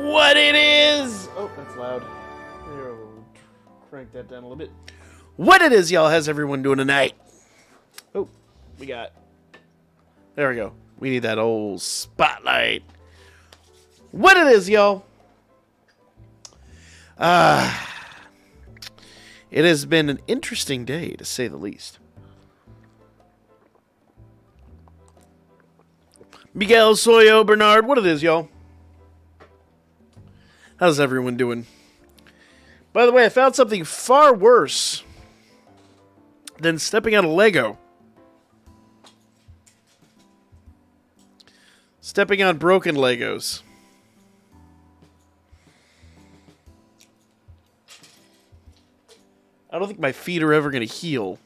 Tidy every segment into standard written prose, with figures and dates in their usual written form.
What it is! Oh, that's loud. Here, we'll crank that down a little bit. What it is, y'all? How's everyone doing tonight? Oh, we got... There we go. We need that old spotlight. What it is, y'all? It has been an interesting day, to say the least. Miguel, Soyo, Bernard, what it is, y'all? How's everyone doing? By the way, I found something far worse than stepping on a Lego. Stepping on broken Legos. I don't think my feet are ever going to heal.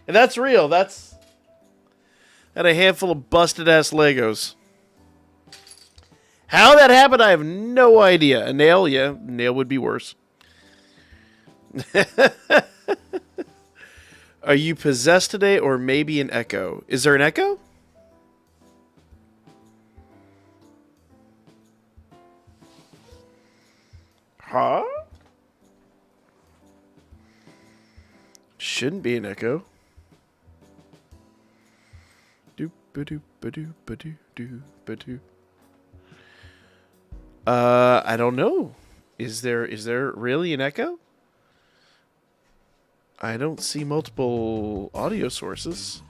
And that's real. That's had a handful of busted-ass Legos. How that happened, I have no idea. A nail? Yeah, a nail would be worse. Are you possessed today or maybe an echo? Is there an echo? Huh? Shouldn't be an echo. Doop-a-doop-a-doop-a-doop-a-doop-a-doop. I don't know. Is there really an echo? I don't see multiple audio sources.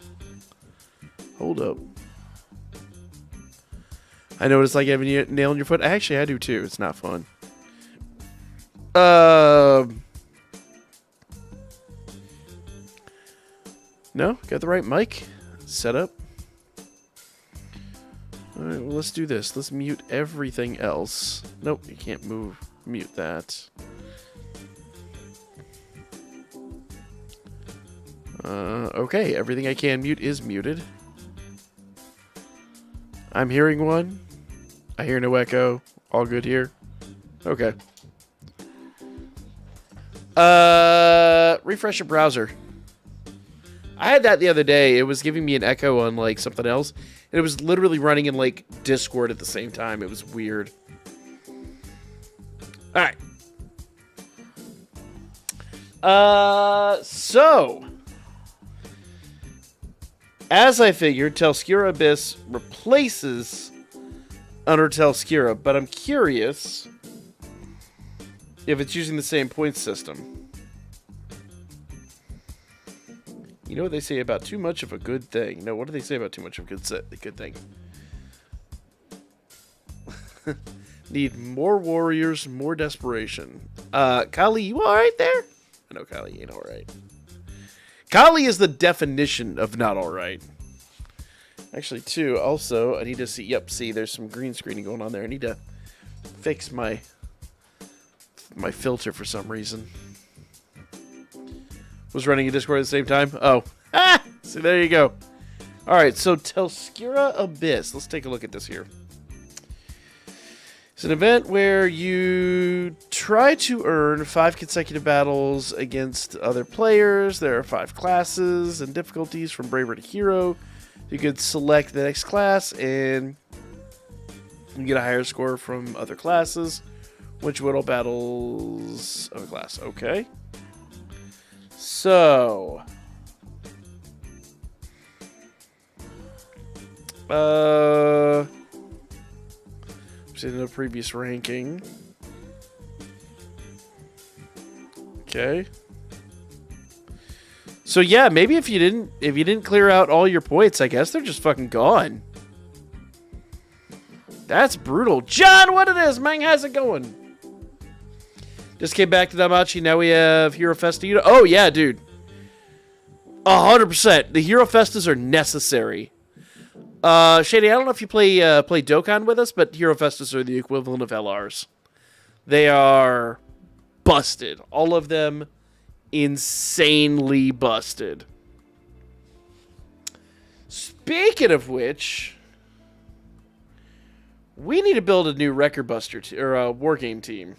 Hold up. I know what it's like having a nail in your foot. Actually, I do too. It's not fun. No? Got the right mic set up? Alright, well, let's do this. Let's mute everything else. Nope, you can't mute that. Okay, everything I can mute is muted. I'm hearing one. I hear no echo. All good here. Okay. Refresh your browser. I had that the other day. It was giving me an echo on, like, something else. And it was literally running in, like, Discord at the same time. It was weird. Alright. So. As I figured, Telskira Abyss replaces Under Telskira. But I'm curious if it's using the same point system. You know what they say about too much of a good thing? No, what do they say about too much of a good thing? Need more warriors, more desperation. Kali, you alright there? I know Kali ain't alright. Kali is the definition of not alright. Actually, too, also, I need to see... Yep, see, there's some green screening going on there. I need to fix my filter for some reason. Was running a Discord at the same time? Oh. Ah! See, there you go. Alright, so Telskira Abyss. Let's take a look at this here. It's an event where you try to earn 5 consecutive battles against other players. There are 5 classes and difficulties from Braver to Hero. You could select the next class and you get a higher score from other classes, which whittle battles of a class. Okay. So, in the previous ranking. Okay. So yeah, maybe if you didn't clear out all your points, I guess they're just fucking gone. That's brutal. John, what it is, man? How's it going? Just came back to Damachi. Now we have Hero Festa. Oh, yeah, dude. 100%. The Hero Festas are necessary. Shady, I don't know if you play Dokkan with us, but Hero Festas are the equivalent of LRs. They are busted. All of them insanely busted. Speaking of which, we need to build a new Record Buster or a War Game team.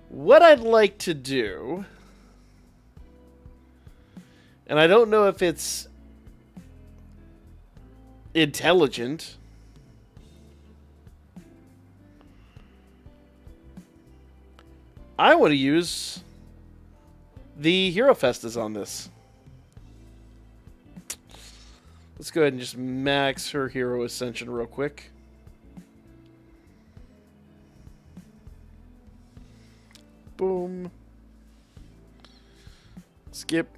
What I'd like to do And I don't know if it's intelligent. I want to use the Hero Festas on this. Let's go ahead and just max her Hero Ascension real quick. Boom. Skip.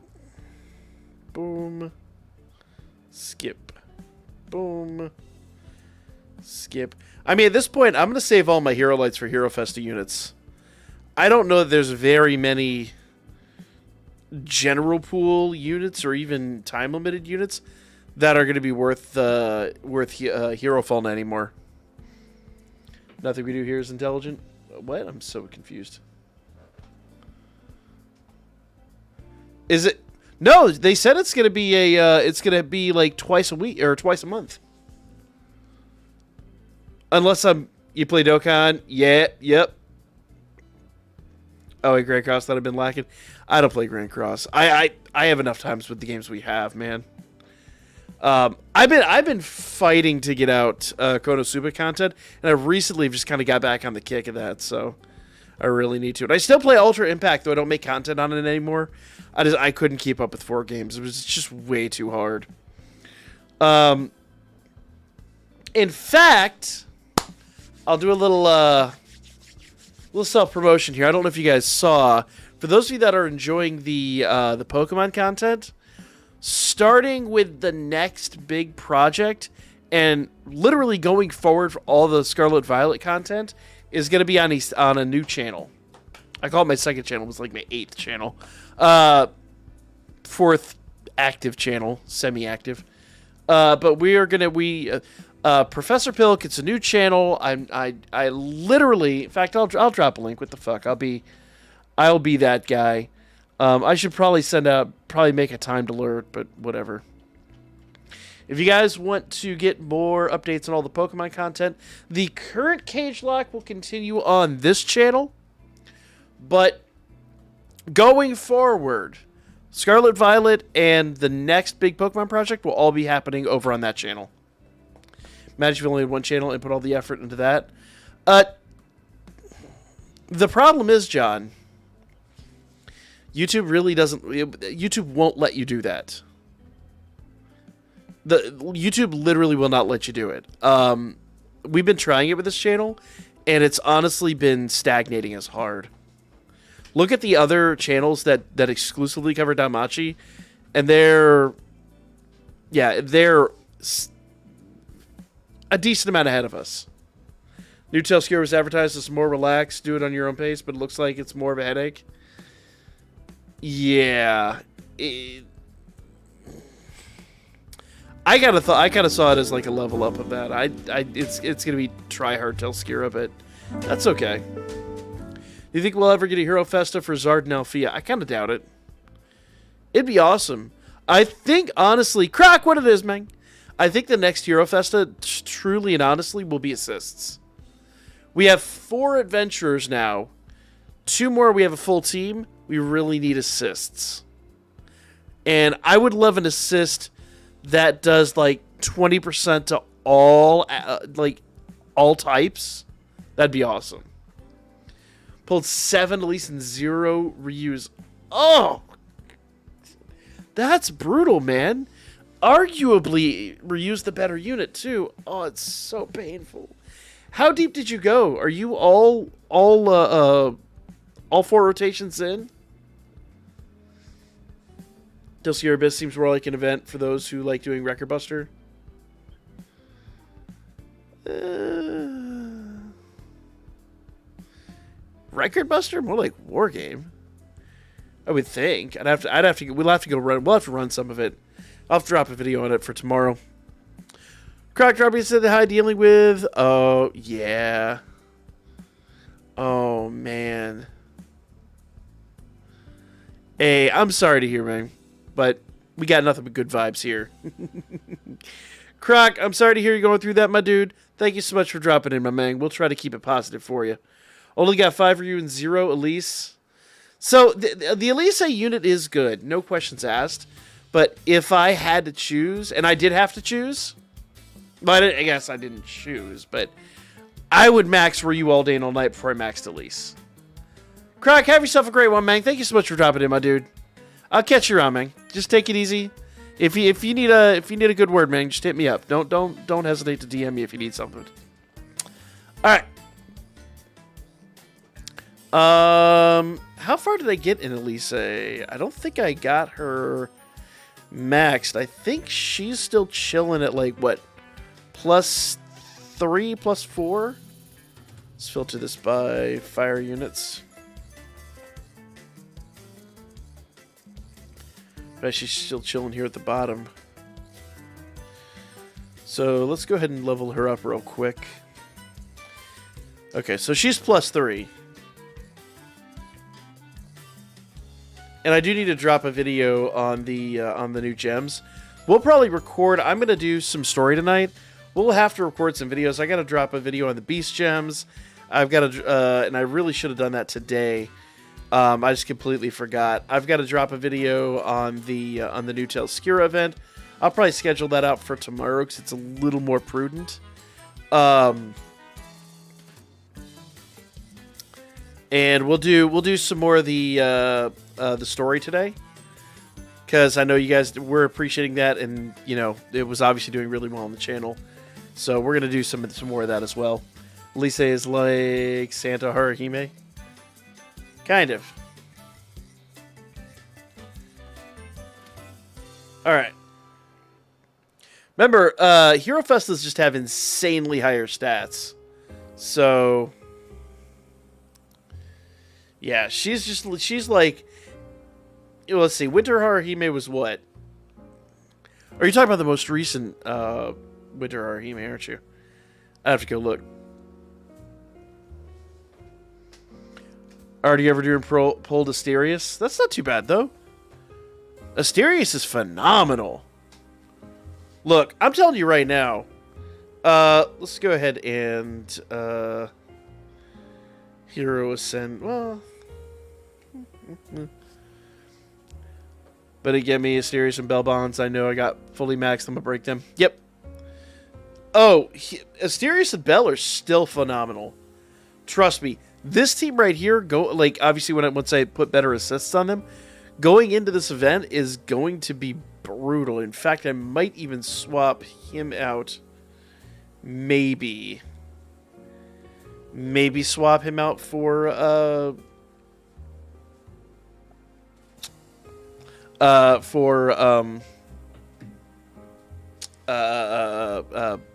Boom. Skip. Boom. Skip. I mean, at this point, I'm going to save all my Hero Lights for Hero Festa units. I don't know that there's very many general pool units or even time-limited units that are going to be worth Hero Fauna anymore. Nothing we do here is intelligent. What? I'm so confused. Is it? No, they said it's going to be it's going to be like twice a week or twice a month. Unless you play Dokkan. Yeah, yep. Oh, wait, Grand Cross that I've been lacking. I don't play Grand Cross. I have enough times with the games we have, man. I've been fighting to get out Konosuba content, and I've recently just kind of got back on the kick of that, so I really need to. And I still play Ultra Impact, though I don't make content on it anymore. I couldn't keep up with 4 games. It was just way too hard. In fact, I'll do a little self-promotion here. I don't know if you guys saw. For those of you that are enjoying the Pokemon content, starting with the next big project and literally going forward for all the Scarlet Violet content is going to be on a new channel. I call it my second channel. It was like my 8th channel. 4th active channel, semi-active. But we are going to... Professor Pilk, it's a new channel. I literally, in fact, I'll drop a link. What the fuck? I'll be that guy. I should probably make a timed alert, but whatever. If you guys want to get more updates on all the Pokemon content, the current Cage Lock will continue on this channel, but going forward, Scarlet Violet and the next big Pokemon project will all be happening over on that channel. Imagine if you only had one channel and put all the effort into that. The problem is, John, YouTube won't let you do that. YouTube literally will not let you do it. We've been trying it with this channel, and it's honestly been stagnating as hard. Look at the other channels that exclusively cover Danmachi, and they're a decent amount ahead of us. New Tailscare was advertised as more relaxed, do it on your own pace, but it looks like it's more of a headache. Yeah. I kind of saw it as like a level up of that. It's gonna be try hard Tailscare, but that's okay. Do you think we'll ever get a Hero Festa for Zard and Althea? I kind of doubt it. It'd be awesome. I think, honestly, Croc, what it is, man. I think the next Hero Festa, truly and honestly, will be assists. We have 4 adventurers now. 2 more, we have a full team. We really need assists. And I would love an assist that does like 20% to all types. That'd be awesome. Pulled 7 at least and 0 reuse. Oh! That's brutal, man. Arguably, reuse the better unit, too. Oh, it's so painful. How deep did you go? Are you all 4 rotations in? Tailscare Abyss seems more like an event for those who like doing Record Buster. Record Buster? More like War Game. I would think. We'll have to run some of it. I'll have to drop a video on it for tomorrow. Croc Droppy said hi dealing with. Oh, yeah. Oh, man. Hey, I'm sorry to hear, man. But we got nothing but good vibes here. Croc, I'm sorry to hear you going through that, my dude. Thank you so much for dropping in, my man. We'll try to keep it positive for you. Only got 5 for you and 0 Elise. So, the Elise unit is good. No questions asked. But if I had to choose, and I did have to choose, but I guess I didn't choose, but I would max Ryu all day and all night before I maxed Elise. Crack, have yourself a great one, man. Thank you so much for dropping in, my dude. I'll catch you around, man. Just take it easy. If you need a good word, man, just hit me up. Don't hesitate to DM me if you need something. All right. How far did I get in Elise? I don't think I got her maxed. I think she's still chilling at like what, +3, +4. Let's filter this by fire units. But she's still chilling here at the bottom. So let's go ahead and level her up real quick. Okay, so she's +3. And I do need to drop a video on the new gems. We'll probably record. I'm gonna do some story tonight. We'll have to record some videos. I gotta drop a video on the beast gems. I've got to, and I really should have done that today. I just completely forgot. I've got to drop a video on the new Telskira event. I'll probably schedule that out for tomorrow because it's a little more prudent. And we'll do some more of the story today, because I know you guys were appreciating that, and you know it was obviously doing really well on the channel. So we're gonna do some more of that as well. Lise is like Santa Haruhime, kind of. All right. Remember, Hero Festas just have insanely higher stats, so. Yeah, she's like, let's see, Winter Haruhime was what? Are you talking about the most recent Winter Haruhime, aren't you? I have to go look. Are you ever doing pulled Asterius? That's not too bad, though. Asterius is phenomenal. Look, I'm telling you right now. Let's go ahead and Hero Ascend. Well, but again, me, Asterius, and Bell Bonds. I know I got fully maxed. I'm gonna break them. Yep. Oh, Asterius and Bell are still phenomenal. Trust me. This team right here, obviously once I put better assists on them, going into this event is going to be brutal. In fact, I might even swap him out. Maybe swap him out for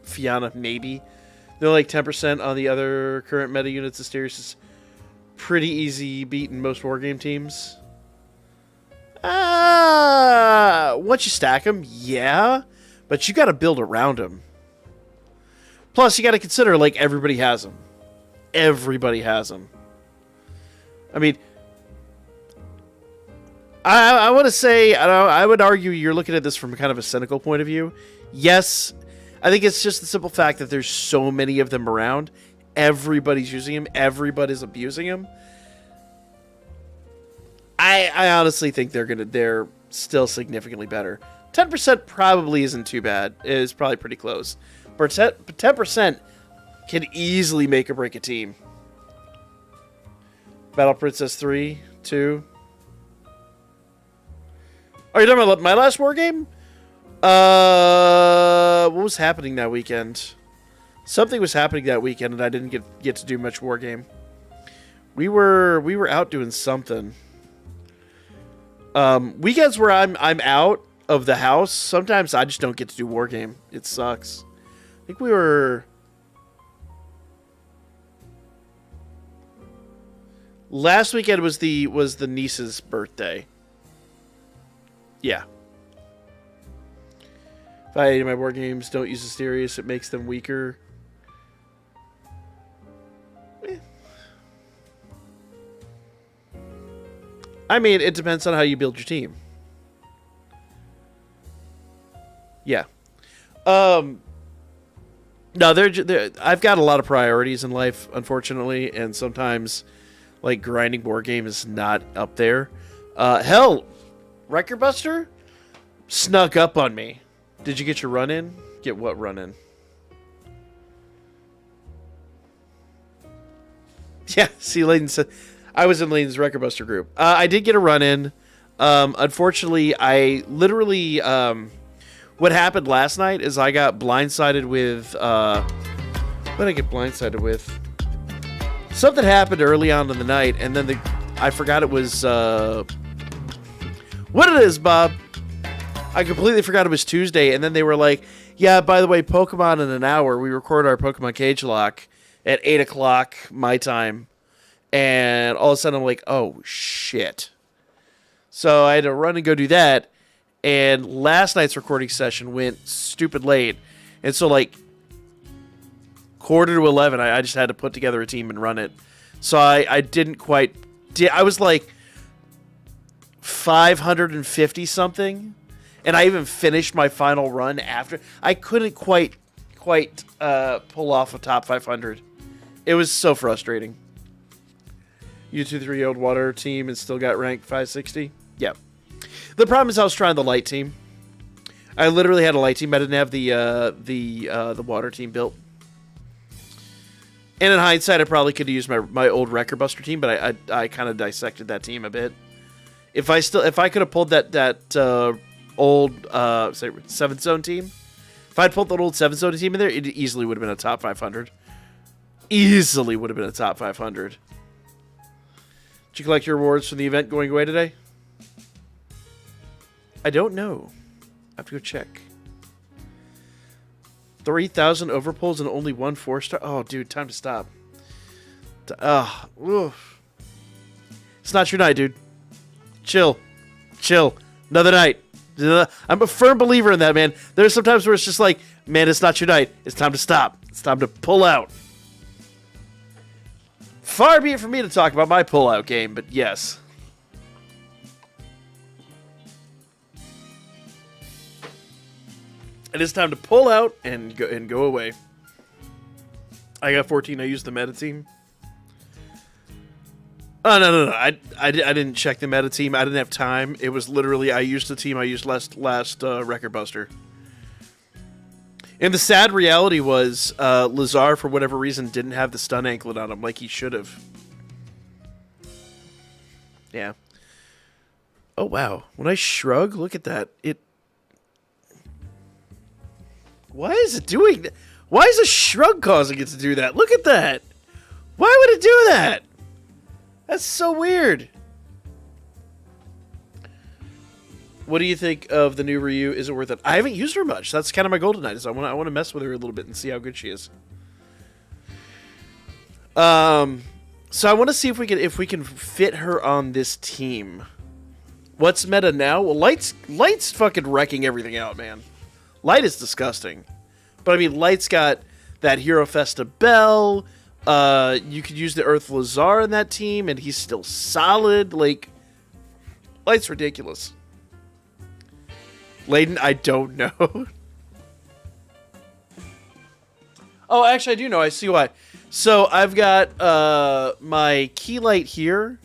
Fianna, maybe. They're like 10% on the other current meta units. Asterius is pretty easy beating most wargame teams. Once you stack them, yeah, but you got to build around them. Plus, you got to consider, like, everybody has them. Everybody has them. I mean, I want to say, I would argue you're looking at this from kind of a cynical point of view. Yes, I think it's just the simple fact that there's so many of them around. Everybody's using them. Everybody's abusing them. I honestly think they're still significantly better. 10% probably isn't too bad. It's probably pretty close. But 10% can easily make or break a team. Battle Princess 3, 2. Are you talking about my last war game? What was happening that weekend? Something was happening that weekend, and I didn't get to do much war game. We were out doing something. Weekends where I'm out of the house, sometimes I just don't get to do war game. It sucks. I think we were. Last weekend was the niece's birthday. Yeah. If I hate my board games, don't use Asterius. It makes them weaker. I mean, it depends on how you build your team. Yeah. No, I've got a lot of priorities in life, unfortunately, and sometimes, like, grinding board game is not up there. Hell, Record Buster? snuck up on me. Did you get your run in? Get what run in? Yeah, see, Layden said... I was in Layden's Record Buster group. I did get a run in. Unfortunately, I literally... what happened last night is I got blindsided with... what did I get blindsided with? Something happened early on in the night, and then I forgot it was... what it is, Bob? I completely forgot it was Tuesday, and then they were like, yeah, by the way, Pokemon in an hour. We record our Pokemon Cage Lock at 8 o'clock my time. And all of a sudden, I'm like, oh, shit. So I had to run and go do that. And last night's recording session went stupid late. And so, like, quarter to 11, I just had to put together a team and run it. So I didn't quite... I was like 550 something. And I even finished my final run after. I couldn't quite pull off a top 500. It was so frustrating. You 2-3-year-old water team and still got ranked 560? Yep. The problem is I was trying the light team. I literally had a light team. I didn't have the water team built. And in hindsight, I probably could have used my old Record Buster team, but I kind of dissected that team a bit. If I could have pulled that old 7th Zone team, if I'd pulled that old 7th Zone team in there, it easily would have been a top 500. Easily would have been a top 500. Did you collect your rewards from the event going away today? I don't know. I have to go check. 3,000 overpulls and only 1 4-star. Oh, dude, time to stop. Oof. It's not your night, dude. Chill. Another night. I'm a firm believer in that, man. There's sometimes where it's just like, man, it's not your night. It's time to stop. It's time to pull out. Far be it from me to talk about my pull-out game, but yes. It is time to pull out and go away. I got 14. I used the meta team. Oh, no. I didn't check the meta team. I didn't have time. It was literally, I used the team I used last Record Buster. And the sad reality was, Lazar, for whatever reason, didn't have the stun anklet on him like he should have. Yeah. Oh, wow. When I shrug, look at that. Why is it doing that? Why is a shrug causing it to do that? Look at that. Why would it do that? That's so weird. What do you think of the new Ryu? Is it worth it? I haven't used her much. That's kind of my goal tonight. Is I want to mess with her a little bit and see how good she is. So I want to see if we can fit her on this team. What's meta now? Well, Light's fucking wrecking everything out, man. Light is disgusting, but I mean, Light's got that Hero Festa Bell. You could use the Earth Lazar in that team, and he's still solid. Like, Light's ridiculous. Layden, I don't know. Oh, actually, I do know. I see why. So I've got my key light here,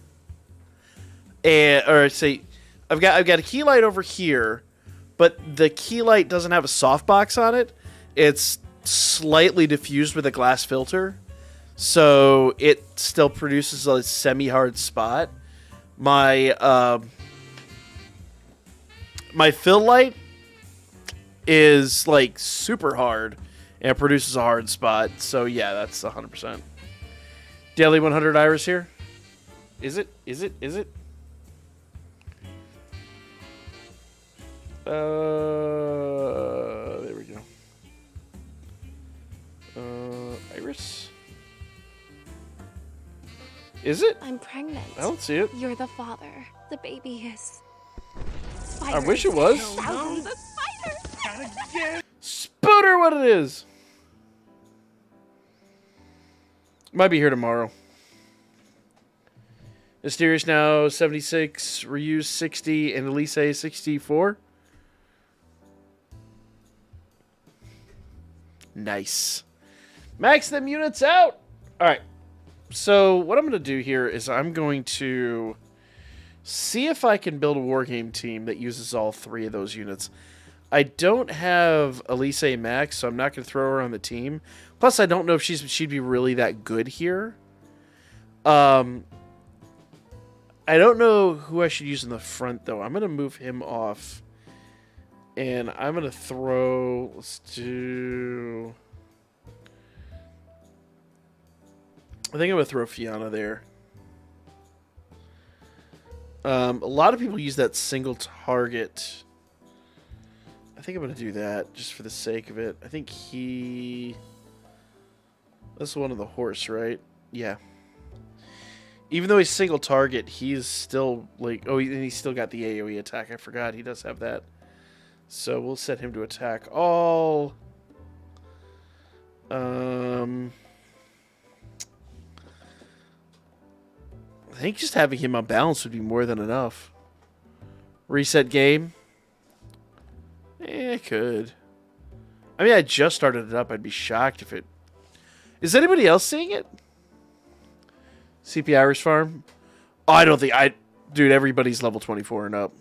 I've got a key light over here, but the key light doesn't have a softbox on it. It's slightly diffused with a glass filter, so it still produces a semi-hard spot. My fill light is like super hard and it produces a hard spot. So yeah, that's 100%. Daily 100 Iris here. Is it? There we go. Iris. Is it? I'm pregnant. I don't see it. You're the father. The baby is... I wish it was. Thousands of spiders. Spooter, what it is. Might be here tomorrow. Mysterious now 76, Ryu 60, and Elise 64. Nice. Max them units out. All right. So what I'm going to do here is I'm going to see if I can build a wargame team that uses all 3 of those units. I don't have Elise Max, so I'm not going to throw her on the team. Plus, I don't know if she'd be really that good here. I don't know who I should use in the front, though. I'm going to move him off. And I'm going to throw... Let's do... I think I'm going to throw Fiona there. A lot of people use that single target... I think I'm going to do that just for the sake of it. I think that's one of the horse, right? Yeah. Even though he's single target, he's still like... Oh, and he's still got the AoE attack. I forgot he does have that. So we'll set him to attack all. I think just having him on balance would be more than enough. Reset game. It could. I mean, I just started it up. I'd be shocked if it... Is anybody else seeing it? CP Irish Farm? Oh, I don't think... Dude, everybody's level 24 and up.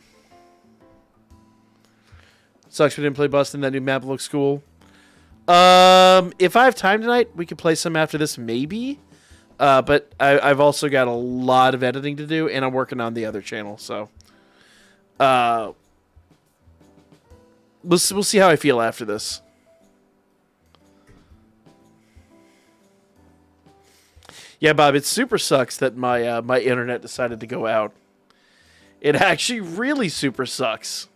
Sucks we didn't play Bustin'. That new map looks cool. If I have time tonight, we could play some after this, maybe. But I've also got a lot of editing to do, and I'm working on the other channel, so... We'll see how I feel after this. Yeah, Bob, it super sucks that my my internet decided to go out. It actually really super sucks.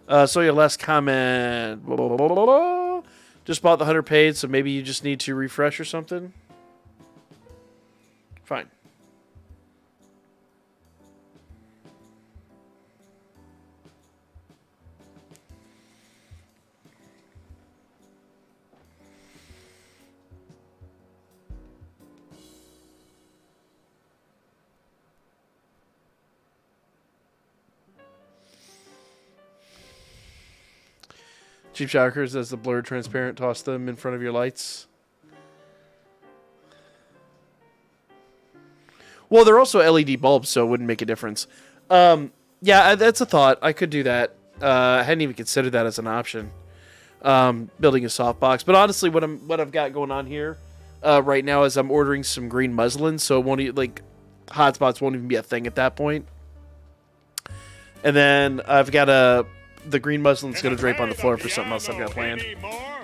So your last comment. Blah, blah, blah, blah, blah. Just bought the 100 paid, so maybe you just need to refresh or something. Fine. Cheap shockers as the blurred transparent, toss them in front of your lights. Well, they're also LED bulbs, so it wouldn't make a difference. Yeah, that's a thought. I could do that. I hadn't even considered that as an option. Building a softbox. But honestly, what I've got going on here right now is I'm ordering some green muslin, so it won't like hotspots won't even be a thing at that point. And then I've got the green muslin's going to drape on the floor for something else I've got planned.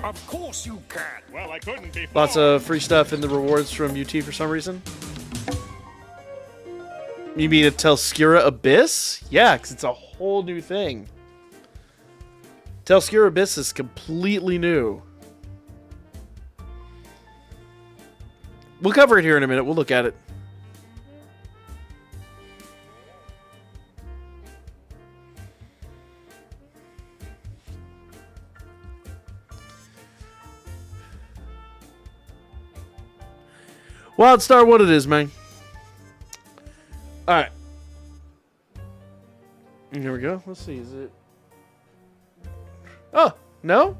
Of course you can. Well, I couldn't before. Lots of free stuff in the rewards from UT for some reason. You mean a Telskura Abyss? Yeah, because it's a whole new thing. Telskura Abyss is completely new. We'll cover it here in a minute. We'll look at it. Wildstar, what it is, man. Alright. Here we go. Let's see. Is it... Oh, no?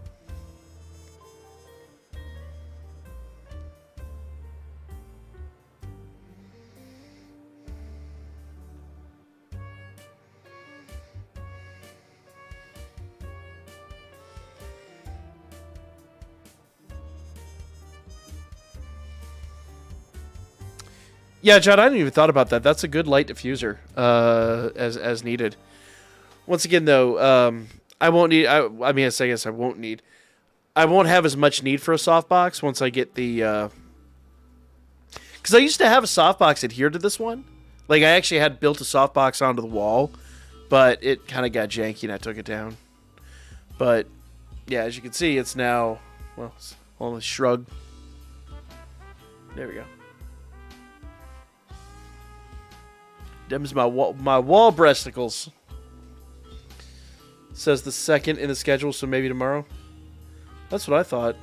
Yeah, John, I hadn't even thought about that. That's a good light diffuser, as needed. Once again, though, I won't need... I mean, I guess I won't need... I won't have as much need for a softbox once I get the... Because I used to have a softbox adhered to this one. Like, I actually had built a softbox onto the wall, but it kind of got janky and I took it down. But, yeah, as you can see, it's now... Well, it's only shrug. There we go. Them's my wall breasticles. Says the second in the schedule, so maybe tomorrow. That's what I thought.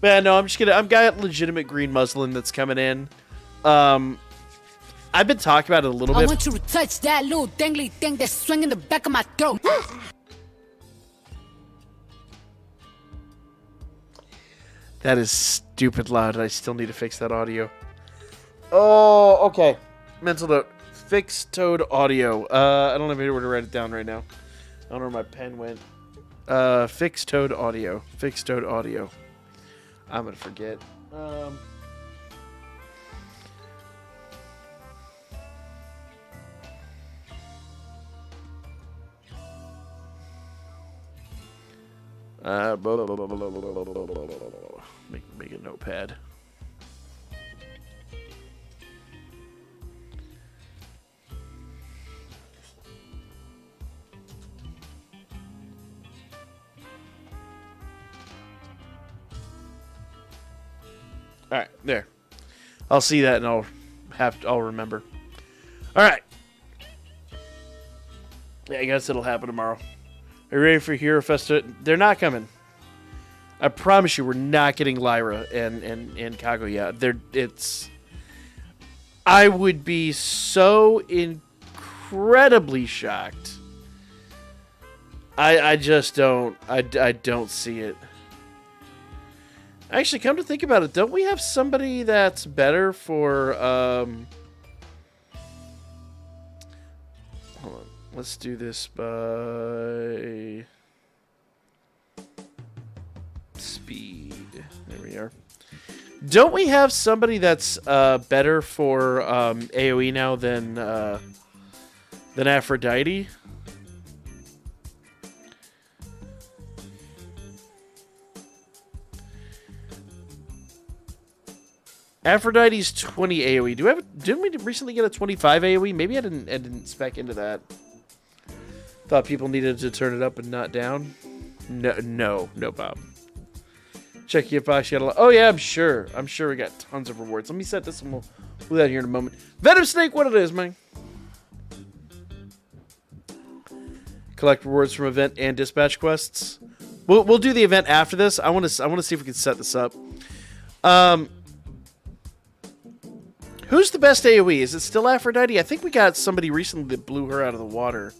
Man, no, I'm just kidding. I've got legitimate green muslin that's coming in. I've been talking about it a little bit. I want you to touch that little dangly thing that's swinging the back of my throat. That is stupid loud. I still need to fix that audio. Oh, okay. Mental note. Fixed Toad Audio. I don't have anywhere to write it down right now. I don't know where my pen went. Fixed Toad Audio. Fixed Toad Audio. I'm gonna forget. Make a notepad. All right, there. I'll see that and I'll remember. All right. Yeah, I guess it'll happen tomorrow. Are you ready for Hero Festa? They're not coming. I promise you, we're not getting Lyra and Kaguya. I would be so incredibly shocked. I just don't. I don't see it. Actually, come to think about it, don't we have somebody that's better for hold on. Let's do this by speed. There we are. Don't we have somebody that's better for AoE now than Aphrodite? Aphrodite's 20 AoE. Didn't we recently get a 25 AoE? Maybe I didn't spec into that. Thought people needed to turn it up and not down. No, Bob. Check your box. Oh yeah, I'm sure we got tons of rewards. Let me set this and we'll do that here in a moment. Venom Snake, what it is, man? Collect rewards from event and dispatch quests. We'll do the event after this. I want to see if we can set this up. Who's the best AoE? Is it still Aphrodite? I think we got somebody recently that blew her out of the water.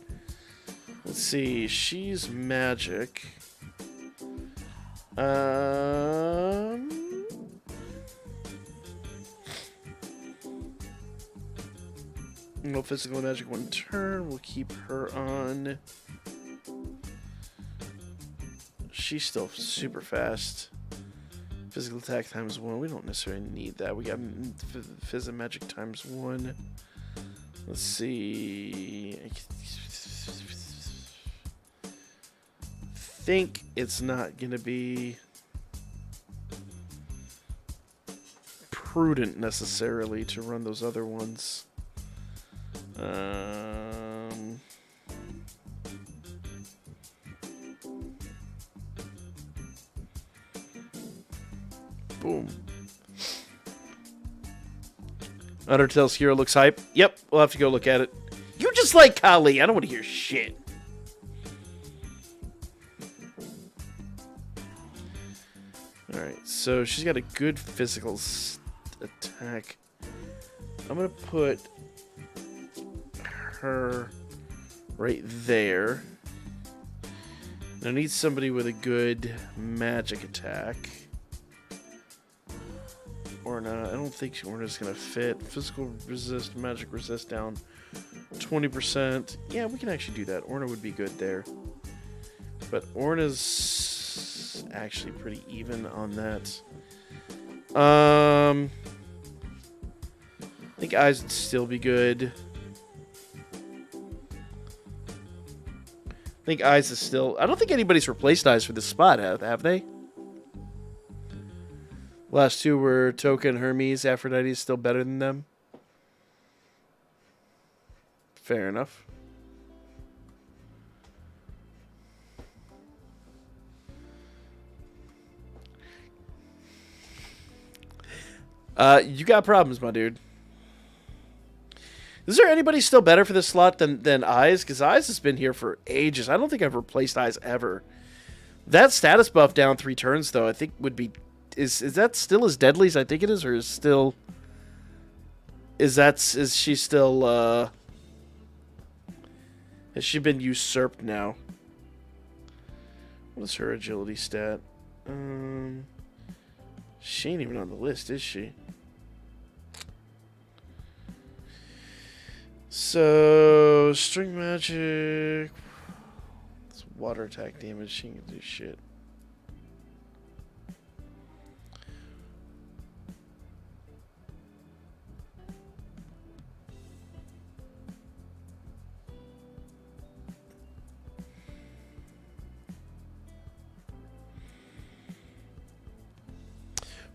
Let's see. She's magic. No physical and magic one turn. We'll keep her on. She's still super fast. Physical attack times 1. We don't necessarily need that. We got phys and magic times 1. Let's see. I think it's not going to be prudent necessarily to run those other ones. Boom. Undertale's hero looks hype. Yep, we'll have to go look at it. You just like Kali. I don't want to hear shit. Alright, so she's got a good physical attack. I'm going to put her right there. I need somebody with a good magic attack. Orna, I don't think Orna's gonna fit. Physical resist, magic resist down 20%. Yeah, we can actually do that. Orna would be good there. But Orna's actually pretty even on that. I think Eyes would still be good. I think Eyes is still... I don't think anybody's replaced Eyes for this spot, have they? Last two were Toka and Hermes. Aphrodite is still better than them. Fair enough. You got problems, my dude. Is there anybody still better for this slot than Eyes? Because Eyes has been here for ages. I don't think I've replaced Eyes ever. That status buff down 3 turns, though, I think would be... Is that still as deadly as I think it is, or is still... Is she still, has she been usurped now? What's her agility stat? She ain't even on the list, is she? So, string magic. It's water attack damage. She can do shit.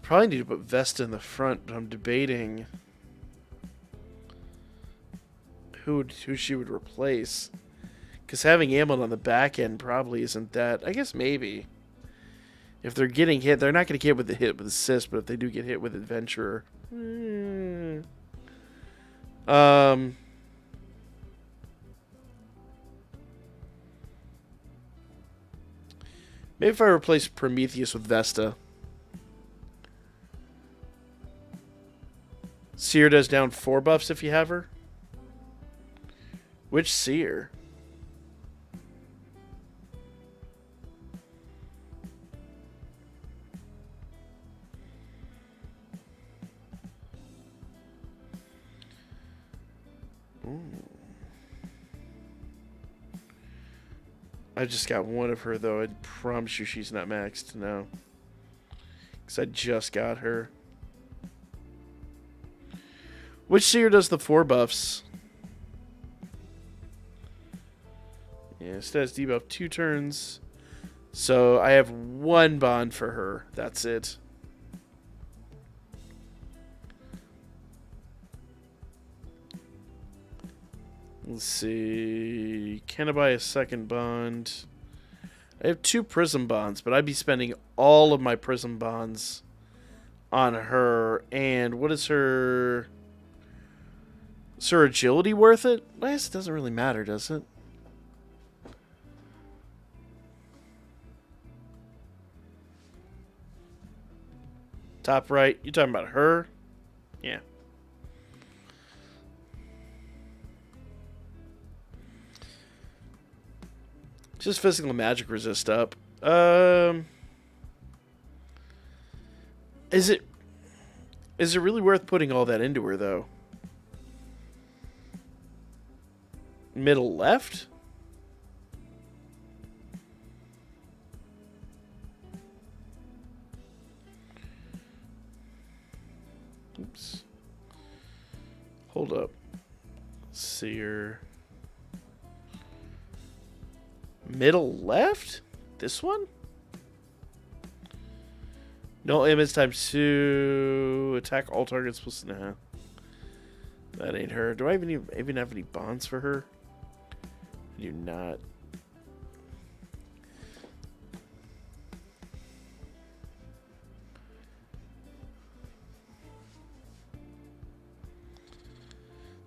Probably need to put Vesta in the front, but I'm debating who she would replace. Because having Amon on the back end probably isn't that. I guess maybe. If they're getting hit, they're not going to get with the hit with assist, but if they do get hit with Adventurer. Maybe if I replace Prometheus with Vesta. Seer does down 4 buffs if you have her. Which Seer? Ooh. I just got one of her, though. I promise you she's not maxed. No. Because I just got her. Which Seer does the 4 buffs? Yeah, status debuff 2 turns. So I have 1 bond for her. That's it. Let's see. Can I buy a second bond? I have 2 prism bonds, but I'd be spending all of my prism bonds on her. And what is her... Is her agility worth it? I guess it doesn't really matter, does it? Top right. You talking about her? Yeah. Just physical and magic resist up. Is it really worth putting all that into her, though? Middle left? Oops. Hold up. Seer. Middle left? This one? No image times 2. Attack all targets plus... Nah. That ain't her. Do I even have any bonds for her? I do not.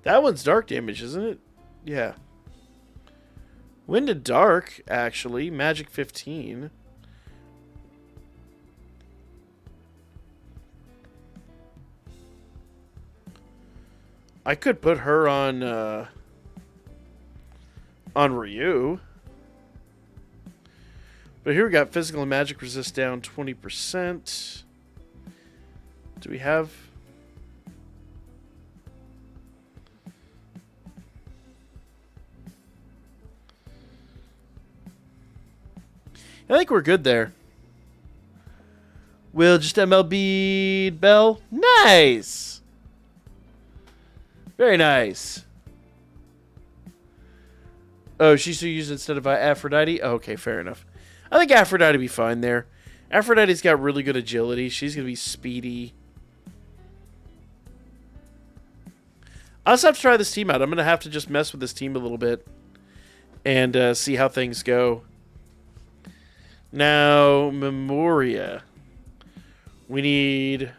That one's dark damage, isn't it? Yeah. Wind to dark, actually. Magic 15. I could put her on Ryu. But here we got physical and magic resist down 20%. Do we have... I think we're good there. We'll just MLB Bell. Nice! Very nice. Oh, she's used instead of Aphrodite? Oh, okay, fair enough. I think Aphrodite will be fine there. Aphrodite's got really good agility. She's going to be speedy. I'll just have to try this team out. I'm going to have to just mess with this team a little bit. And see how things go. Now, Memoria. We need...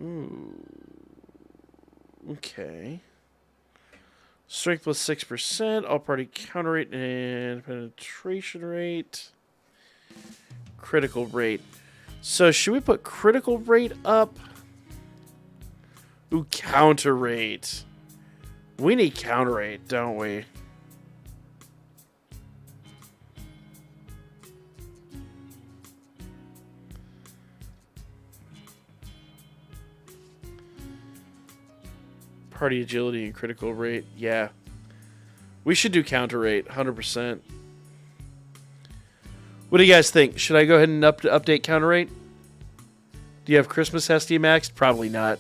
Ooh. Okay. Strength plus 6%. All party counter rate and penetration rate. Critical rate. So, should we put critical rate up? Ooh, counter rate. We need counter rate, don't we? Party agility and critical rate. Yeah. We should do counter rate, 100%. What do you guys think? Should I go ahead and update counter rate? Do you have Christmas Hestia maxed? Probably not.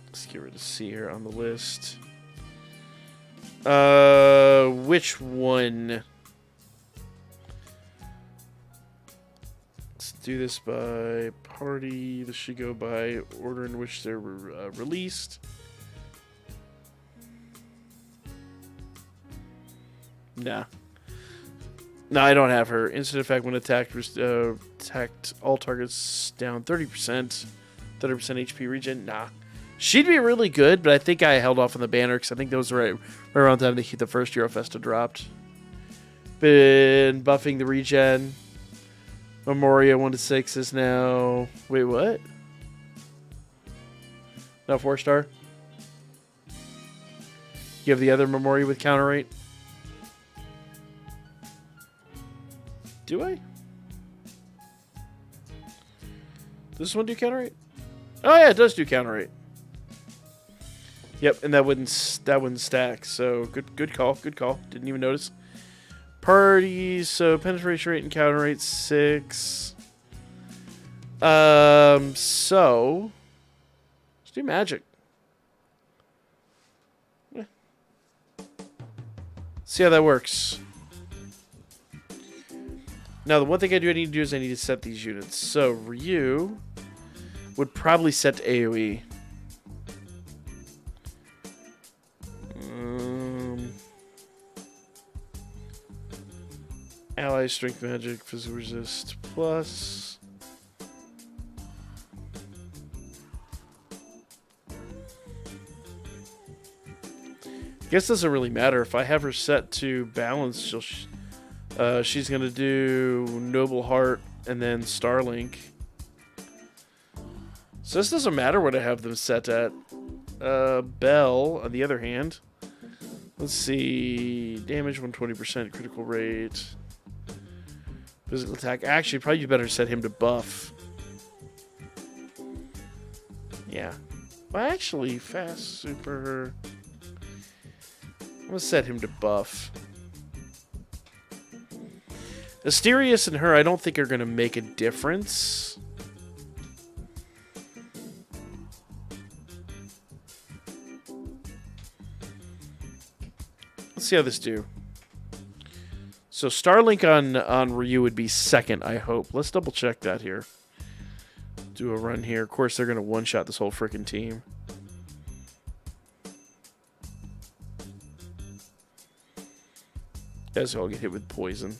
Let's get rid of C here on the list. Which one? Let's do this by party. This should go by order in which they're released. Nah. No, I don't have her. Instant effect when attacked all targets down 30%. 30% HP regen. Nah. She'd be really good, but I think I held off on the banner because I think that was right around the time the first Hero Festa dropped. Been buffing the regen. Memoria 1 to 6 is now... Wait, what? Now 4-star? You have the other Memoria with counter rate? Do I? Does this one do counter rate? Oh yeah, it does do counter rate. Yep, and that wouldn't stack. So good call. Didn't even notice. Parties, so penetration rate and counter rate 6. So let's do magic. Yeah. See how that works. Now, the one thing I need to do is I need to set these units. So, Ryu would probably set to AoE. Ally strength magic, physical resist plus. Guess doesn't really matter. If I have her set to balance, she's going to do Noble Heart and then Starlink. So this doesn't matter what I have them set at. Bell, on the other hand. Let's see. Damage 120%, critical rate. Physical attack. Actually, probably better set him to buff. Yeah. Well, actually, fast super. I'm going to set him to buff. Asterius and her, I don't think are going to make a difference. Let's see how this do. So Starlink on Ryu would be second, I hope. Let's double check that here. Do a run here. Of course, they're going to one-shot this whole freaking team. Guys all get hit with poison.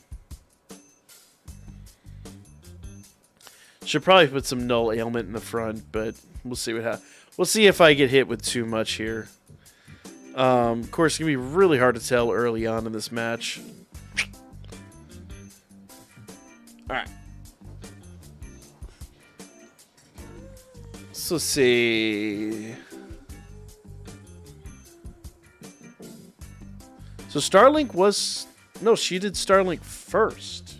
Should probably put some null ailment in the front, but we'll see what happens. We'll see if I get hit with too much here. Of course, it's going to be really hard to tell early on in this match. Alright. So let's see. So Starlink was... No, she did Starlink first.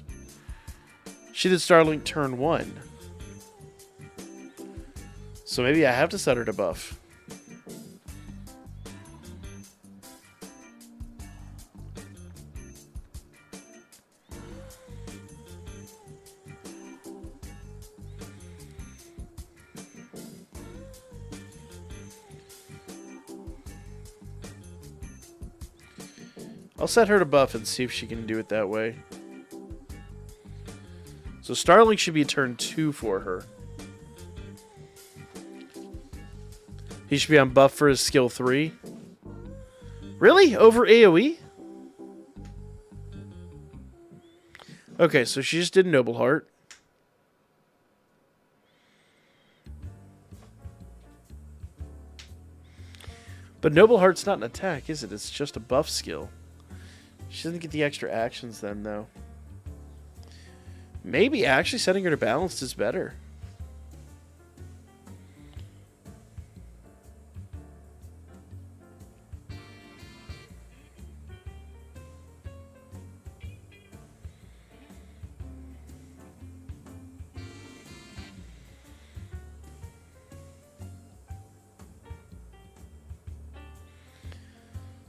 She did Starlink turn 1. So maybe I have to set her to buff. I'll set her to buff and see if she can do it that way. So Starlink should be turn 2 for her. He should be on buff for his skill 3. Really? Over AoE? Okay, so she just did Noble Heart. But Noble Heart's not an attack, is it? It's just a buff skill. She doesn't get the extra actions then, though. Maybe actually setting her to balanced is better.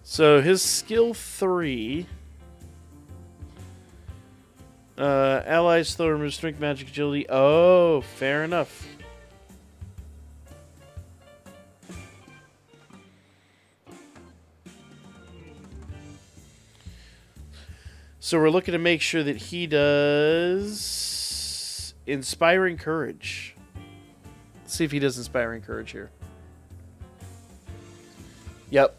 So his skill 3. Allies slow, remove strength, magic, agility. Oh, fair enough. So we're looking to make sure that he does Inspiring Courage. Let's see if he does Inspiring Courage here. Yep.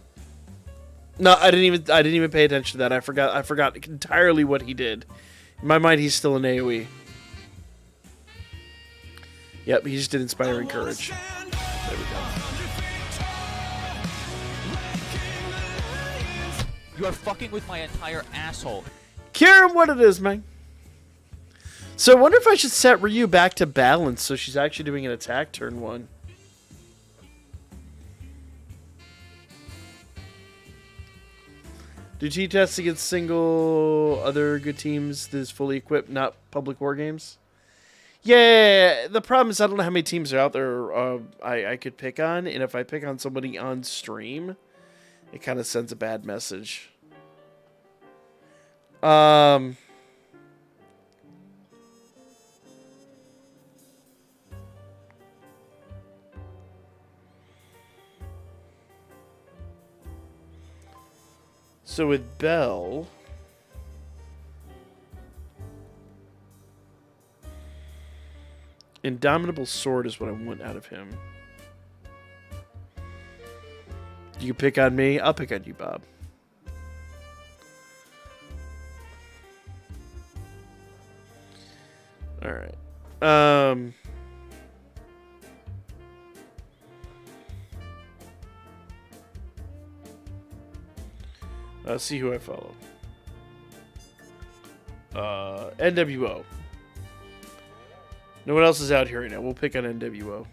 No, I didn't even pay attention to that. I forgot entirely what he did. In my mind, he's still an AoE. Yep, he just did Inspiring Courage. There we go. You are fucking with my entire asshole. Kieran, what it is, man. So I wonder if I should set Ryu back to balance so she's actually doing an attack turn 1. Do T-tests against single other good teams that is fully equipped, not public war games? Yeah, the problem is I don't know how many teams are out there I could pick on, and if I pick on somebody on stream, it kind of sends a bad message. So with Bell, Indomitable Sword is what I want out of him. You pick on me, I'll pick on you, Bob. All right. See who I follow. NWO. No one else is out here right now. We'll pick on NWO.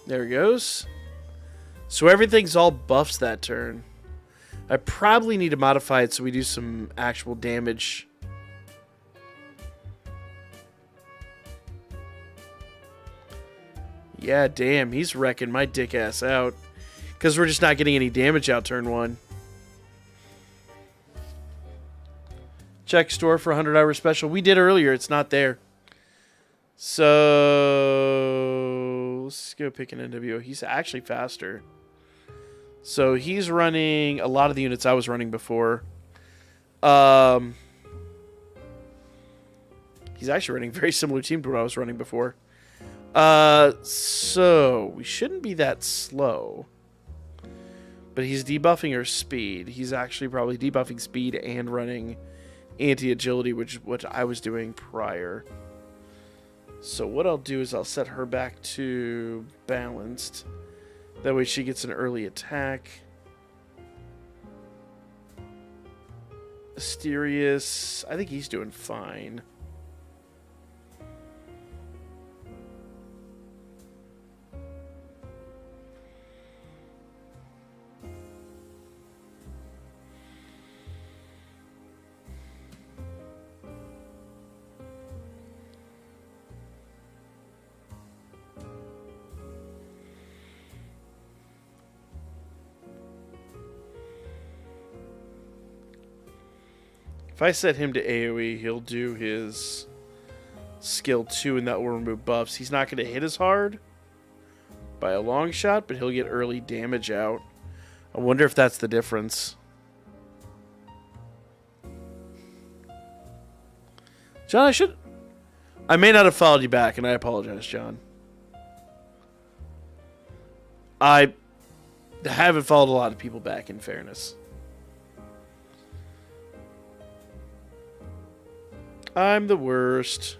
There he goes. So everything's all buffs that turn. I probably need to modify it so we do some actual damage. Yeah, damn, he's wrecking my dick ass out. Because we're just not getting any damage out turn 1. Check store for 100-hour special. We did earlier. It's not there. So let's go pick an NWO. He's actually faster. So he's running a lot of the units I was running before. He's actually running a very similar team to what I was running before. So we shouldn't be that slow. But he's debuffing her speed. He's actually probably debuffing speed and running anti-agility, which I was doing prior. So what I'll do is I'll set her back to balanced. That way she gets an early attack. Asterius, I think he's doing fine. If I set him to AoE, he'll do his skill 2 and that will remove buffs. He's not going to hit as hard by a long shot, but he'll get early damage out. I wonder if that's the difference. John, I may not have followed you back, and I apologize, John. I haven't followed a lot of people back, in fairness. I'm the worst.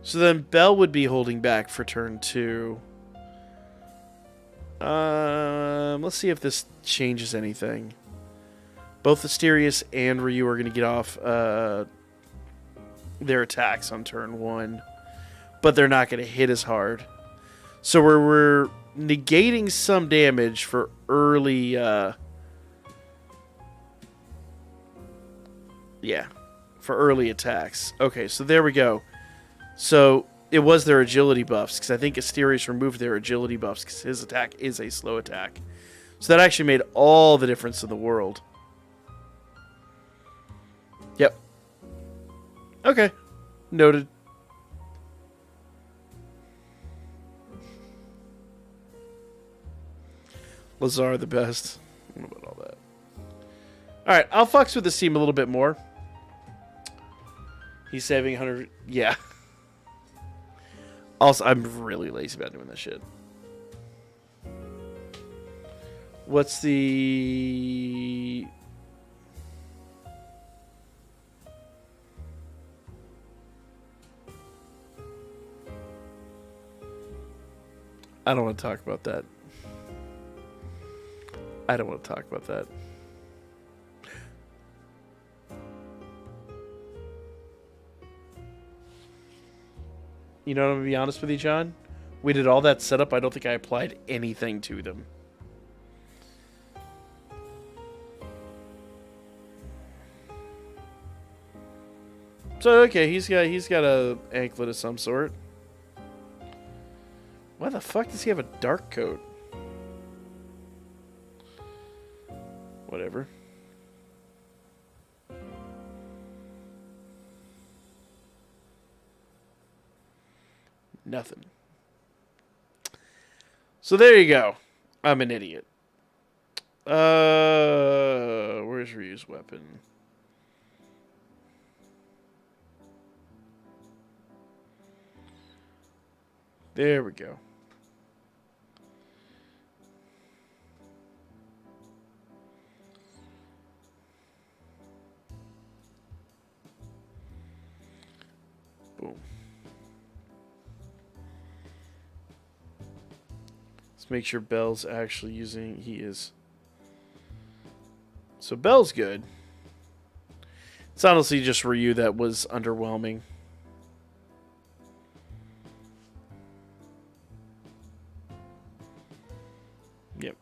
So then Bell would be holding back for turn 2. Let's see if this changes anything. Both Asterius and Ryu are going to get off their attacks on turn 1, but they're not going to hit as hard. So we're negating some damage for early, for early attacks. Okay, so there we go. So it was their agility buffs, because I think Asterius removed their agility buffs because his attack is a slow attack. So that actually made all the difference in the world. Yep. Okay. Noted. Lazar the best. What about all that? Alright, I'll fucks with this team a little bit more. He's saving 100... Yeah. Also, I'm really lazy about doing this shit. What's the... I don't want to talk about that. I don't want to talk about that. You know what, I'm going to be honest with you, John? We did all that setup. I don't think I applied anything to them. So, okay, he's got a anklet of some sort. Why the fuck does he have a dark coat? Whatever. Nothing. So there you go. I'm an idiot. Where's reuse weapon? There we go. Boom. Let's make sure Bell's actually using... He is. So Bell's good. It's honestly just Ryu that was underwhelming. Yep.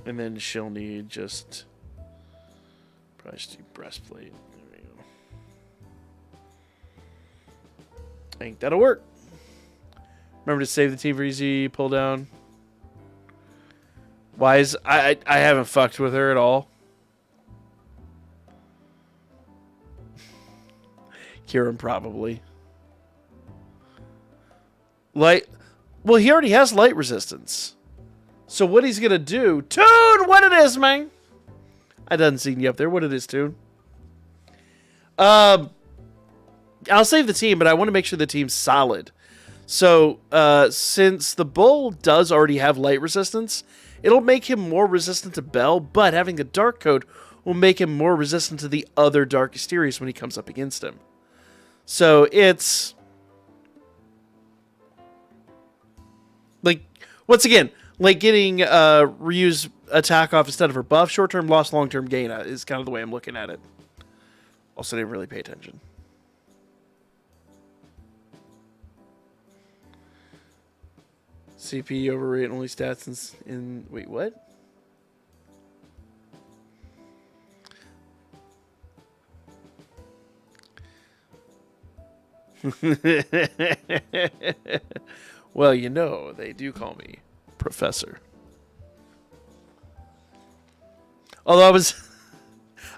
And then she'll need just... Probably just do breastplate. There we go. I think that'll work. Remember to save the team for easy pull down. Wise, I haven't fucked with her at all. Kieran probably. Light. Well, he already has light resistance. So what he's gonna do? Toon, what it is, man? I done seen you up there. What it is, Toon? I'll save the team, but I want to make sure the team's solid. So, since the bull does already have light resistance, it'll make him more resistant to Bell, but having the dark coat will make him more resistant to the other Dark Asterius when he comes up against him. So, it's... like, once again, like getting Ryu's attack off instead of her buff. Short-term loss, long-term gain is kind of the way I'm looking at it. Also, didn't really pay attention. CP overrate only stats in wait, what? Well, you know, they do call me Professor. Although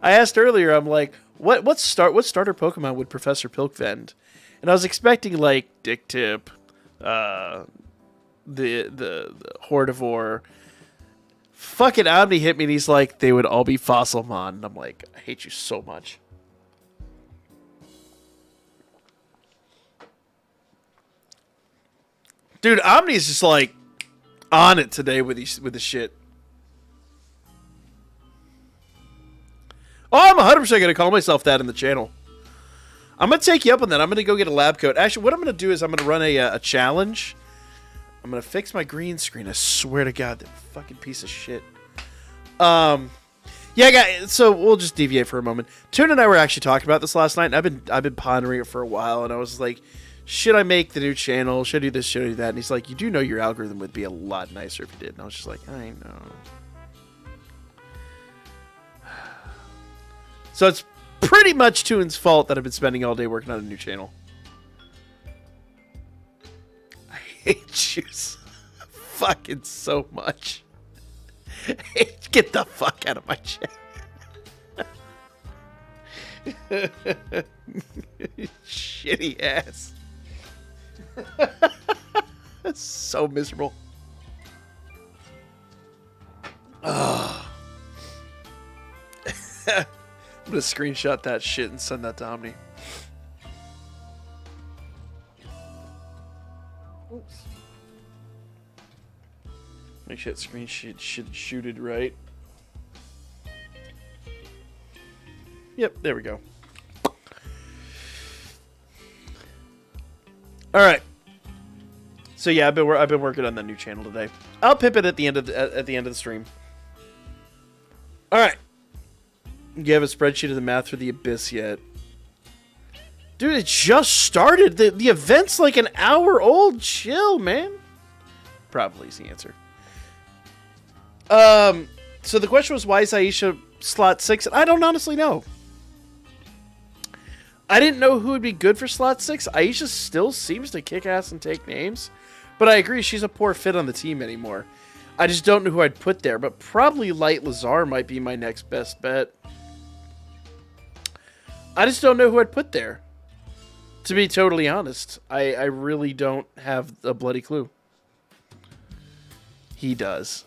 I asked earlier, I'm like, what starter Pokemon would Professor Pilk vend? And I was expecting like Dick Tip, the Hordivore. Fucking Omni hit me and he's like, they would all be Fossilmon. And I'm like, I hate you so much. Dude, Omni's just like on it today with the shit. Oh, I'm 100% going to call myself that in the channel. I'm going to take you up on that. I'm going to go get a lab coat. Actually, what I'm going to do is I'm going to run a challenge. I'm going to fix my green screen. I swear to God, that fucking piece of shit. Yeah, guys. So we'll just deviate for a moment. Toon and I were actually talking about this last night, and I've been pondering it for a while, and I was like, should I make the new channel? Should I do this? Should I do that? And he's like, you do know your algorithm would be a lot nicer if you did. And I was just like, I know. So it's pretty much Toon's fault that I've been spending all day working on a new channel. I hate you fucking so much. Get the fuck out of my channel. Shitty ass. That's so miserable. Oh. I'm gonna screenshot that shit and send that to Omni. Oops. Make sure that screenshot shooted right. Yep, there we go. All right. So yeah, I've been working on that new channel today. I'll pimp it at the end of the stream. All right. You have a spreadsheet of the math for the abyss yet? Dude, it just started. The event's like an hour old. Chill, man. Probably is the answer. So the question was, why is Aisha slot 6? I don't honestly know. I didn't know who would be good for slot 6. Aisha still seems to kick ass and take names. But I agree, she's a poor fit on the team anymore. I just don't know who I'd put there. But probably Light Lazar might be my next best bet. I just don't know who I'd put there. To be totally honest, I really don't have a bloody clue. He does.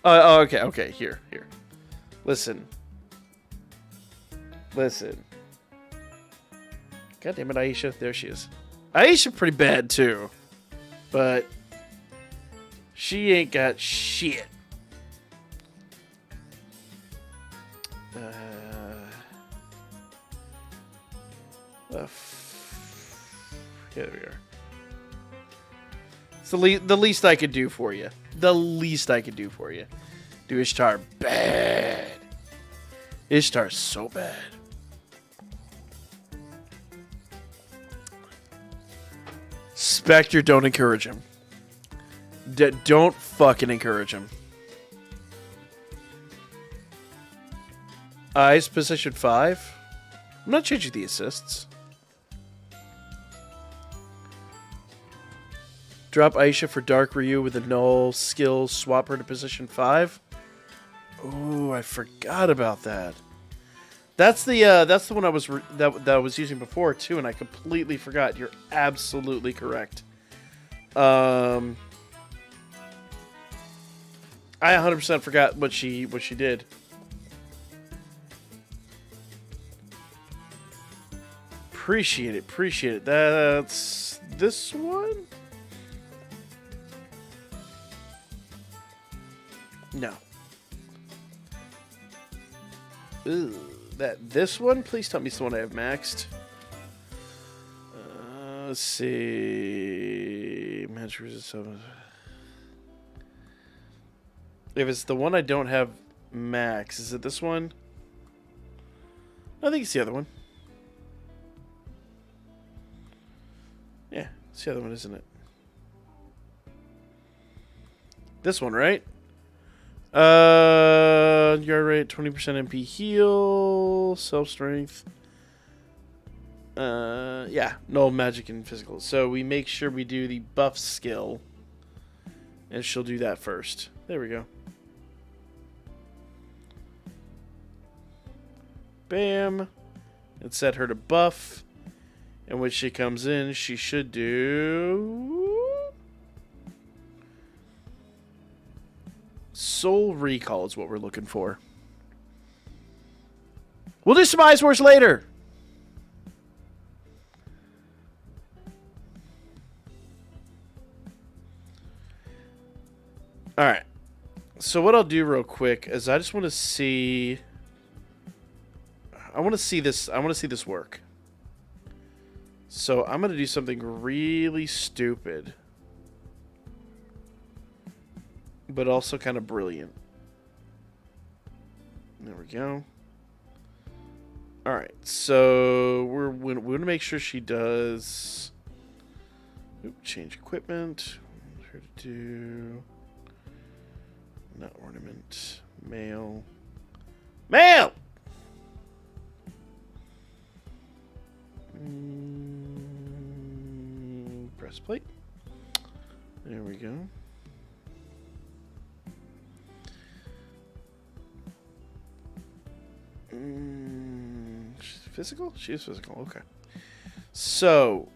Oh, okay, here. Listen. God damn it, Aisha. There she is. Aisha pretty bad, too. But she ain't got shit. Here we are. It's the least I could do for you. The least I could do for you. Do Ishtar bad. Ishtar's so bad. Spectre, don't encourage him. Don't fucking encourage him. Eyes, position 5. I'm not changing the assists. Drop Aisha for Dark Ryu with a null skill. Swap her to position 5. Ooh, I forgot about that. That's the one I was that I was using before too, and I completely forgot. You're absolutely correct. I 100% forgot what she did. Appreciate it. That's this one? No. Ooh, this one? Please tell me it's the one I have maxed. Let's see. If it's the one I don't have max, is it this one? I think it's the other one. Yeah, it's the other one, isn't it? This one, right? Yard rate, 20% MP heal, self strength. Yeah, no magic and physical. So we make sure we do the buff skill, and she'll do that first. There we go. Bam. And set her to buff. And when she comes in, she should do Soul Recall is what we're looking for. We'll do some Ice Wars later. Alright. So what I'll do real quick is I just want to see... I want to see this work. So I'm going to do something really stupid, but also kind of brilliant. There we go. All right, so we're going to make sure she does. Change equipment. Her to do. Not ornament. Mail. Mail. Breastplate. There we go. She's physical? She is physical. Okay. So,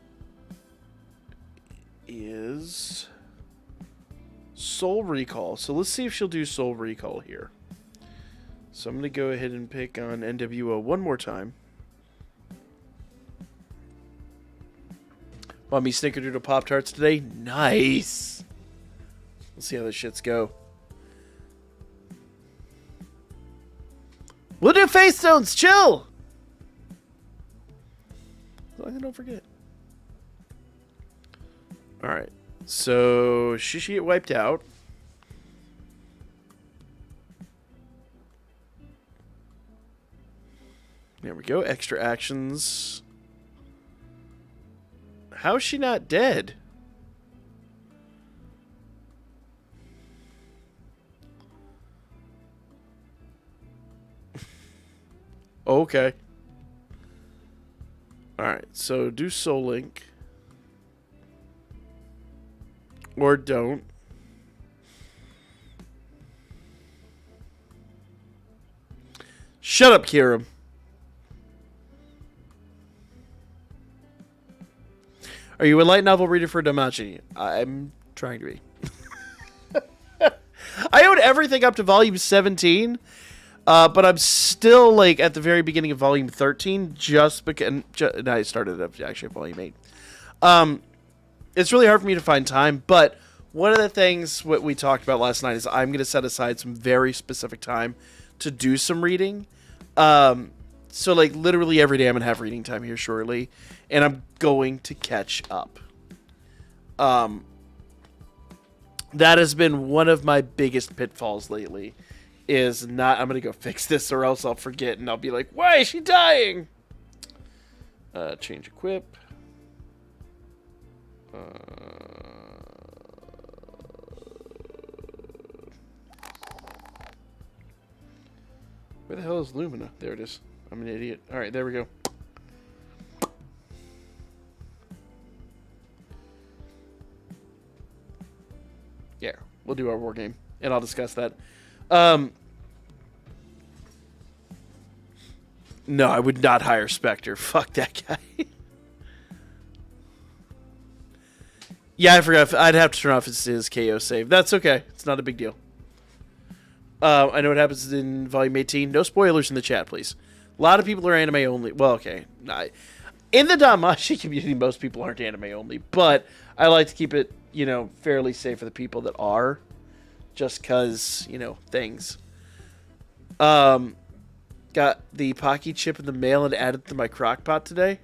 is Soul Recall. So let's see if she'll do Soul Recall here. So I'm going to go ahead and pick on NWO one more time. Want me Snickerdoodle Pop-Tarts today? Nice! Let's see how this shits go. We'll do face stones! Chill! As long as I don't forget. Alright. So, should she get wiped out? There we go. Extra actions. How is she not dead? Okay. Alright, so do Soul Link. Or don't. Shut up, Kieran. Are you a light novel reader for Damachi? I'm trying to be. I own everything up to volume 17, but I'm still like at the very beginning of volume 13, just because I started up actually at volume 8. It's really hard for me to find time, but one of the things what we talked about last night is I'm going to set aside some very specific time to do some reading. So like literally every day I'm going to have reading time here shortly, and I'm going to catch up. That has been one of my biggest pitfalls lately, is not, I'm going to go fix this or else I'll forget and I'll be like, why is she dying? Change equip. Where the hell is Lumina? There it is. I'm an idiot. Alright, there we go. Yeah, we'll do our war game, and I'll discuss that. No, I would not hire Spectre. Fuck that guy. Yeah, I forgot. I'd have to turn off his KO save. That's okay. It's not a big deal. I know what happens in Volume 18. No spoilers in the chat, please. A lot of people are anime only. Well, okay. In the Danmachi community, most people aren't anime only. But I like to keep it, fairly safe for the people that are. Just because, things. Got the Pocky chip in the mail and added to my crock pot today.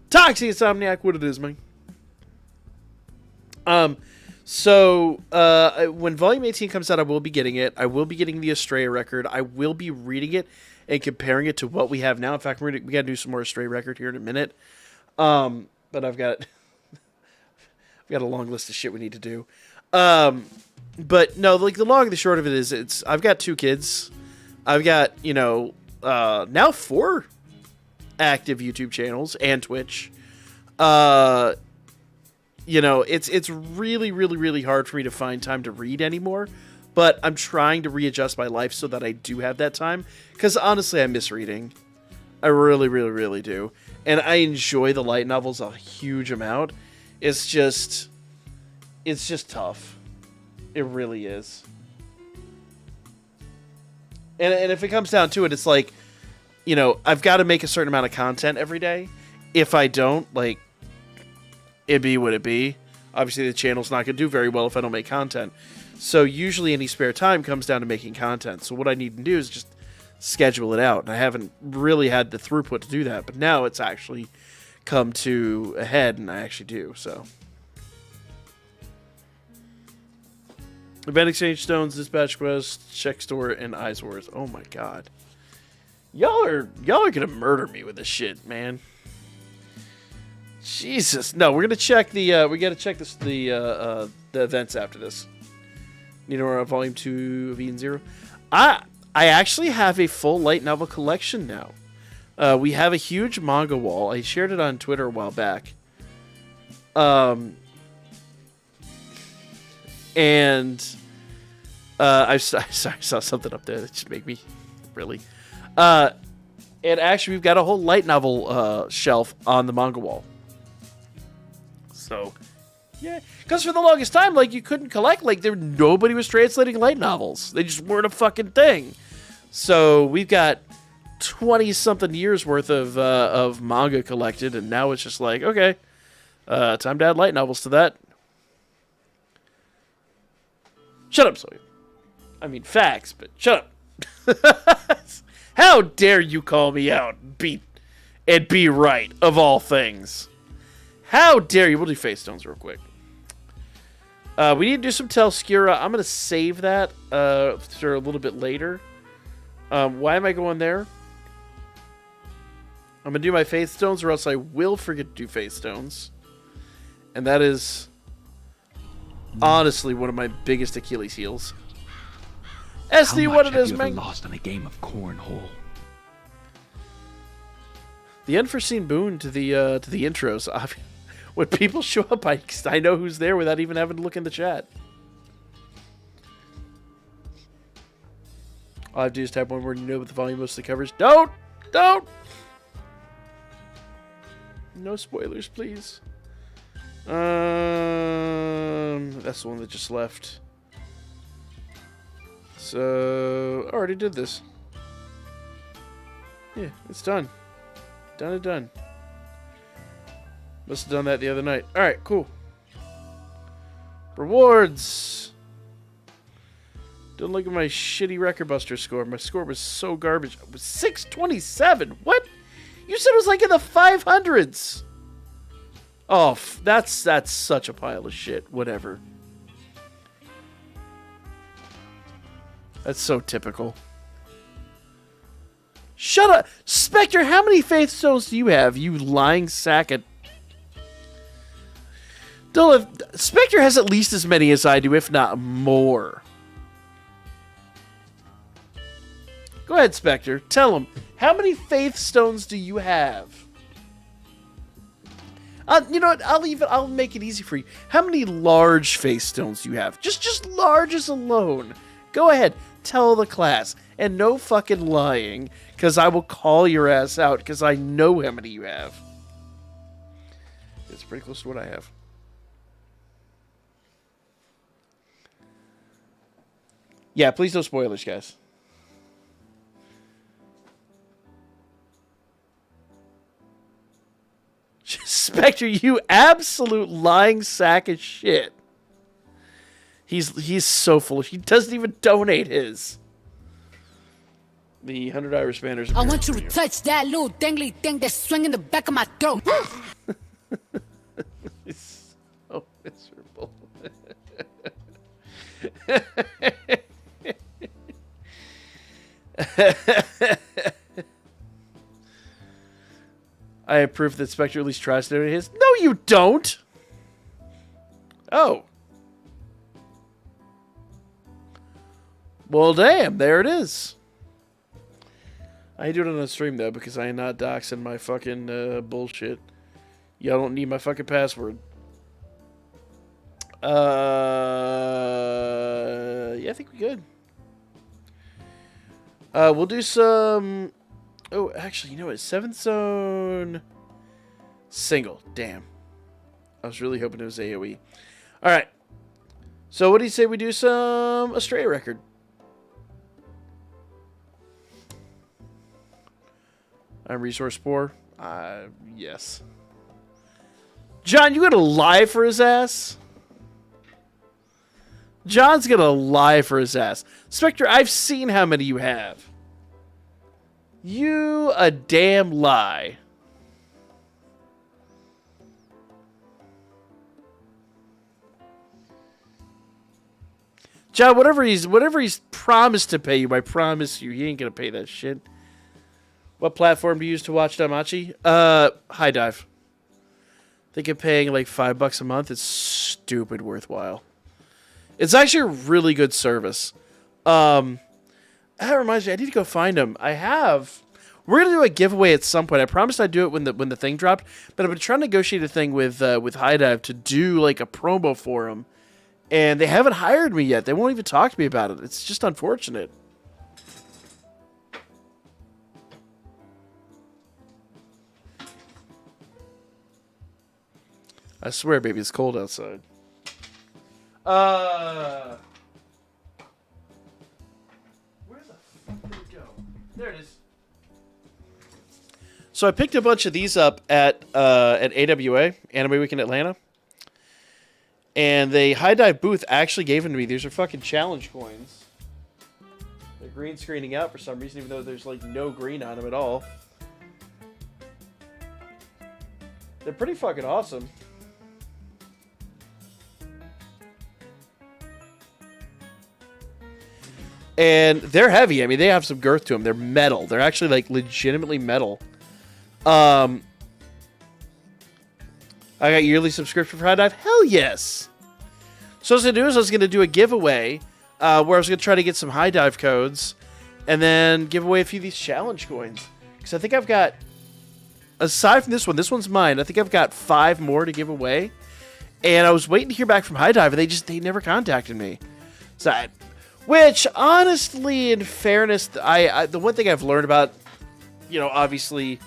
Toxic Insomniac, what it is, man. So when Volume 18 comes out, I will be getting it. I will be getting the Astrea Record. I will be reading it and comparing it to what we have now. In fact, we got to do some more Astrea Record here in a minute. But I've got a long list of shit we need to do. But no, like the long and the short of it is, I've got 2 kids. I've got now 4 active YouTube channels and Twitch. It's really, really, really hard for me to find time to read anymore, but I'm trying to readjust my life so that I do have that time, because honestly, I miss reading. I really, really, really do. And I enjoy the light novels a huge amount. It's just tough. It really is. And if it comes down to it, it's like, I've got to make a certain amount of content every day. If I don't, it be what it be. Obviously, the channel's not going to do very well if I don't make content. So usually any spare time comes down to making content. So what I need to do is just schedule it out. And I haven't really had the throughput to do that. But now it's actually come to a head, and I actually do. So Event Exchange Stones, Dispatch Quest, Check Store, and Eyes Wars. Oh my god. Y'all are gonna murder me with this shit, man. Jesus. No, we're gonna check the we gotta check this the events after this. You know, Volume 2 of Eden Zero. I actually have a full light novel collection now. We have a huge manga wall. I shared it on Twitter a while back. And I saw something up there that just made me really. And actually, we've got a whole light novel shelf on the manga wall. So, yeah, because for the longest time, like, you couldn't collect, like, nobody was translating light novels. They just weren't a fucking thing. So we've got 20-something years worth of manga collected, and now it's just like, okay, time to add light novels to that. Shut up, Sawyer. I mean, facts, but shut up. How dare you call me out and be right, of all things. How dare you? We'll do face stones real quick. We need to do some Telskura. I'm going to save that for a little bit later. Why am I going there? I'm going to do my faith stones, or else I will forget to do faith stones. And that is honestly one of my biggest Achilles heels. SD, what it is, man. Lost on a game of cornhole. The unforeseen boon to the intros. When people show up, I know who's there without even having to look in the chat. All I have to do is type one word and you know what the volume mostly covers. Don't! No spoilers, please. That's the one that just left. So, I already did this. Yeah, it's done. Done. Must have done that the other night. Alright, cool. Rewards! Don't look at my shitty Record Buster score. My score was so garbage. It was 627. What? You said it was like in the 500s. Oh, that's such a pile of shit. Whatever. That's so typical. Shut up! Spectre, how many faith stones do you have, you lying sack of... Spectre has at least as many as I do, if not more. Go ahead, Spectre. Tell him. How many faith stones do you have? You know what? I'll make it easy for you. How many large faith stones do you have? Just larges alone. Go ahead. Tell the class. And no fucking lying, because I will call your ass out, because I know how many you have. It's pretty close to what I have. Yeah, please no spoilers, guys. Spectre, you absolute lying sack of shit. He's so full of... He doesn't even donate his. The 100 Irish banners. I want you to touch that little dangly thing that's swinging the back of my throat. It's so miserable. I have proof that Spectre at least tries to donate his. No, you don't! Oh. Well, damn, there it is. I do it on a stream, though, because I am not doxing my fucking bullshit. Y'all don't need my fucking password. Yeah, I think we good. We'll do some... Oh, actually, you know what? 7th Zone... Single. Damn. I was really hoping it was AoE. Alright. So, what do you say we do some Astrea Record? I'm Resource Poor. Yes. John, you gonna lie for his ass? John's gonna lie for his ass. Spectre, I've seen how many you have. You a damn lie. John, whatever he's promised to pay you, I promise you, he ain't gonna pay that shit. What platform do you use to watch Damachi? High Dive. I think I'm paying like $5 a month. It's stupid worthwhile. It's actually a really good service. That reminds me, I need to go find them. I have. We're gonna do a giveaway at some point. I promised I'd do it when the thing dropped, but I've been trying to negotiate a thing with High Dive to do like a promo for them. And they haven't hired me yet. They won't even talk to me about it. It's just unfortunate. I swear, baby, it's cold outside. Where the fuck did it go? There it is. So I picked a bunch of these up at AWA, Anime Week in Atlanta. And the High Dive booth actually gave them to me. These are fucking challenge coins. They're green screening out for some reason, even though there's like no green on them at all. They're pretty fucking awesome. And they're heavy. I mean, they have some girth to them. They're metal. They're actually like legitimately metal. I got yearly subscription for High Dive? Hell yes! So what I was going to do is I was going to do a giveaway where I was going to try to get some High Dive codes and then give away a few of these challenge coins. Because I think I've got, aside from this one's mine, I think I've got 5 more to give away. And I was waiting to hear back from High Dive, and they never contacted me. So which, honestly, in fairness, the one thing I've learned about, you know, obviously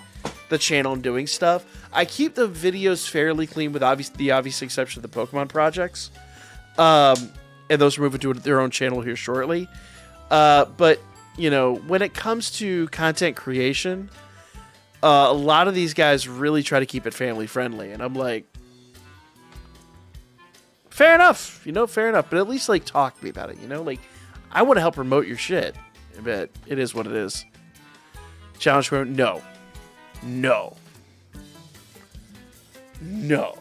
the channel and doing stuff, I keep the videos fairly clean with the obvious exception of the Pokemon projects. And those are moving to their own channel here shortly. But, you know, when it comes to content creation, a lot of these guys really try to keep it family friendly. And I'm like, fair enough, you know, fair enough. But at least, like, talk to me about it, you know? Like, I want to help promote your shit. But it is what it is. Challenge quote, no. No. No.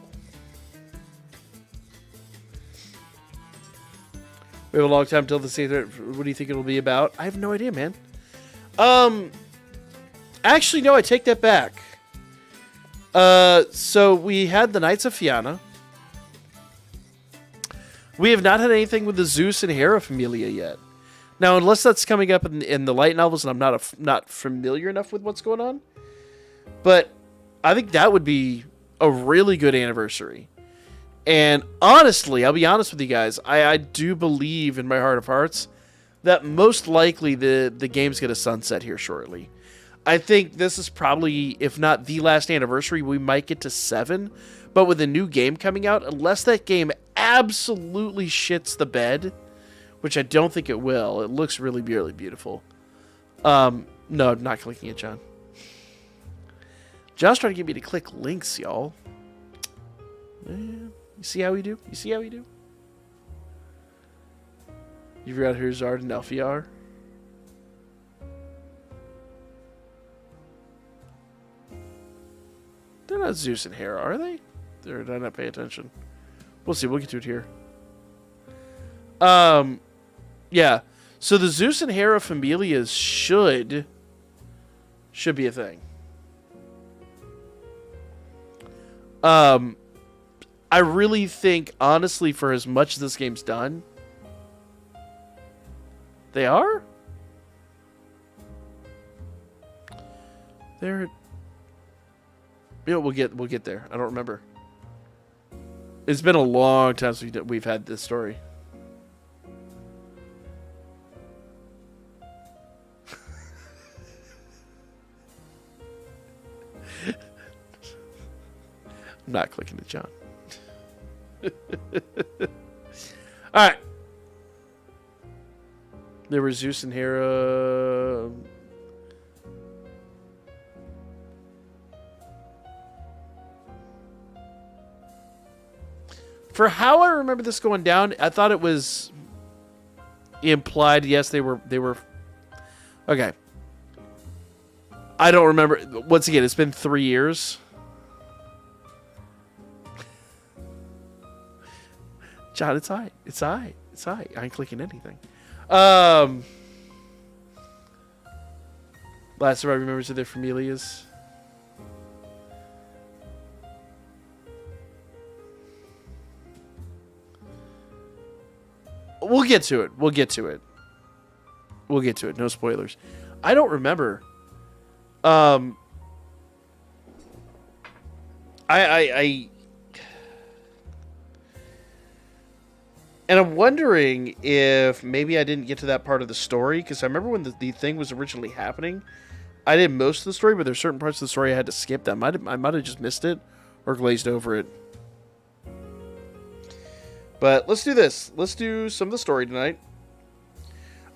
We have a long time until the season. What do you think it'll be about? I have no idea, man. Actually, no, I take that back. So we had the Knights of Fianna. We have not had anything with the Zeus and Hera Familia yet. Now, unless that's coming up in the light novels, and I'm not familiar enough with what's going on. But I think that would be a really good anniversary. And honestly, I'll be honest with you guys, I do believe in my heart of hearts that most likely the game's going to sunset here shortly. I think this is probably, if not the last anniversary, we might get to 7. But with a new game coming out, unless that game absolutely shits the bed, which I don't think it will, it looks really, really beautiful. No, I'm not clicking it, John. John's trying to get me to click links, y'all. You see how we do? You see how we do? You forgot who Zard and Elfie are? They're not Zeus and Hera, are they? Did I not pay attention? We'll see. We'll get to it here. Yeah. So the Zeus and Hera Familias should be a thing. I really think, honestly, for as much as this game's done, they are? They're... You know, we'll get there. I don't remember. It's been a long time since we've had this story. I'm not clicking it, John. All right. There were Zeus and Hera. For how I remember this going down, I thought it was implied. Yes, they were. Okay. I don't remember. Once again, it's been 3 years. John, it's I. It's I. It's I. I ain't clicking anything. Last surviving members of their familias. We'll get to it. We'll get to it. We'll get to it. No spoilers. I don't remember. And I'm wondering if maybe I didn't get to that part of the story, because I remember when the thing was originally happening, I did most of the story, but there's certain parts of the story I had to skip that. I might have just missed it or glazed over it. But let's do this. Let's do some of the story tonight.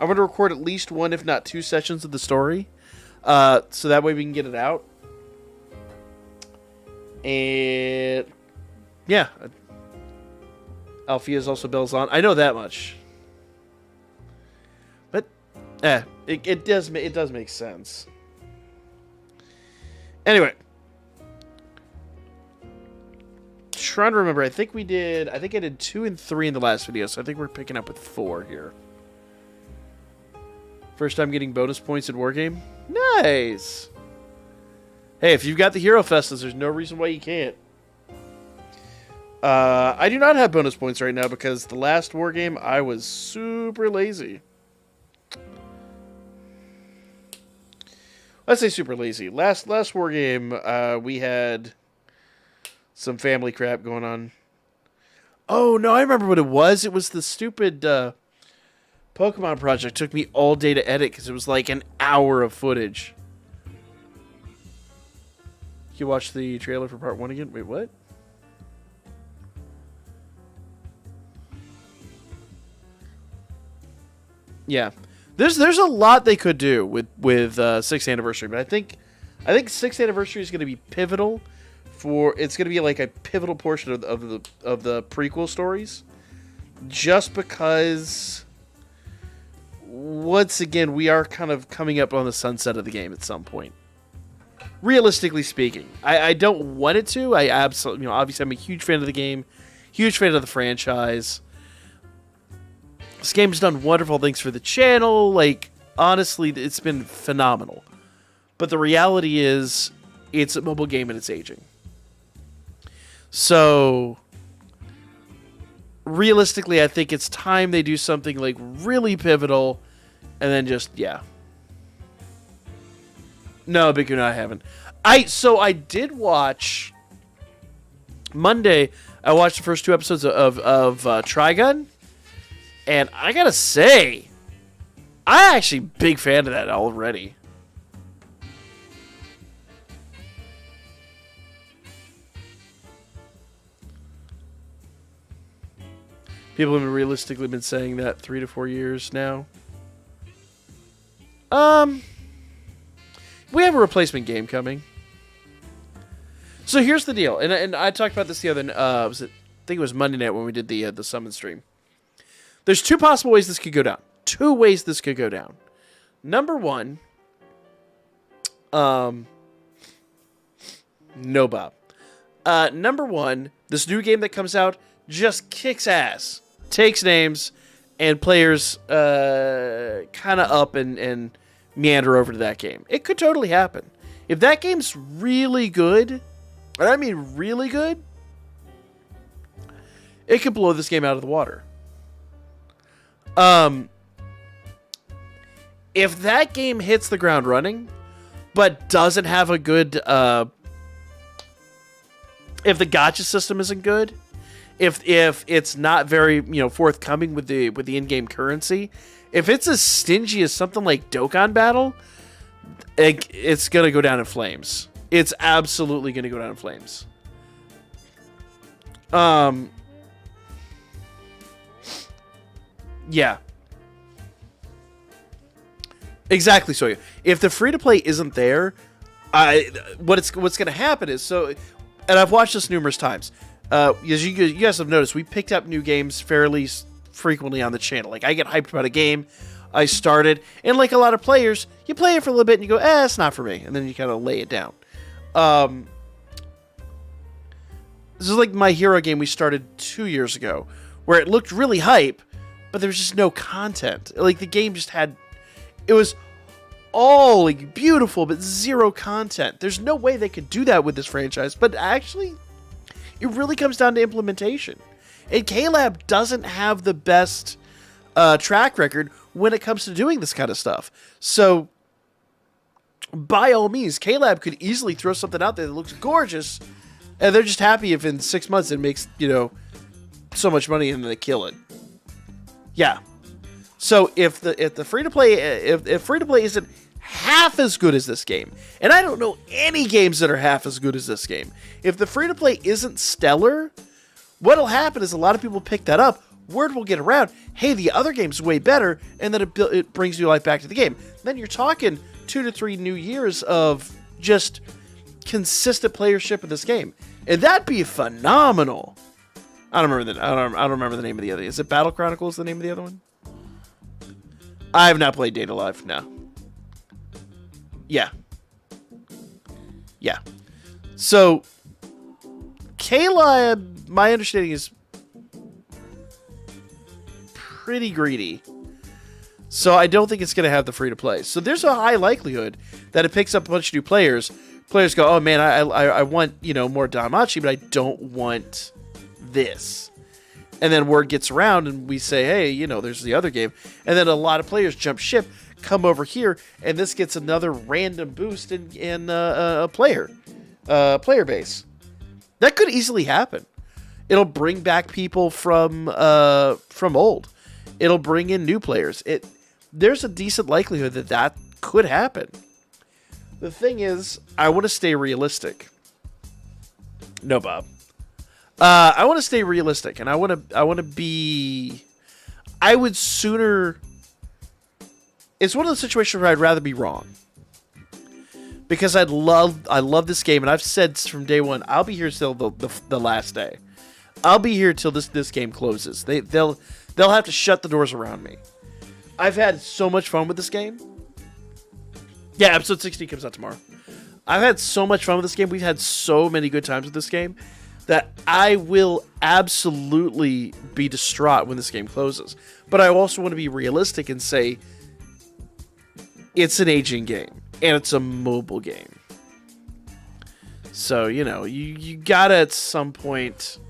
I'm going to record at least one, if not two sessions of the story, so that way we can get it out. And yeah, Alfea's also bells on. I know that much. But it does make sense. Anyway, trying to remember. I think I did 2 and 3 in the last video, so I think we're picking up with 4 here. First time getting bonus points in Wargame. Nice. Hey, if you've got the Hero Festas, there's no reason why you can't. I do not have bonus points right now because the last Wargame I was super lazy. Let's say super lazy. Last Wargame, we had some family crap going on. Oh, no, I remember what it was. It was the stupid Pokemon project. It took me all day to edit because it was like an hour of footage. You watch the trailer for part 1 again? Wait, what? Yeah. There's a lot they could do with 6th anniversary, but I think 6th anniversary is going to be pivotal for. It's going to be like a pivotal portion of the prequel stories, just because. Once again, we are kind of coming up on the sunset of the game at some point. Realistically speaking, I don't want it to. I absolutely, obviously, I'm a huge fan of the game, huge fan of the franchise. This game's done wonderful things for the channel. Like, honestly, it's been phenomenal. But the reality is, it's a mobile game and it's aging. So, realistically, I think it's time they do something like really pivotal, and then just, yeah. No, Big Una, I haven't. I did watch Monday. I watched the first 2 episodes of Trigun. And I gotta say, I'm actually a big fan of that already. People have realistically been saying that 3 to 4 years now. We have a replacement game coming. So here's the deal, and I talked about this the other. I think it was Monday night when we did the summon stream. There's 2 possible ways this could go down. 2 ways this could go down. Number 1, no Bob. Number 1, this new game that comes out just kicks ass, takes names, and players kind of up and meander over to that game. It could totally happen. If that game's really good, and I mean really good, it could blow this game out of the water. If that game hits the ground running, but doesn't have a good, if the gacha system isn't good, if it's not very, forthcoming with the in-game currency, if it's as stingy as something like Dokkan Battle, it's gonna go down in flames. It's absolutely gonna go down in flames. Yeah. Exactly. So if the free to play isn't there, what's going to happen is, and I've watched this numerous times. As you guys have noticed, we picked up new games fairly frequently on the channel. Like, I get hyped about a game, I started, and like a lot of players, you play it for a little bit and you go, it's not for me, and then you kind of lay it down. This is like My Hero game we started 2 years ago, where it looked really hype, but there was just no content. Like, the game just had... It was all, like, beautiful, but zero content. There's no way they could do that with this franchise, but actually, it really comes down to implementation. And K-Lab doesn't have the best track record when it comes to doing this kind of stuff. So, by all means, K-Lab could easily throw something out there that looks gorgeous, and they're just happy if in 6 months it makes, so much money and then they kill it. Yeah. So if the free-to-play if free-to-play isn't half as good as this game, and I don't know any games that are half as good as this game, if the free-to-play isn't stellar, what'll happen is a lot of people pick that up, word will get around, hey, the other game's way better, and then it brings new life back to the game. Then you're talking 2 to 3 new years of just consistent playership of this game, and that'd be phenomenal. I don't remember the name of the other. Is it Battle Chronicles? The name of the other one? I have not played Data Live. No. Yeah. So K-Lab, my understanding is pretty greedy. So I don't think it's going to have the free to play. So there's a high likelihood that it picks up a bunch of new players. Players go, oh man, I want, more Danmachi, but I don't want this. And then word gets around and we say, hey, there's the other game. And then a lot of players jump ship, come over here, and this gets another random boost in a player base. That could easily happen. It'll bring back people from old. It'll bring in new players. There's a decent likelihood that could happen. The thing is, I want to stay realistic. No, Bob. I want to stay realistic, and I want to be... I would sooner... It's one of those situations where I'd rather be wrong. Because I love this game, and I've said from day one, I'll be here till the last day. I'll be here till this game closes. They'll have to shut the doors around me. I've had so much fun with this game. Yeah, episode 16 comes out tomorrow. I've had so much fun with this game. We've had so many good times with this game that I will absolutely be distraught when this game closes. But I also want to be realistic and say it's an aging game and it's a mobile game. So, you gotta at some point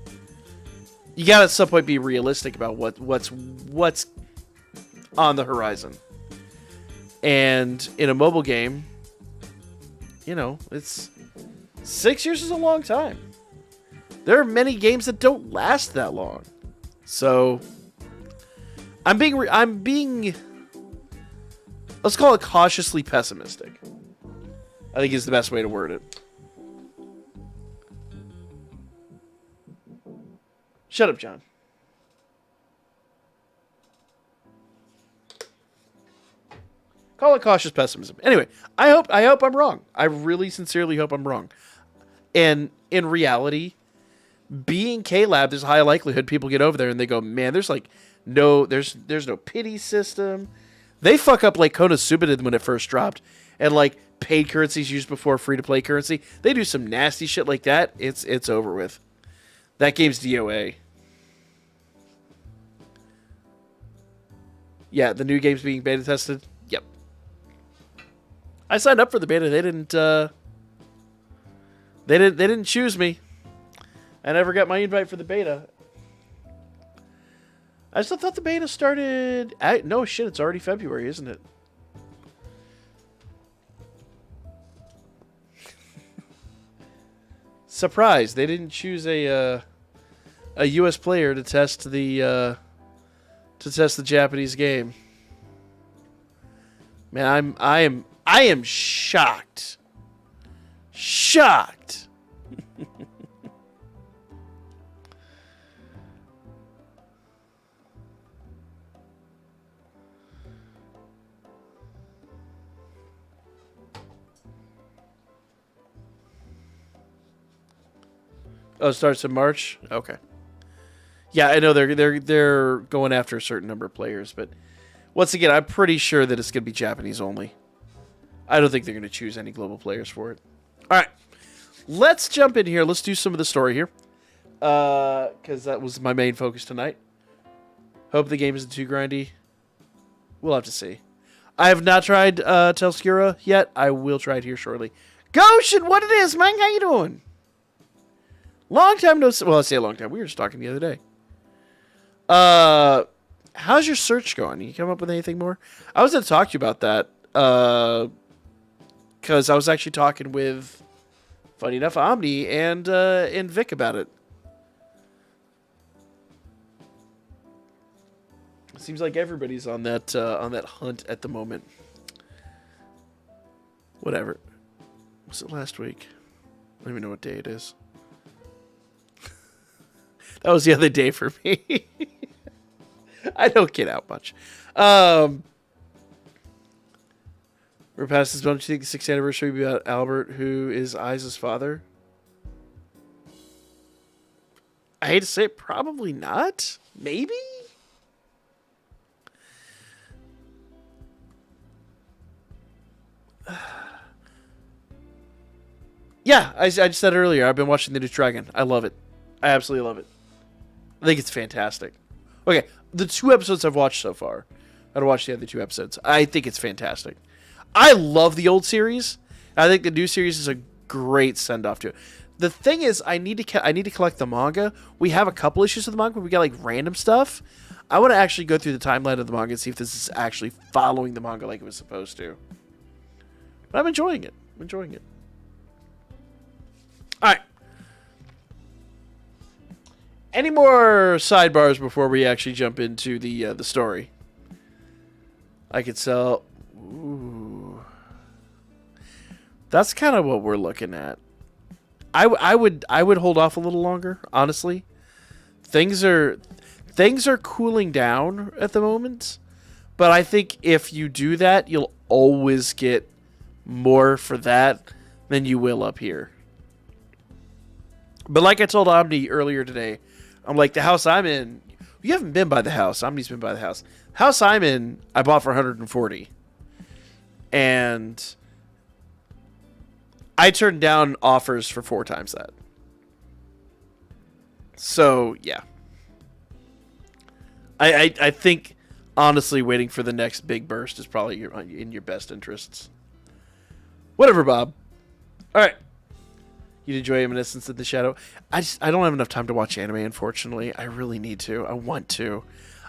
be realistic about what's on the horizon. And in a mobile game, it's 6 years is a long time. There are many games that don't last that long. So I'm being let's call it cautiously pessimistic. I think is the best way to word it. Shut up, John. Call it cautious pessimism. Anyway, I hope I'm wrong. I really sincerely hope I'm wrong. And in reality, being K-Lab, there's a high likelihood people get over there and they go, man, there's no pity system. They fuck up like Konosuba did when it first dropped, and like paid currencies used before free-to-play currency. They do some nasty shit like that. It's over with. That game's DOA. Yeah, the new game's being beta tested. Yep. I signed up for the beta. They didn't choose me. I never got my invite for the beta. I still thought the beta started... No, shit, it's already February, isn't it? Surprise, they didn't choose a U.S. player to test the Japanese game. Man, I am shocked. Shocked. Oh, it starts in March? Okay. Yeah, I know they're going after a certain number of players, but once again, I'm pretty sure that it's going to be Japanese only. I don't think they're going to choose any global players for it. All right, let's jump in here. Let's do some of the story here, because that was my main focus tonight. Hope the game isn't too grindy. We'll have to see. I have not tried Telskura yet. I will try it here shortly. Goshen, what it is, man? How you doing? Long time no see. Well, I say a long time. We were just talking the other day. How's your search going? You come up with anything more? I was going to talk to you about that. Because I was actually talking with, funny enough, Omni and Vic about it. It seems like everybody's on that hunt at the moment. Whatever. Was it last week? I don't even know what day it is. That was the other day for me. I don't get out much. We're past this bunch. You think the 6th anniversary about Albert, who is Isa's father? I hate to say it, probably not. Maybe? Yeah, I just said earlier, I've been watching The New Dragon. I love it. I absolutely love it. I think it's fantastic. Okay, the 2 episodes I've watched so far. I gotta watch the other 2 episodes. I think it's fantastic. I love the old series. I think the new series is a great send-off to it. The thing is, I need to collect the manga. We have a couple issues of the manga, but we got like random stuff. I want to actually go through the timeline of the manga and see if this is actually following the manga like it was supposed to. But I'm enjoying it. All right. Any more sidebars before we actually jump into the story? I could sell. Ooh. That's kind of what we're looking at. I would hold off a little longer, honestly. Things are cooling down at the moment, but I think if you do that, you'll always get more for that than you will up here. But like I told Omni earlier today, I'm like, the house I'm in, you haven't been by the house. Omni's been by the house. The house I'm in, I bought for 140. And I turned down offers for 4 times that. So, yeah. I think, honestly, waiting for the next big burst is probably in your best interests. Whatever, Bob. All right. You'd enjoy Evanescence in the Shadow. I don't have enough time to watch anime, unfortunately. I really need to. I want to.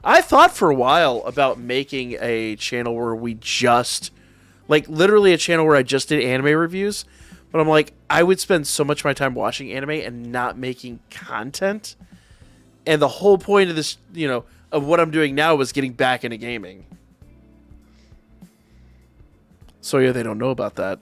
I thought for a while about making a channel where we just, like, literally a channel where I just did anime reviews. But I'm like, I would spend so much of my time watching anime and not making content. And the whole point of this, of what I'm doing now was getting back into gaming. So yeah, they don't know about that.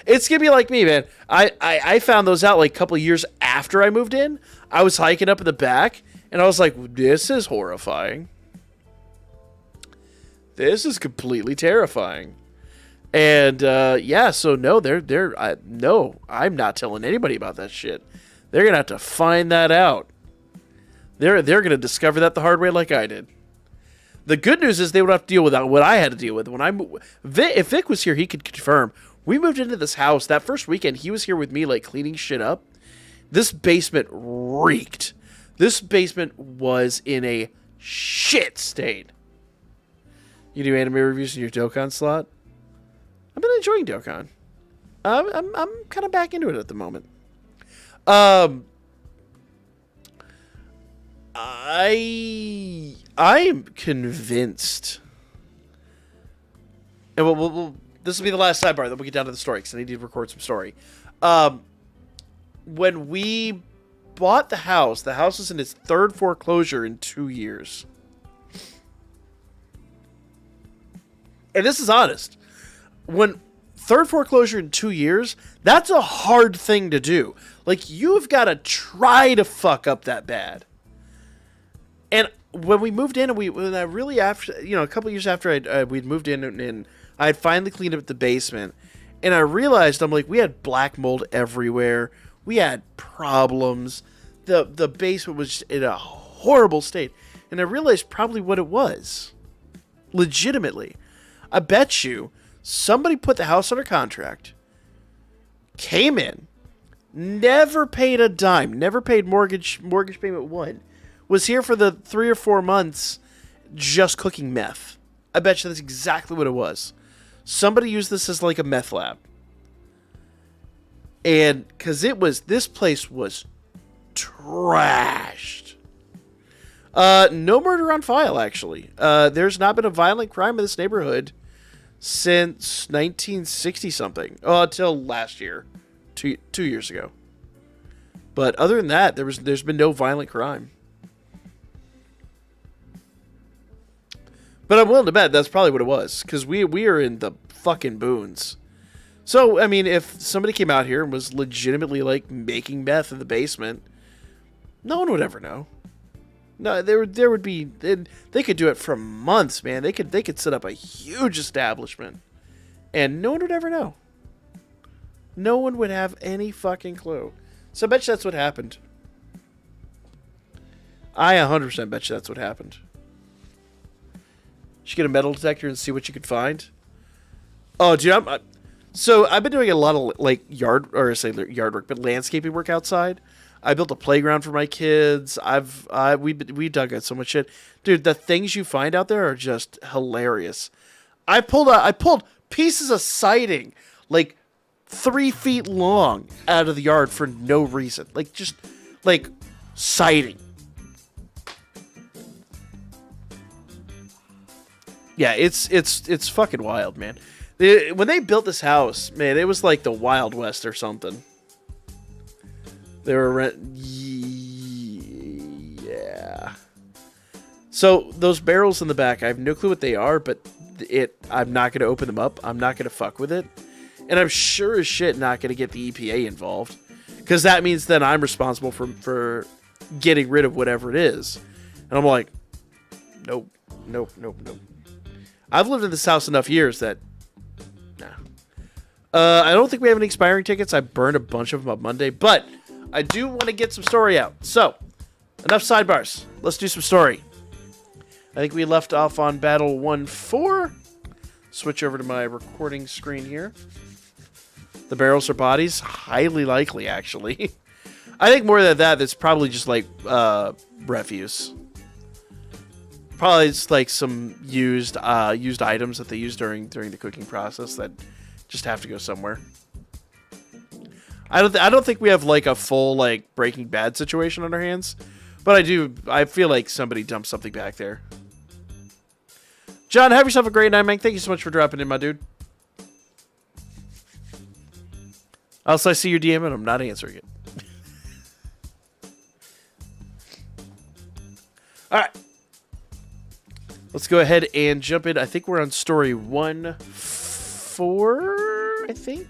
It's gonna be like me, man. I found those out like a couple of years after I moved in. I was hiking up in the back, and I was like, "This is horrifying. This is completely terrifying." And yeah, so no, no, I'm not telling anybody about that shit. They're gonna have to find that out. They're gonna discover that the hard way, like I did. The good news is they would have to deal with what I had to deal with when if Vic was here, he could confirm. We moved into this house that first weekend. He was here with me, like, cleaning shit up. This basement reeked. This basement was in a shit state. You do anime reviews in your Dokkan slot? I've been enjoying Dokkan. I'm kind of back into it at the moment. I am convinced. And this will be the last sidebar, then we'll get down to the story, because I need to record some story. When we bought the house was in its 3rd foreclosure in 2 years. And this is honest. When 3rd foreclosure in 2 years, that's a hard thing to do. Like, you've got to try to fuck up that bad. And when we moved in, after, a couple years after we'd moved in, and I had finally cleaned up the basement, and I realized, I'm like, we had black mold everywhere. We had problems. The basement was just in a horrible state. And I realized probably what it was. Legitimately. I bet you somebody put the house under contract, came in, never paid a dime, never paid mortgage payment one, was here for the 3 or 4 months just cooking meth. I bet you that's exactly what it was. Somebody used this as like a meth lab. And because this place was trashed. No murder on file, actually. There's not been a violent crime in this neighborhood since 1960-something. Until last year. 2 years ago. But other than that, there's been no violent crime. But I'm willing to bet that's probably what it was. Because we are in the fucking boons. So, I mean, if somebody came out here and was legitimately, like, making meth in the basement, no one would ever know. No, there would be... They could do it for months, man. They could set up a huge establishment. And no one would ever know. No one would have any fucking clue. So I bet you that's what happened. I 100% bet you that's what happened. You should get a metal detector and see what you could find. Oh, dude, so I've been doing a lot of like yard work, but landscaping work outside. I built a playground for my kids. We dug out so much shit, dude. The things you find out there are just hilarious. I pulled pieces of siding like 3 feet long out of the yard for no reason, like just like siding. Yeah, it's fucking wild, man. When they built this house, man, it was like the Wild West or something. They were yeah. So those barrels in the back, I have no clue what they are, but I'm not going to open them up. I'm not going to fuck with it. And I'm sure as shit not going to get the EPA involved. Because that means then I'm responsible for getting rid of whatever it is. And I'm like, nope. I've lived in this house enough years that, nah. I don't think we have any expiring tickets. I burned a bunch of them up Monday. But I do want to get some story out. So, enough sidebars. Let's do some story. I think we left off on Battle 1-4. Switch over to my recording screen here. The barrels are bodies? Highly likely, actually. I think more than that, it's probably just like refuse. Probably it's like some used items that they use during the cooking process that just have to go somewhere. I don't think we have like a full like Breaking Bad situation on our hands, but I feel like somebody dumped something back there. John, have yourself a great night, man. Thank you so much for dropping in, my dude. Also, I see your DM and I'm not answering it. All right. Let's go ahead and jump in. I think we're on story 1-4, I think.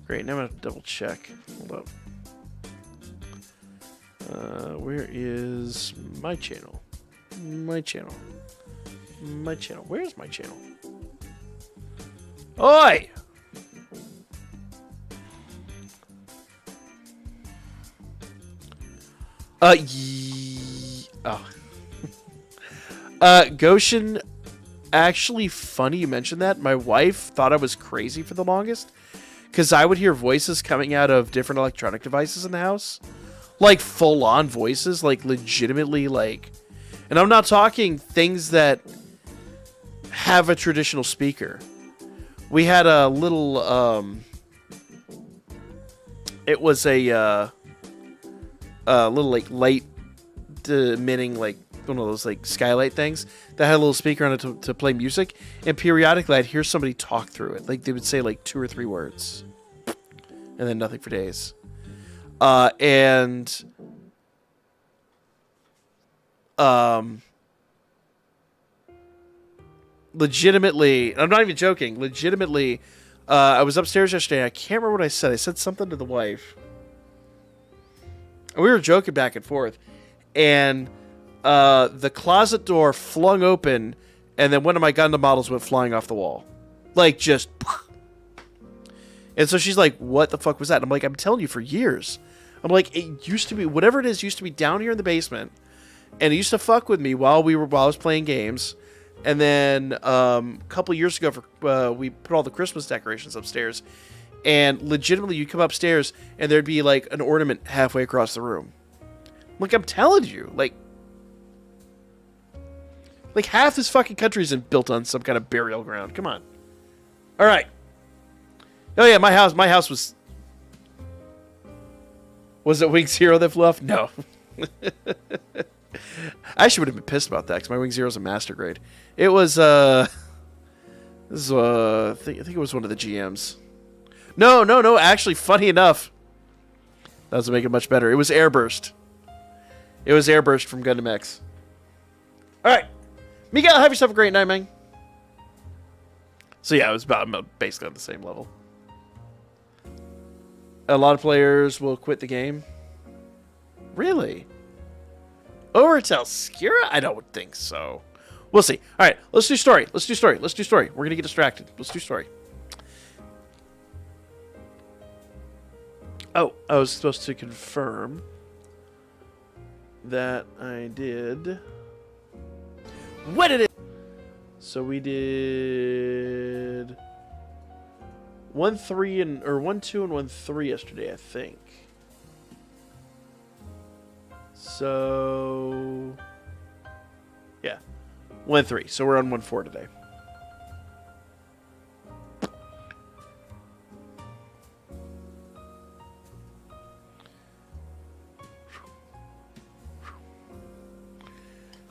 Great, now I'm going to double check. Hold up. Where is my channel? My channel. Where's my channel? Oi! Goshen, actually funny you mentioned that. My wife thought I was crazy for the longest because I would hear voices coming out of different electronic devices in the house. Like full-on voices, like legitimately like... And I'm not talking things that have a traditional speaker. We had a little, it was a little like light emitting like one of those like skylight things that had a little speaker on it to play music, and periodically I'd hear somebody talk through it. Like they would say like 2 or 3 words and then nothing for days. Legitimately, I'm not even joking, legitimately, I was upstairs yesterday, I can't remember what I said. I said something to the wife. We were joking back and forth, and the closet door flung open, and then one of my Gundam models went flying off the wall. Like, just... And so she's like, what the fuck was that? And I'm like, I'm telling you for years. I'm like, it used to be, whatever it is, used to be down here in the basement. And it used to fuck with me while I was playing games. And then a couple years ago, we put all the Christmas decorations upstairs. And legitimately, you'd come upstairs and there'd be like an ornament halfway across the room. Like, I'm telling you, like half this fucking country isn't built on some kind of burial ground. Come on. All right. Oh yeah, my house was. Was it Wing Zero that flew off? No. I actually would have been pissed about that because my Wing Zero's a master grade. It was I think it was one of the GMs. No. Actually, funny enough, that doesn't make it much better. It was Airburst. It was Airburst from Gundam X. All right, Miguel, have yourself a great night, man. So yeah, it was about basically on the same level. A lot of players will quit the game. Really? Over to Obscura? I don't think so. We'll see. All right, let's do story. Let's do story. We're going to get distracted. Let's do story. Oh, I was supposed to confirm that I did. What it is? So we did 1-3 and 1-2 and 1-3 yesterday, I think. So yeah, 1-3. So we're on 1-4 today.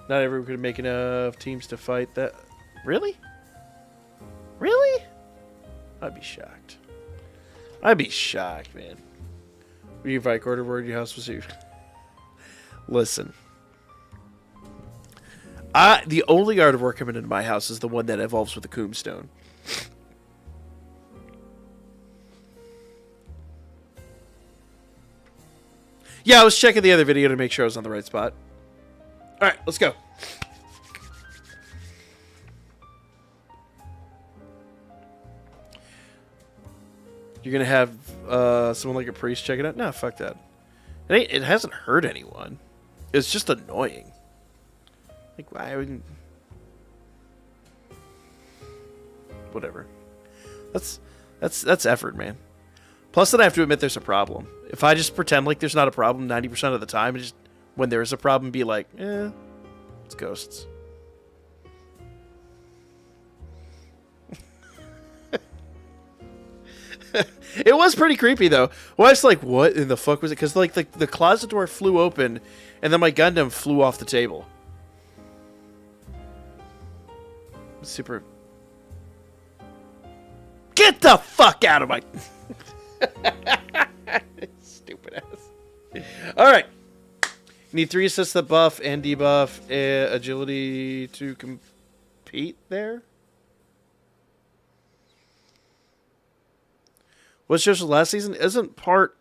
Not everyone could make enough teams to fight that. Really? Really? I'd be shocked. I'd be shocked, man. Will you fight quarter word your house was you? Listen. The only art of war coming into my house is the one that evolves with the Coomstone. Yeah, I was checking the other video to make sure I was on the right spot. All right, let's go. You're going to have someone like a priest check it out? No, fuck that. It hasn't hurt anyone. It's just annoying. Like, why wouldn't... Whatever. That's effort, man. Plus, then I have to admit there's a problem. If I just pretend like there's not a problem 90% of the time, and just when there is a problem, be like, it's ghosts. It was pretty creepy, though. Well, I was like, what in the fuck was it? Because, like, the closet door flew open, and then my Gundam flew off the table. Super... Get the fuck out of my... Stupid ass. Alright. Need 3 assists that buff and debuff agility to compete there? What's just last season? Isn't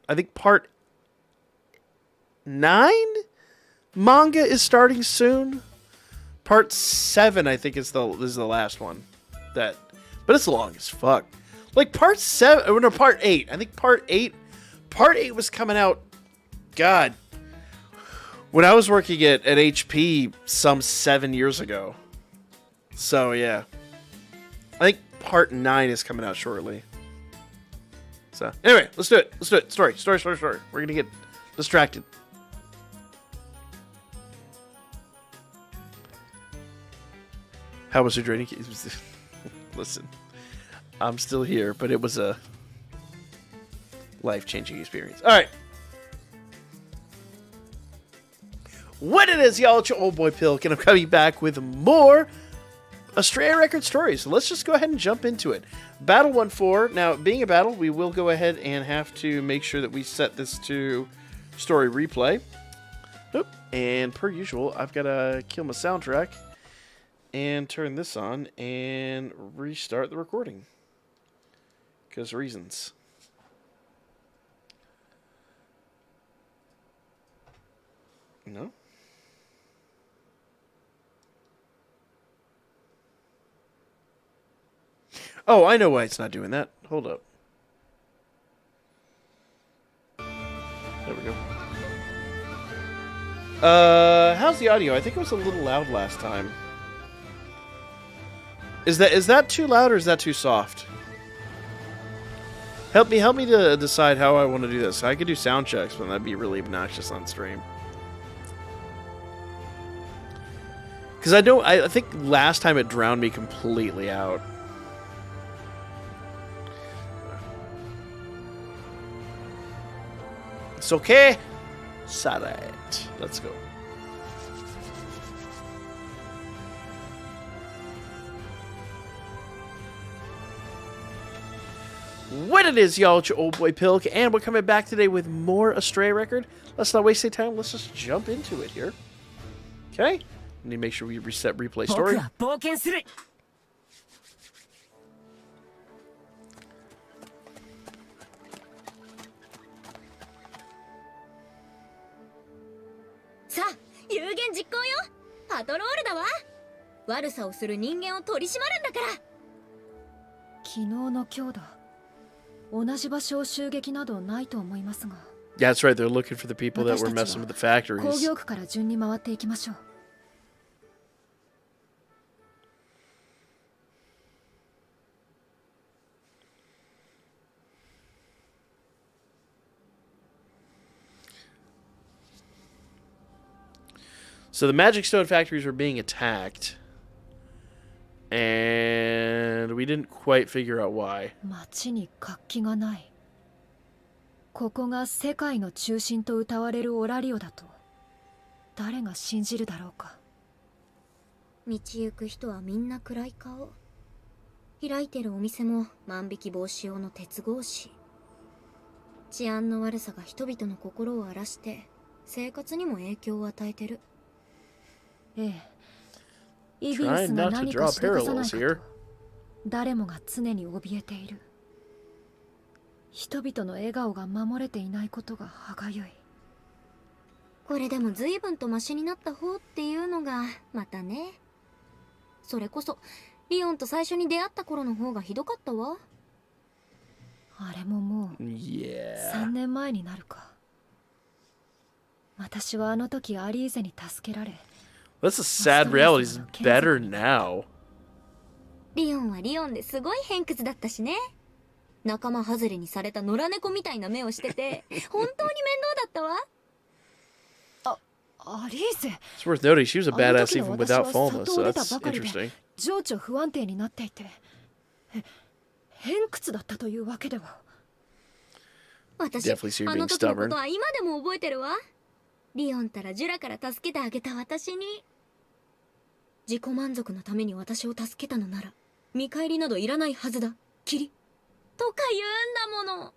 I think part 9 manga is starting soon. Part 7, I think, is the last one. But it's long as fuck. Like part 7, or no, part 8. I think part 8 was coming out, God, when I was working at HP some 7 years ago. So yeah, I think part 9 is coming out shortly. So anyway, let's do it. Story. We're gonna get distracted. How was your training? Listen, I'm still here, but it was a life-changing experience. All right. What it is, y'all, it's your old boy Pilk, and I'm coming back with more Astrea Record stories. So let's just go ahead and jump into it. Battle 1-4. Now, being a battle, we will go ahead and have to make sure that we set this to story replay. Oop. And per usual, I've got to kill my soundtrack and turn this on and restart the recording. Because reasons. No? Oh, I know why it's not doing that. Hold up. How's the audio? I think it was a little loud last time. Is that too loud or is that too soft? Help me to decide how I want to do this. I could do sound checks, but that'd be really obnoxious on stream. Because I think last time it drowned me completely out. It's okay. It's alright. Let's go. What it is, y'all, it's your old boy Pilk, and we're coming back today with more Astrea Record. Let's not waste any time. Let's just jump into it here. Okay? Need to make sure we reset replay story. Yeah, that's right. They're looking for the people that were messing with the factories. So the Magic Stone factories were being attacked, and we didn't quite figure out why. ここが世界の中心と謳われるオラリオだと誰が信じるだろうか。道行く人はみんな暗い顔。開いてるお店も万引き防止用の鉄格子。治安の悪さが人々の心を荒らして生活にも影響を与えてる。ええ。イギリスが何かしでかさないかと誰もが常に怯えている。人々の笑顔が守れていないことが歯がゆい。これでも随分とマシになった方っていうのがまたね。それこそリオンと最初に出会った頃の方がひどかったわ。あれももう3年前になるか。私はあの時アリーゼに助けられ。That's a sad reality. It's better now. リオンはリオンですごい偏屈だったしね。仲間外れにされた野良猫みたいな目をしてて本当に面倒だったわ。アリーゼ。It's worth noting she was a badass even without Falma, so that's interesting. 情緒不安定になっていて偏屈だったというわけでは。私、あの時のことは今でも覚えてるわ。リオンたらジュラから助けてあげた私に。自己満足のために私を助けたのなら見返りなどいらないはずだ。キリとか言うんだもの。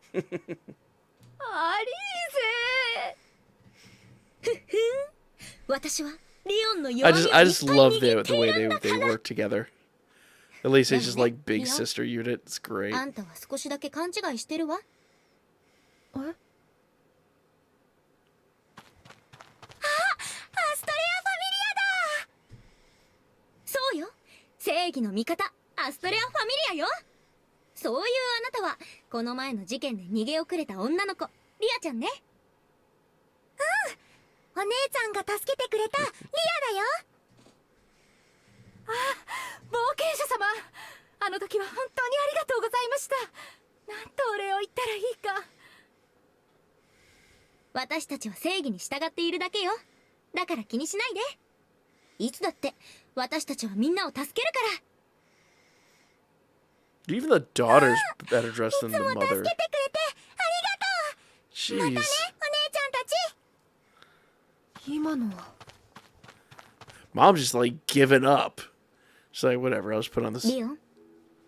アリーゼ。ふふん。私はリオンの弱みをいっぱい I just love 握っているんだから。 the way they work together. At least it's just like big sister unit. It's great. あんたは少しだけ勘違いしてるわ。え？あ、アストレアファミリアだ。そうよ。正義の味方、アストレアファミリアよ。そういうあなたはこの前の事件で逃げ遅れた女の子リアちゃんね。うん、お姉ちゃんが助けてくれたリアだよ。あ、冒険者様、あの時は本当にありがとうございました。なんとお礼を言ったらいいか。私たちは正義に従っているだけよ。だから気にしないで。いつだって私たちはみんなを助けるから。Even the daughter's better dressed than the mother. いつも助けてくれてありがとう。 Jeez. またね、お姉ちゃんたち。今のは Mom's just like giving up. She's like, whatever, I'll just put on this リオン、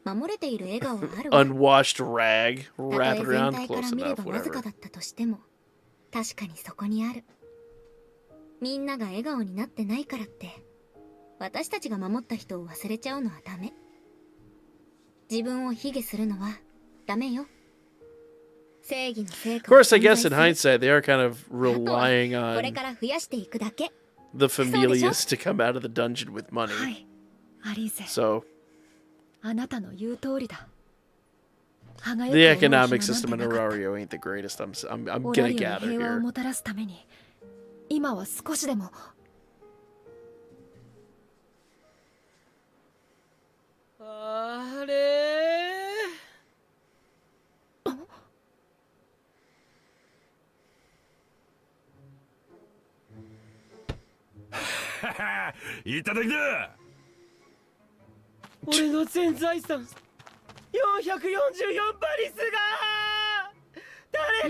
守れている笑顔はあるわ。 unwashed rag, た wrap と it え around, 全体か close ら見れ enough, ばわずか whatever. だったとしても確かにそこにある。みんなが笑顔になってないからって私たちが守った人を忘れちゃうのはダメ。自分を卑下するのはダメよ。正義の成 Of 果を course, I 存在 guess す in る。 hindsight, they are kind of あとは relying これ on から増やしていくだけ。 the familias to come out of the dungeon with money. はい、アリーゼ。 So あなたの言う通りだ。 the economic system in Aurario ain't the greatest. I'm gonna gather here. 平和をもたらすために今今は少しでも。あれいただきだ。俺の全財産444バリス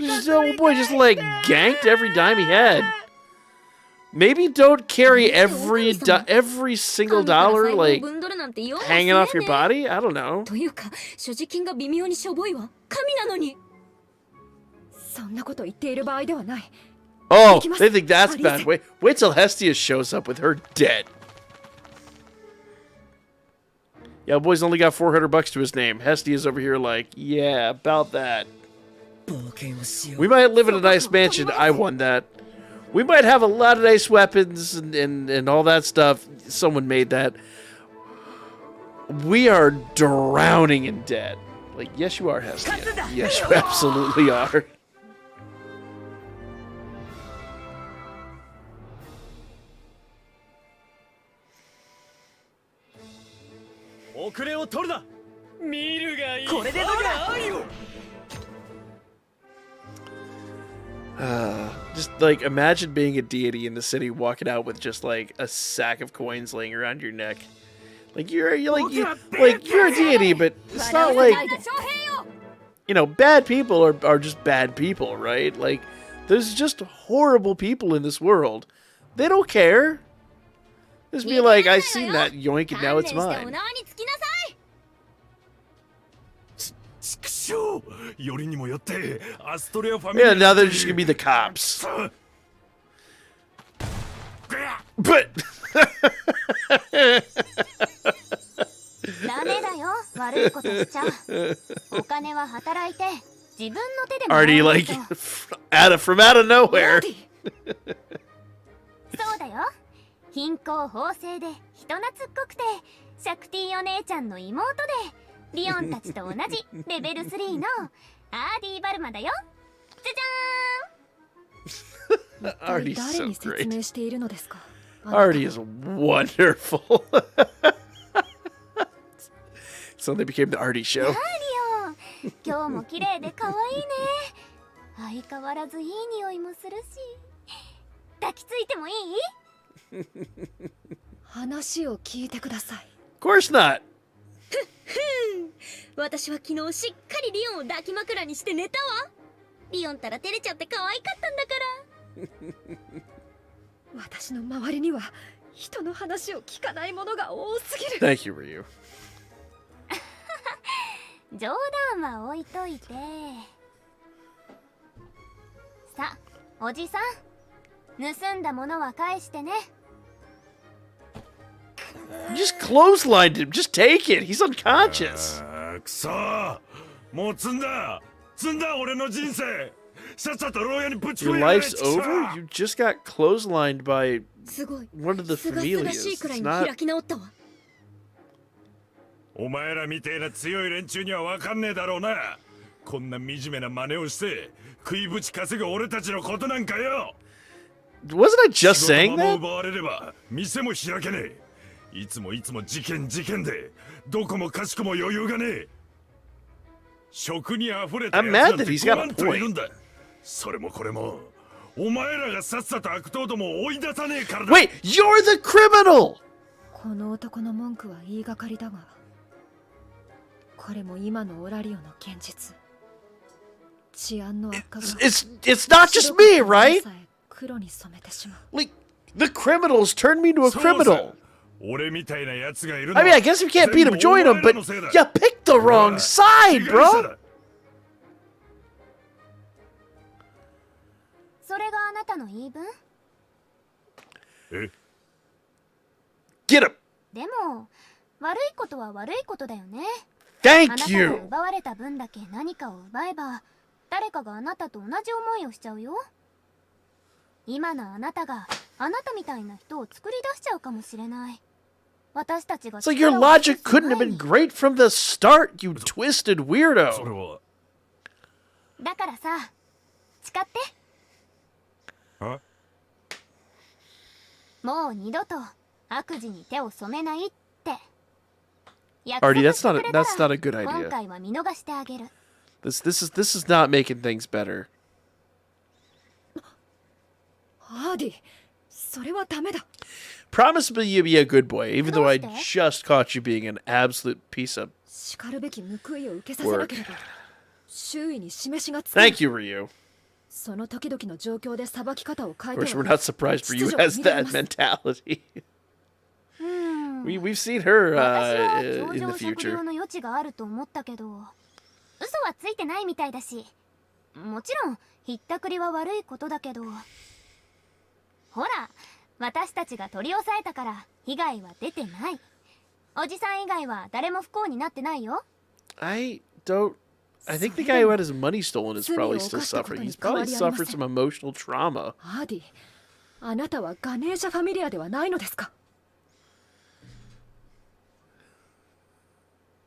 が This old boy just like ganked every dime he had. Maybe don't carry every single dollar like hanging off your body. I don't know. というか所持金が微妙にしょぼいわ。神なのに。そんなこと言っている場合ではない。 Oh, they think that's bad. Wait till Hestia shows up with her dead. Yeah, boy's only got $400 to his name. Hestia's over here like, yeah, about that. We might live in a nice mansion. I won that. We might have a lot of nice weapons and all that stuff. Someone made that. We are drowning in debt. Like, yes, you are, Hestia. Yes, you absolutely are. Just like imagine being a deity in the city, walking out with just like a sack of coins laying around your neck. Like you're a deity, but it's not like, you know, bad people are just bad people, right? Like there's just horrible people in this world. They don't care. Just be like, I seen that yoink and now it's mine. Yeah, now they're just gonna be the cops. But ダメだよ、悪いことしちゃ。お金は働いて自分の手でも。 already like from out of nowhere. そうだよ。貧困法制で人懐っこくて、シャクティお姉ちゃんの妹で、リオンたちと同じレベル3のアーディ・バルマだよ。じゃじゃーん。 Artie's so 誰に説明しているのですか。 Artie is wonderful. So they became the Artie show. リオン、今日も綺麗で可愛いね。相変わらずいい匂いもするし。抱きついてもいい？話を聞いてください。 Of course not. 私は昨日しっかりリオンを抱き枕にして寝たわ。リオンたら照れちゃって可愛かったんだから。私の周りには人の話を聞かないものが多すぎる。 Thank you, Ryu. 冗談は置いといて。さ、おじさん、盗んだものは返してね。 You just clotheslined him. Just take it. He's unconscious. くそー、もう積んだ俺の人生。さっさと牢屋にぶち Your 込めやれ。 life's over? You just got clotheslined by すごい。 one of the すがすが familias. しいくらい It's に not. 開き直ったわ。お前らみてえな強い連中には分かんねえだろうな。こんな惨めな真似をして食いぶち稼ぐ俺たちのことなんかよ。 Wasn't I just 仕 saying 事場も that? 奪われれば店も開けねえ。いつも事件でどこもかしこも余裕がねえ。食に溢れたやつ I'm な mad んて that he's got a ごまんといるん point. だ。それもこれもお前らがさっさと悪党どもを追い出さねえからだ。 Wait, you're the criminal! この男の文句は言いがかりだが、これも今のオラリオの現実。治安の悪化が It's not just me, right? さえ黒に染めてしまう。 Like, the criminals turned me into a そうさ criminal. 俺みたいなやつがいるの I mean, I guess if you can't beat him, join him, but you picked the wrong side, bro. それがあなたの言い分？え Get him. でも悪いことは悪いことだよね。あ Thank なたが you. 奪われた分だけ何かを奪えば、誰かがあなたと同じ思いをしちゃうよ。今のあなたがあなたみたいな人を作り出しちゃうかもしれない。私たちが It's like your logic couldn't have been great from the start, you twisted それ weirdo. はだからさ、誓って。あもう二度と悪事に手を染めないって。 Artie, that's not a good 今 idea. 回は見逃してあげる。 This is not making things better. アーディ、それはダメだ。 Promise me you'll be a good boy, even though I just caught you being an absolute piece of しかるべき報いを受けさせなければ周囲に示しがつかない。 Thank you, Ryu. その時々の状況で裁き方を変え Of て course, は we're not surprised Ryu has that mentality. We've seen her 私は in 教 the 場酌 future. 量の余地があると思ったけど、嘘はついてないみたいだし、もちろんひったくりは悪いことだけど、ほら、私たちが取り押さえたから被害は出てない。おじさん以外は誰も不幸になってないよ。 I think the guy who had his money stolen is probably still suffering. He's probably suffered some emotional trauma. アーディ、あなたはガネーシャファミリアではないのですか？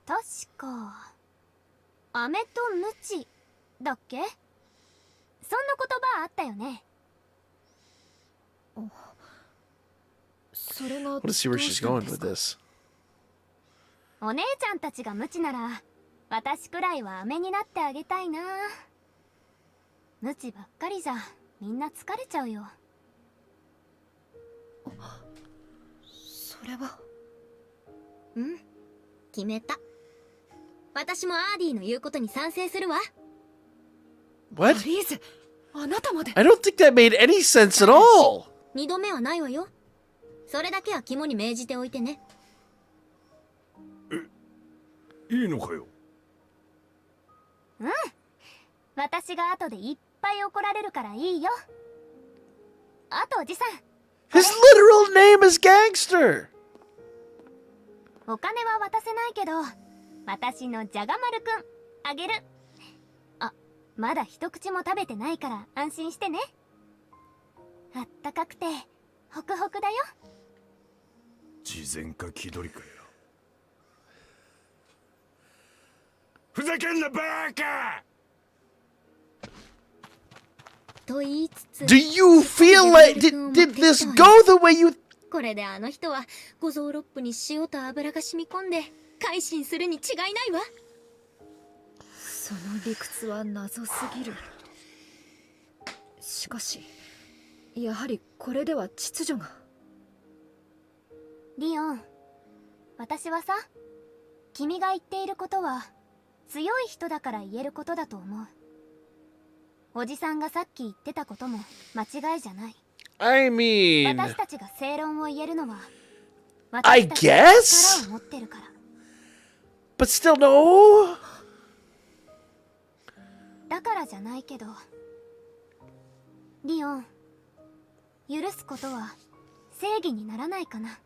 確か飴とムチだっけ？そんな言葉あったよね。それが Let's see where she's going with this. お姉ちゃんたちがムチなら私くらいは飴になってあげたいな。ムチばっかりじゃみんな疲れちゃうよ。それは決めた。私もアーディの言うことに賛成するわ。ア What? リーゼ、あなたまで。 I don't think that made any sense at all. 二度目はないわよ。それだけは肝に銘じておいてね。いいのかよ。私が後でいっぱい怒られるからいいよ。あとおじさん、 His literal name is Gangster. お金は渡せないけど私のじゃが丸くんあげる。あ、まだ一口も食べてないから安心してね。あったかくてホクホクだよ。事前か気取りかよ。ふざけんなバカ！と言いつつ Do you feel like did this go the way you? これであの人は五臓六腑に塩と油が染み込んで改心するに違いないわ。その理屈は謎すぎる。しかしやはりこれでは秩序が。リオン、私はさ、君が言っていることは強い人だから言えることだと思う。おじさんがさっき言ってたことも間違いじゃない。 I mean, 私たちが正論を言えるのは I 私たちが guess? 力を持ってるから。 but still no. だからじゃないけど、リオン、許すことは正義にならないかな。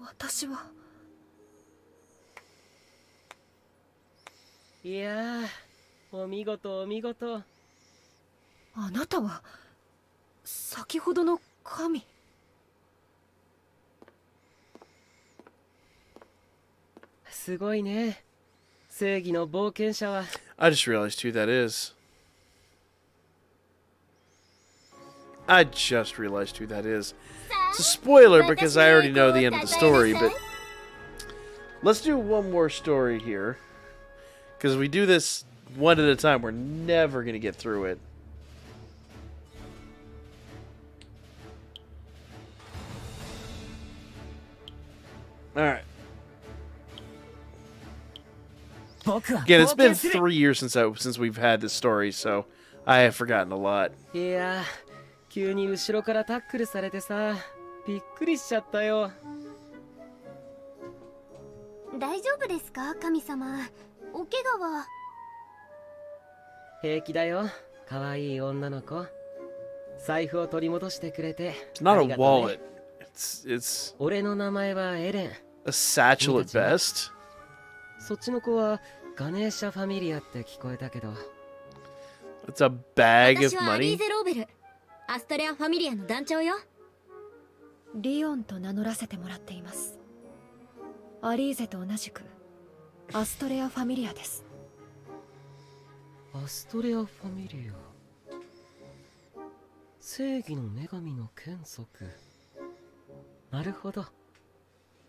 私は。いやー、お見事お見事。あなたは先ほどの神。すごいね。正義の冒険者は。 I just realized who that is. I just realized who that is. It's a spoiler because I already know the end of the story, but let's do one more story here. Because we do this one at a time, we're never going to get through it. Alright. Again, it's been 3 years since we've had this story, so I have forgotten a lot. いやー、急に後ろからタックルされてさ、びっくりしちゃったよ。大丈夫ですか、神様。お怪我は。平気だよ、かわいい女の子。財布を取り戻してくれて。 It's not あ a りがとね。 wallet. It's 俺の名前はエレン。 a satchel at best. そっちの子はガネーシャファミリアって聞こえたけど。 It's a bag of 私はアリー money. ゼ・ローベル、アストレアファミリアの団長よ。リオンと名乗らせてもらっています。アリーゼと同じくアストレアファミリアです。アストレアファミリア。正義の女神の眷属。なるほど。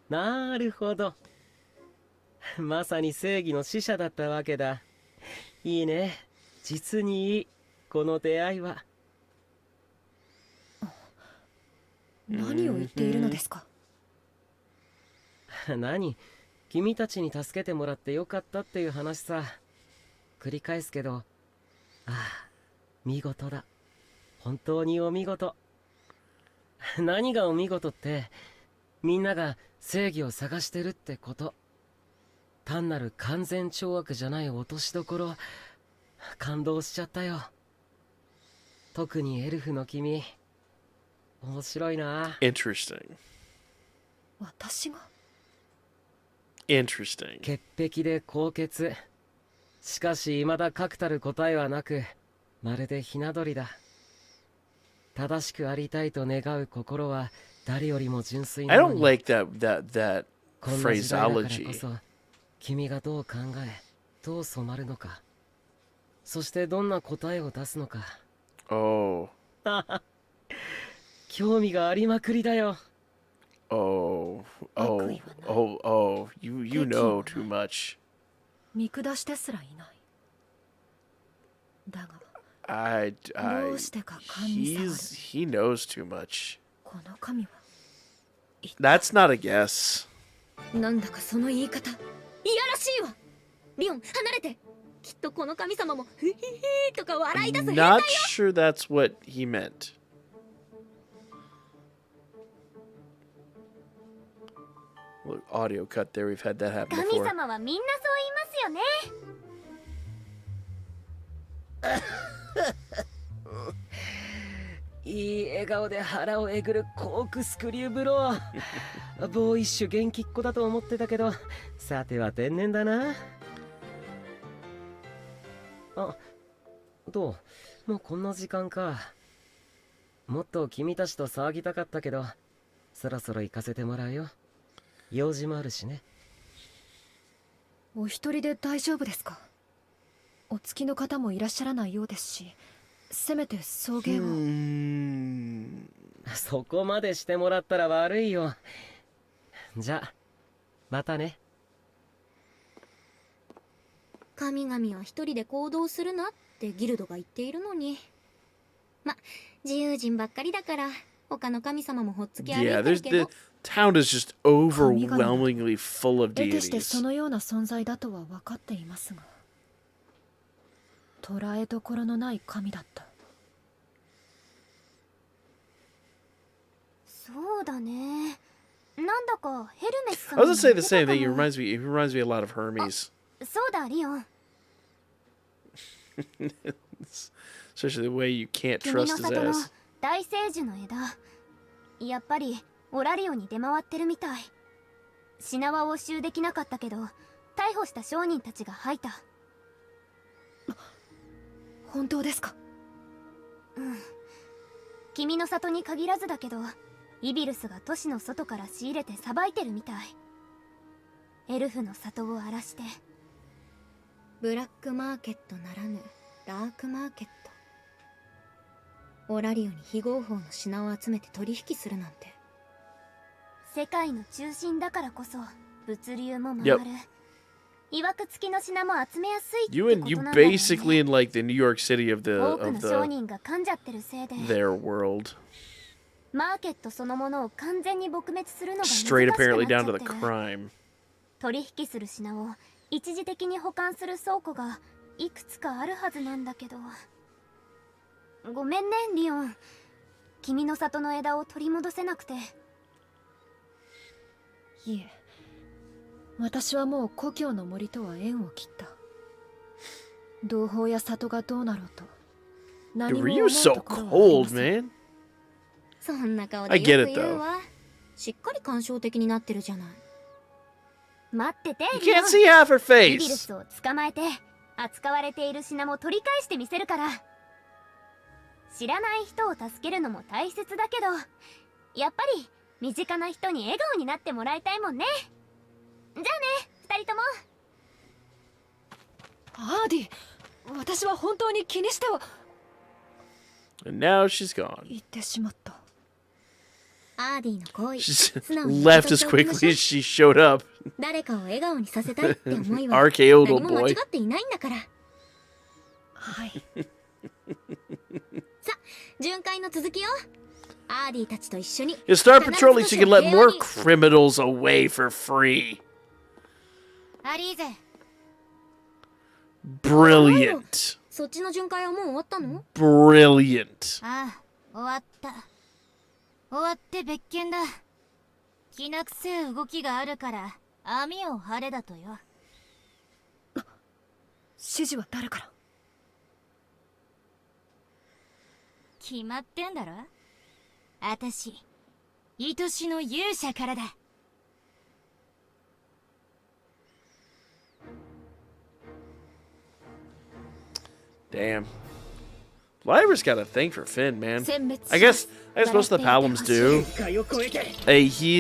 なるほど。まさに正義の使者だったわけだ。いいね。実にいい。この出会いは。何を言っているのですか？何？君たちに助けてもらってよかったっていう話さ。繰り返すけど、ああ、見事だ。本当にお見事。何がお見事って、みんなが正義を探してるってこと。単なる完全懲悪じゃない落としどころ、感動しちゃったよ。特にエルフの君、面白いな。Interesting. 私が？ Interesting. 潔癖で高潔。しかし未だ確たる答えはなく、まるでひな鳥だ。正しくありたいと願う心は誰よりも純粋な I の don't に。 like that こんな時代だからこ phraseology. そ、君がどう考え、どう染まるのか、そしてどんな答えを出すのか。Oh. 興味がありまくりだよ。Oh. Oh. Oh. Oh. You know too much. 見下してすらいない。だが、 I どうしてか勘に触る。 he knows too much. この神は That's not a guess. なんだかその言い方いやらしいわ。リオン離れて。きっとこの神様もフヒヒーとか笑い出す I'm 変態 not sure that's what he meant. Look, audio cut there. We've had that happen 神 before. 様はみんなそう言いますよね。いい笑顔で腹をえぐるコークスクリューブロー。ボーイッシュ元気っ子だと思ってたけど、さては天然だな。あ、どう？もうこんな時間か。もっと君たちと騒ぎたかったけど、そろそろ行かせてもらうよ。用事もあるしね。お一人で大丈夫ですか？お付きの方もいらっしゃらないようですし、せめて送迎を。そこまでしてもらったら悪いよ。じゃあまたね。神々は一人で行動するなってギルドが言っているのに。ま、自由人ばっかりだから他の神様もほっつき歩い Yeah, てる there's け the ど。 town is just overwhelmingly full of 得てして deities. そのような存在だとは分かっていますが、捉えどころのない神だった。そうだね。なんだかヘルメス I 様 was gonna say も the 言って same た thing. He かも。 reminds me a lot of Hermes, そうだリオン。 especially the way you can't 君の trust his 里の ass. 大聖樹の枝、やっぱりオラリオに出回ってるみたい。品は押収できなかったけど逮捕した商人たちが吐いた。本当ですか？君の里に限らずだけど、イビルスが都市の外から仕入れてさばいてるみたい。エルフの里を荒らして。ブラックマーケットならぬダークマーケット。オラリオに非合法の品を集めて取引するなんて。世界の中心だからこそ物流も回る。いわくつきの品も集めやすいってこ You と and な you んだろうね。 basically in like the New York City of 多くの商 the 人が噛んじゃってるせいで their world. マーケットそのものを完全に撲滅するのが難しく Straight なっちゃ apparently って down to る the crime. 取引する品を一時的に保管する倉庫がいくつかあるはずなんだけど。ごめんねリオン、君の里の枝を取り戻せなくて。いえ、私はもう故郷の森とは縁を切った。同胞や里がどうなろうと The 何も思う Ryu's so ところはありま cold, せん。 man. そんな顔 I で get よく it, 言うわ。しっかり感傷的になってるじゃない。待ってて You リオ can't ン、 see half her イビル face. スを捕まえて扱われている品も取り返してみせるから。知らない人を助けるのも大切だけど、やっぱり身近な人に笑顔になってもらいたいもんね。じゃあね二人とも。アーディ、私は本当に気にしては。And now she's gone. 言ってしまった。アーディの行為 She's 素直に left 受 as け取っておきましょ quickly う as she showed up. 誰かを笑顔にさせたいって思いは RKO 何も間 boy. 違っていないんだからはい。さ、巡回の続きよ。アーディたちと一緒に You start patrolling so you can let more criminals away for free. アリーゼ Brilliant. そっちの巡回はもう終わったの？ Brilliant. ああ、終わった。終わって別件だ。きな臭い動きがあるから網を張れだとよ。指示は誰から？決まってんだろ。あたし、愛しの勇者からだ。Damn. Lyra's got a thing for Finn, man. I guess most of the Palums do. Hey, he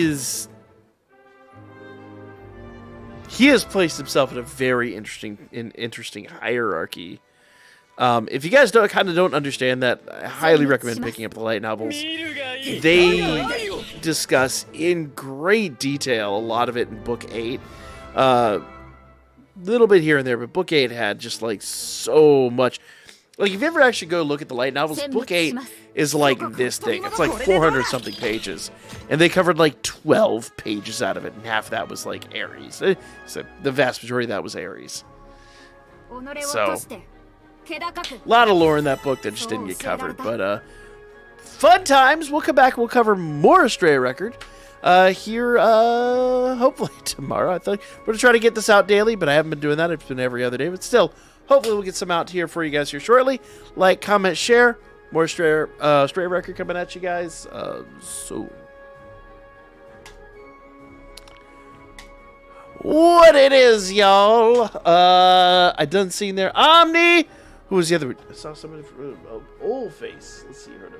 has placed himself in a very interesting hierarchy. If you guys don't understand that, I highly recommend picking up the light novels. They discuss in great detail a lot of it in Book 8. Little bit here and there, but Book 8 had just like so much. Like, if you ever actually go look at the light novels, Book 8 is like this thing. It's like 400 something pages, and they covered like 12 pages out of it, and half of that was like Ares. So the vast majority of that was Ares. So a lot of lore in that book that just didn't get covered, but fun times. We'll come back. We'll cover more Astrea Record here hopefully tomorrow. I think we're gonna try to get this out daily, but I haven't been doing that. It's been every other day, but still, hopefully we'll get some out here for you guys here shortly. Like, comment, share. More Astrea Record coming at you guys soon. What it is, y'all? I done seen there. Omni. Who was the other? I saw somebody from Old Face. Let's see her.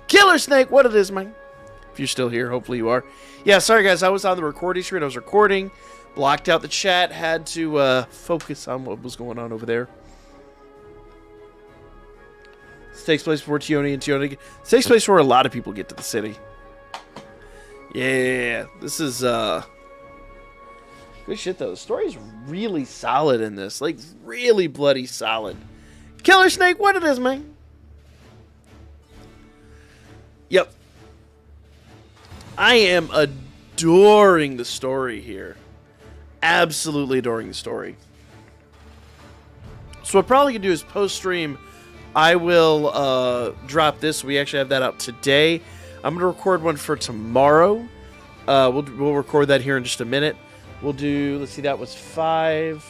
Killer Snake. What it is, man? If you're still here, hopefully you are. Yeah, sorry guys, I was on the recording screen. I was recording, blocked out the chat, had to focus on what was going on over there. This takes place before Tioni and Tioni. This takes place where a lot of people get to the city. Yeah, this is good shit though. The story's really solid in this, like really bloody solid. Killer Snake, what it is, man? Yep. I am adoring the story here. Absolutely adoring the story. So what I'm probably going to do is post-stream, I will drop this. We actually have that out today. I'm going to record one for tomorrow. We'll record that here in just a minute. We'll do, let's see, that was 5.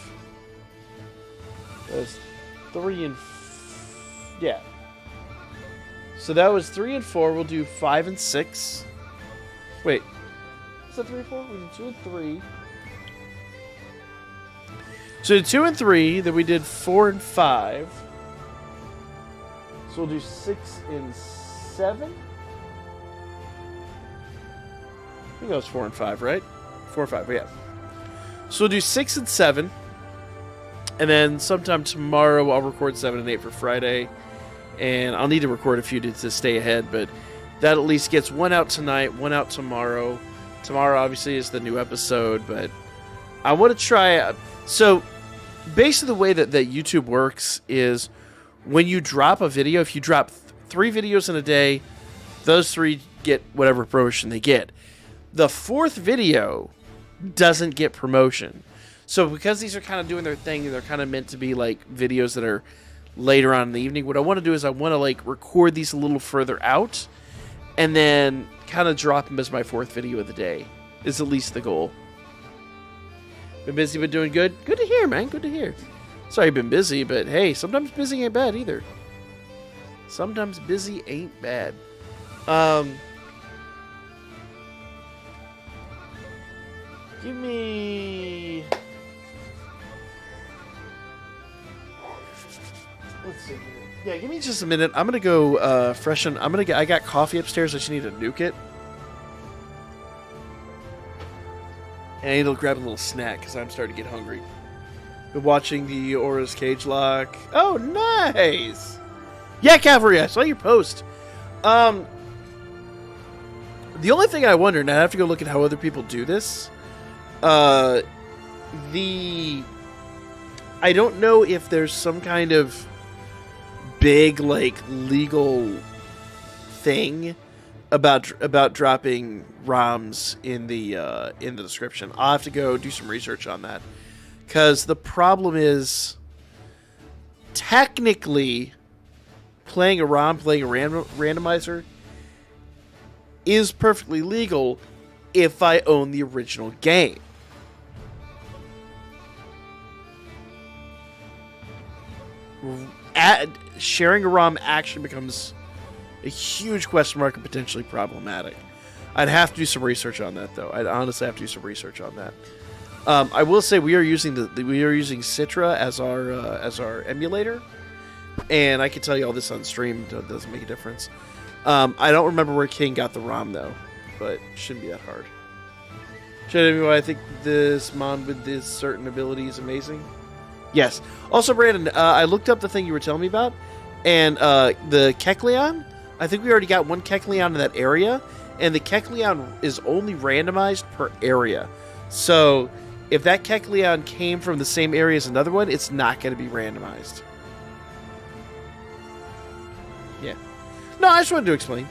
That was 3 and... yeah. So that was 3 and 4. We'll do 5 and 6. Wait, is that 3 and 4? We did 2 and 3. So we did 2 and 3, then we did 4 and 5. So we'll do 6 and 7. I think that was 4 and 5, right? 4 or 5, yeah. So we'll do 6 and 7. And then sometime tomorrow I'll record 7 and 8 for Friday. And I'll need to record a few to stay ahead, but that at least gets one out tonight, one out tomorrow. Tomorrow, obviously, is the new episode, but I want to try... So, basically the way that YouTube works is when you drop a video, if you drop 3 videos in a day, those 3 get whatever promotion they get. The 4th video doesn't get promotion. So, because these are kind of doing their thing, they're kind of meant to be like videos that are later on in the evening, what I want to do is I want to like record these a little further out and then kind of drop them as my 4th video of the day is at least the goal. Been busy but doing good? Good to hear, man. Good to hear. Sorry you've been busy, but hey, sometimes busy ain't bad either. Sometimes busy ain't bad. Give me... Let's see here. Yeah, give me just a minute. I'm gonna go freshen. I got coffee upstairs. I just need to nuke it. And I need to grab a little snack because I'm starting to get hungry. Been watching the Aura's Cage Lock. Oh, nice! Yeah, Cavalry, I saw your post. The only thing I wonder, and I have to go look at how other people do this, I don't know if there's some kind of big, like, legal thing about dropping ROMs in the description. I'll have to go do some research on that. Because the problem is, technically, playing a ROM, playing a randomizer, is perfectly legal if I own the original game. Sharing a ROM actually becomes a huge question mark and potentially problematic. I'd have to do some research on that, though. I'd honestly have to do some research on that. I will say we are using Citra as our emulator, and I can tell you all this on stream. It doesn't make a difference. I don't remember where King got the ROM though, but it shouldn't be that hard. Anyway, I think this mon with this certain ability is amazing. Yes. Also, Brandon, I looked up the thing you were telling me about, and the Kecleon. I think we already got one Kecleon in that area, and the Kecleon is only randomized per area. So if that Kecleon came from the same area as another one, it's not going to be randomized. Yeah. No, I just wanted to explain.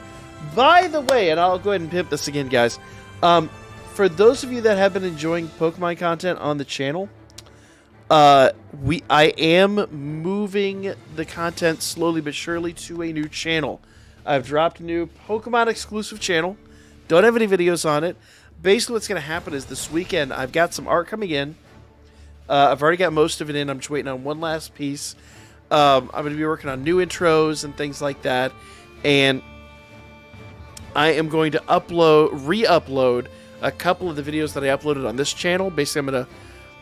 By the way, and I'll go ahead and pimp this again, guys. For those of you that have been enjoying Pokemon content on the channel, I am moving the content slowly but surely to a new channel. I've dropped a new Pokemon exclusive channel. Don't have any videos on it. Basically, what's going to happen is this weekend, I've got some art coming in. I've already got most of it in. I'm just waiting on one last piece. I'm going to be working on new intros and things like that. And I am going to re-upload a couple of the videos that I uploaded on this channel. Basically, I'm going to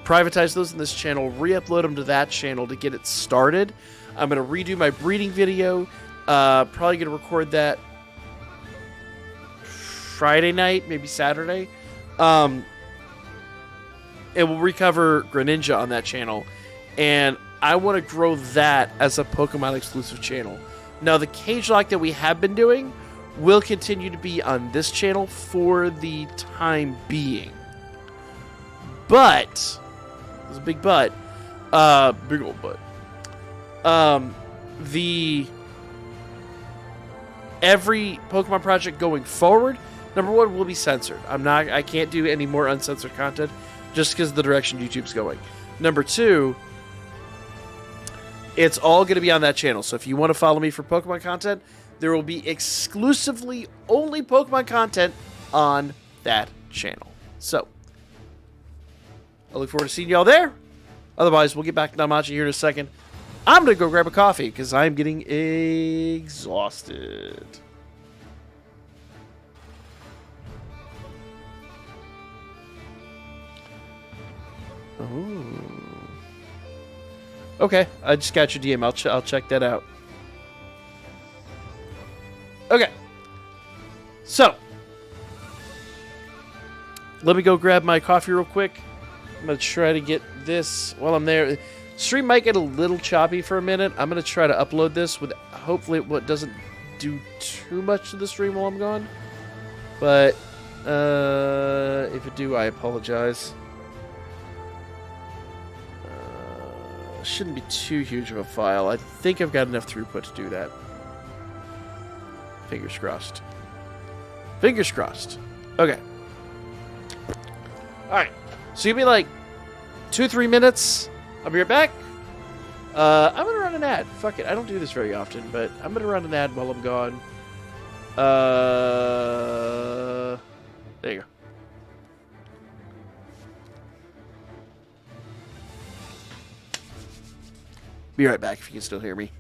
privatize those in this channel, re-upload them to that channel to get it started. I'm going to redo my breeding video. Probably going to record that Friday night, maybe Saturday. And we'll recover Greninja on that channel. And I want to grow that as a Pokemon exclusive channel. Now, the cage lock that we have been doing will continue to be on this channel for the time being. But, there's a big but, big old but, every Pokemon project going forward, number one, will be censored. I can't do any more uncensored content just because of the direction YouTube's going. Number two, it's all going to be on that channel. So if you want to follow me for Pokemon content, there will be exclusively only Pokemon content on that channel. So, I look forward to seeing y'all there. Otherwise, we'll get back to Danmachi here in a second. I'm going to go grab a coffee because I'm getting exhausted. Ooh. Okay, I just got your DM. I'll check that out. Okay. So, let me go grab my coffee real quick. I'm going to try to get this while I'm there. Stream might get a little choppy for a minute. I'm going to try to upload this with hopefully what doesn't do too much to the stream while I'm gone. But if it do, I apologize. Shouldn't be too huge of a file. I think I've got enough throughput to do that. Fingers crossed. Fingers crossed. Okay. Alright. So give me like 2-3 minutes. I'll be right back. I'm going to run an ad. Fuck it. I don't do this very often, but I'm going to run an ad while I'm gone. There you go. Be right back if you can still hear me.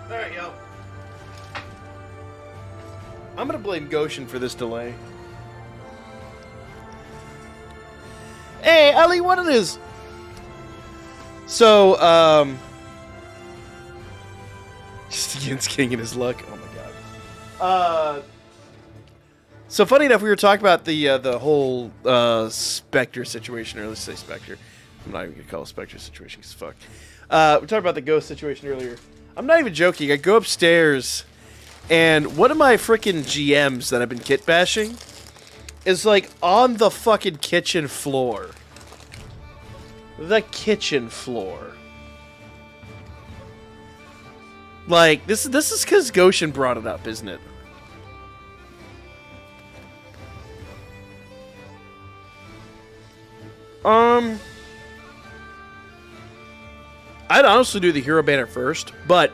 Alright, y'all. I'm gonna blame Goshen for this delay. Hey, Ali, what it is? So, just against King and his luck. Oh my god. So funny enough, we were talking about the whole Spectre situation, or let's say Spectre. I'm not even gonna call it Spectre situation because fuck. We talked about the ghost situation earlier. I'm not even joking. I go upstairs, and one of my freaking GMs that I've been kit bashing is like on the fucking kitchen floor. The kitchen floor. Like this is because Goshen brought it up, isn't it? I'd honestly do the hero banner first, but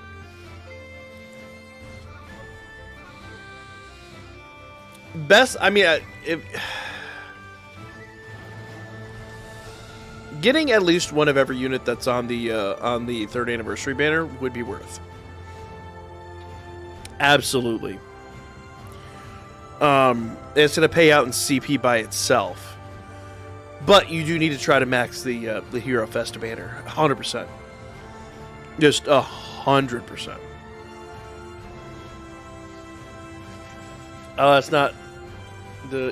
best. I mean, getting at least one of every unit that's on the third anniversary banner would be worth. Absolutely. It's going to pay out in CP by itself, but you do need to try to max the Hero Festa banner 100%. Just 100%. Oh, that's not the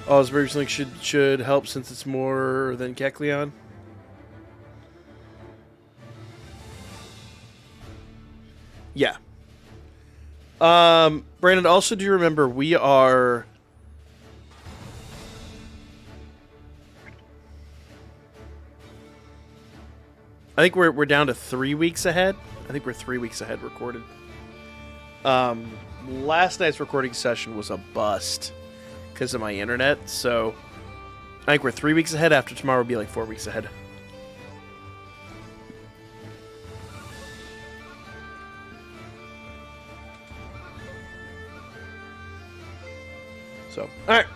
Oh, Osberg's Link should help since it's more than Kecleon. Yeah. Brandon, also do you remember we are I think we're down to 3 weeks ahead. I think we're 3 weeks ahead recorded. Last night's recording session was a bust because of my internet, so I think we're 3 weeks ahead. After tomorrow, will be like 4 weeks ahead. So, all right.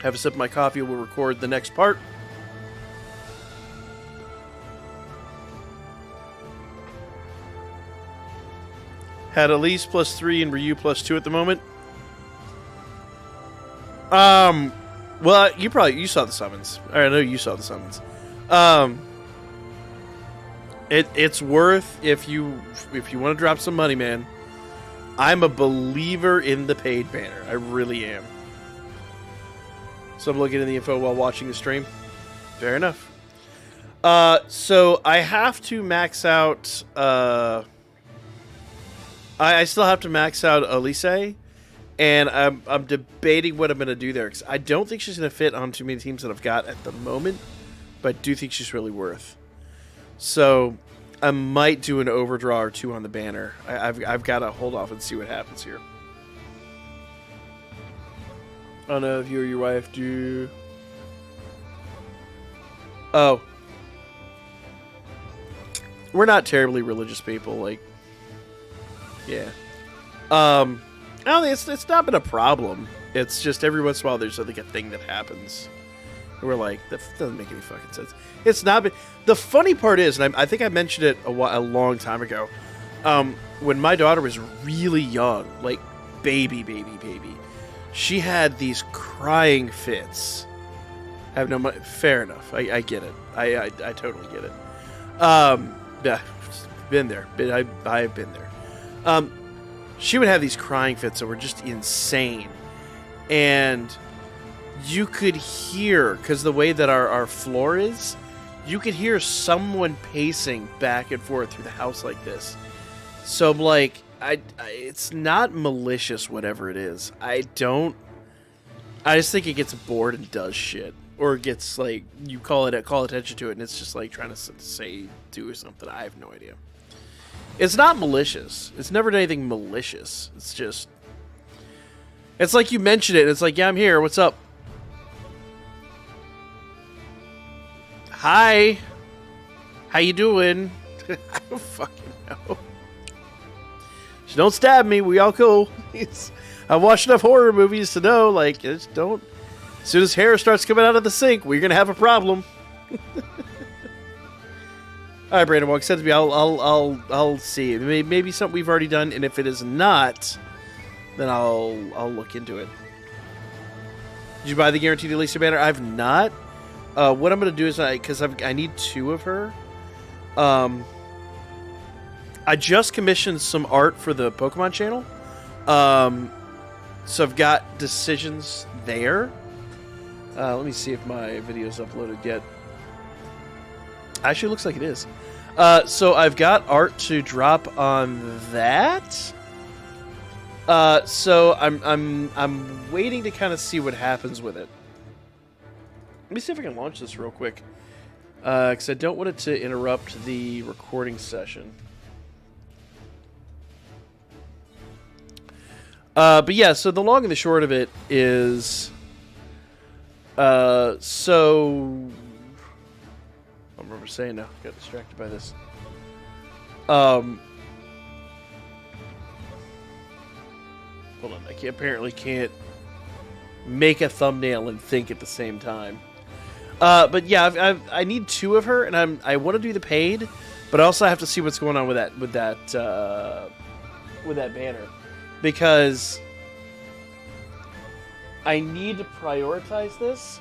Have a sip of my coffee. We'll record the next part. Had Elise +3 and Ryu +2 at the moment. Well, you saw the summons. I know you saw the summons. It's worth if you want to drop some money, man. I'm a believer in the paid banner. I really am. So I'm looking at the info while watching the stream. Fair enough. So I have to max out. I still have to max out Elise, and I'm debating what I'm going to do there, because I don't think she's going to fit on too many teams that I've got at the moment, but I do think she's really worth. So I might do an overdraw or two on the banner. I've got to hold off and see what happens here. I don't know if you or your wife do. Oh. We're not terribly religious people, like. Yeah. I don't think it's not been a problem. It's just every once in a while there's like a thing that happens. And we're like, that doesn't make any fucking sense. It's not been. The funny part is, and I think I mentioned it a long time ago, when my daughter was really young, like baby, she had these crying fits. I have no money. Fair enough. I get it. I totally get it. Yeah, been there. I've been there. She would have these crying fits that were just insane. And you could hear, because the way that our floor is, you could hear someone pacing back and forth through the house like this. So I'm like, it's not malicious, whatever it is. I just think it gets bored and does shit. Or it gets, like, you call attention to it, and it's just, like, trying to do something. I have no idea. It's not malicious. It's never done anything malicious. It's just... It's like you mention it, and it's like, yeah, I'm here. What's up? Hi. How you doing? I don't fucking know. Just don't stab me. We all cool. I've watched enough horror movies to know, like, just don't... As soon as hair starts coming out of the sink, we're going to have a problem. All right, Brandon. Well, send it to me. I'll see. Maybe something we've already done, and if it is not, then I'll look into it. Did you buy the guaranteed Elisa banner? I've not. What I'm gonna do is because I need 2 of her. I just commissioned some art for the Pokemon channel. So I've got decisions there. Let me see if my video's uploaded yet. Actually, it looks like it is. So I've got art to drop on that. So I'm waiting to kind of see what happens with it. Let me see if I can launch this real quick, because I don't want it to interrupt the recording session. But yeah, so the long and the short of it is, so I don't remember saying now. Got distracted by this. Hold on, I apparently can't make a thumbnail and think at the same time. But yeah, I need 2 of her, and I want to do the paid, but I also have to see what's going on with that banner, because I need to prioritize this.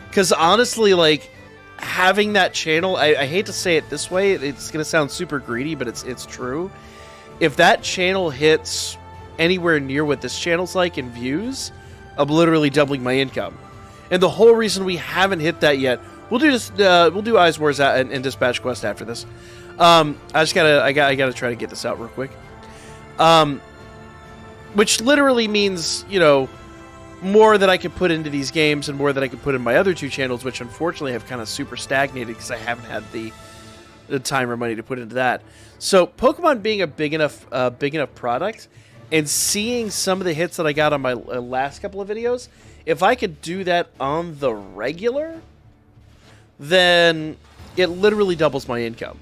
Because honestly, like, having that channel, I hate to say it this way, it's gonna sound super greedy, but it's true. If that channel hits anywhere near what this channel's like in views, I'm literally doubling my income. And the whole reason we haven't hit that yet, we'll do Eyes Wars and Dispatch Quest after this. I gotta try to get this out real quick. Which literally means, you know, more that I can put into these games and more that I can put in my other 2 channels, which unfortunately have kind of super stagnated because I haven't had the time or money to put into that. So Pokemon being a big enough product, and seeing some of the hits that I got on my last couple of videos, if I could do that on the regular, then it literally doubles my income.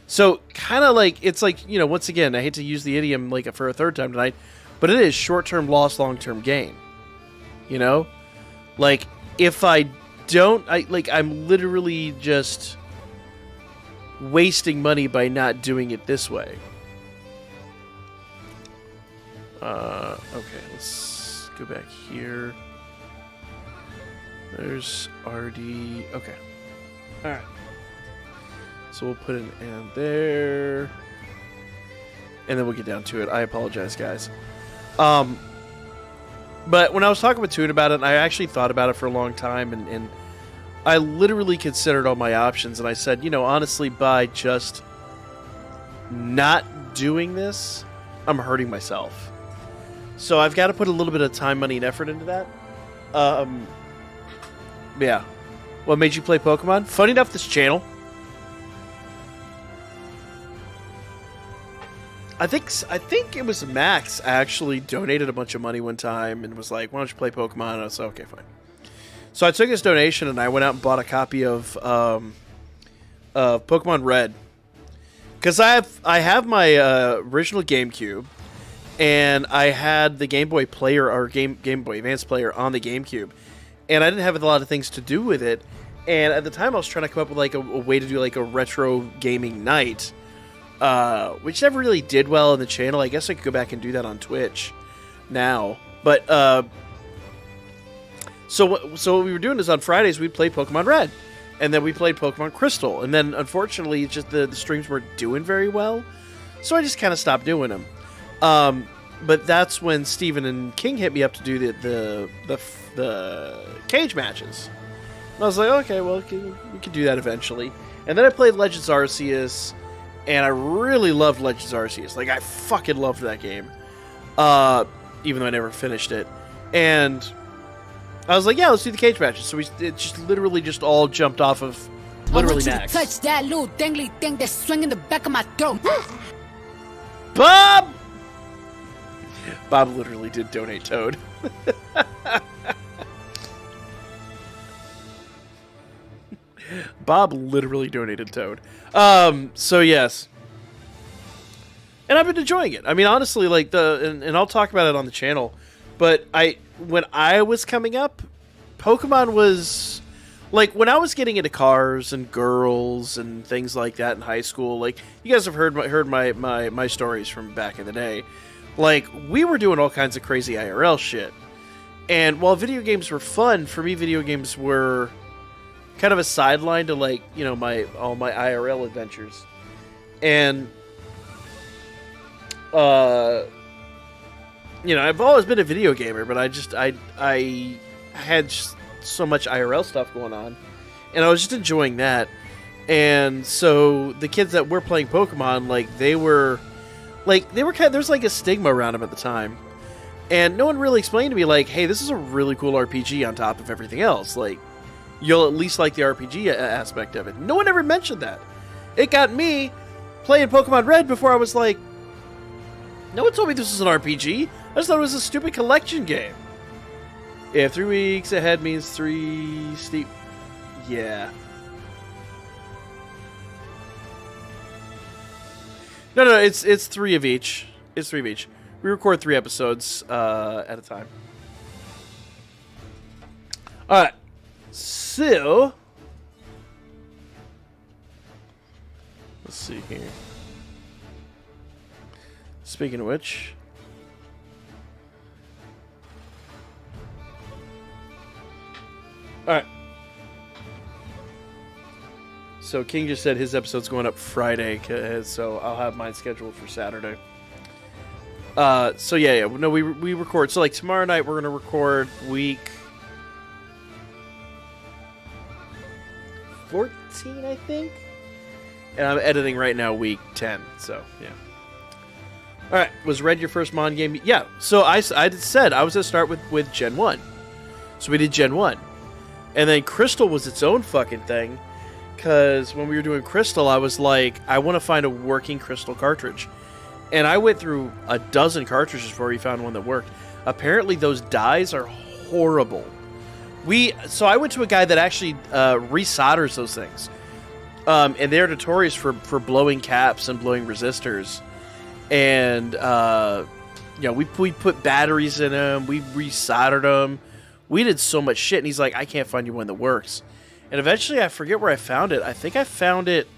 So kind of like, it's like, you know, once again, I hate to use the idiom like for a third time tonight, but it is short-term loss, long-term gain. You know? Like, if I don't, I'm literally just wasting money by not doing it this way. Okay, let's go back here. There's RD. Okay. Alright. So we'll put an end there. And then we'll get down to it. I apologize, guys. But when I was talking with Toon about it, I actually thought about it for a long time, and I literally considered all my options, and I said, you know, honestly, by just not doing this, I'm hurting myself. So I've got to put a little bit of time, money, and effort into that. Yeah. What made you play Pokemon? Funny enough, this channel. I think it was Max actually donated a bunch of money one time and was like, why don't you play Pokemon? And I was like, okay, fine. So I took his donation and I went out and bought a copy of Pokemon Red. Because I have my original GameCube, and I had the Game Boy Player, or Game Boy Advance Player on the GameCube. And I didn't have a lot of things to do with it. And at the time I was trying to come up with like a way to do like a retro gaming night. Which never really did well in the channel. I guess I could go back and do that on Twitch now. But, so what we were doing is on Fridays we'd play Pokemon Red. And then we played Pokemon Crystal. And then, unfortunately, it's just the streams weren't doing very well. So I just kind of stopped doing them. But that's when Steven and King hit me up to do the cage matches. And I was like, okay, well, we can do that eventually. And then I played Legends Arceus. And I really loved Legends Arceus. Like, I fucking loved that game. Even though I never finished it. And I was like, yeah, let's do the cage matches. So it just literally just all jumped off of literally I want Max. you to touch that little dangly thing that's swinging the back of my throat. Bob! Bob literally did donate Toad. Bob literally donated Toad. So yes. And I've been enjoying it. I mean, honestly, like and I'll talk about it on the channel, but when I was coming up, Pokemon was like when I was getting into cars and girls and things like that in high school, like you guys have heard my stories from back in the day. Like we were doing all kinds of crazy IRL shit. And while video games were fun, for me video games were kind of a sideline to like, you know, all my IRL adventures. And you know, I've always been a video gamer, but I had just so much IRL stuff going on, and I was just enjoying that. And so the kids that were playing Pokemon, they were kind of, there's like a stigma around them at the time, and no one really explained to me like, hey, this is a really cool RPG on top of everything else. Like, you'll at least like the RPG aspect of it. No one ever mentioned that. It got me playing Pokemon Red before I was like, no one told me this was an RPG. I just thought it was a stupid collection game. Yeah, 3 weeks ahead means 3 steep. Yeah. No, it's 3 of each. It's 3 of each. We record 3 episodes at a time. Alright. So, let's see here. Speaking of which, alright. So King just said his episode's going up Friday, so I'll have mine scheduled for Saturday. So yeah. No, we record. So like tomorrow night we're gonna record week 14, I think. And I'm editing right now week 10. So yeah. All right, was Red your first Mon game? Yeah. So I said I was gonna start with Gen 1. So we did Gen 1, and then Crystal was its own fucking thing. Because when we were doing Crystal, I was like, I want to find a working Crystal cartridge. And I went through a dozen cartridges before we found one that worked. Apparently, those dyes are horrible. So I went to a guy that actually resolders those things. And they're notorious for blowing caps and blowing resistors. And, we put batteries in them. We resoldered them. We did so much shit. And he's like, I can't find you one that works. And eventually, I forget where I found it. I think I found it.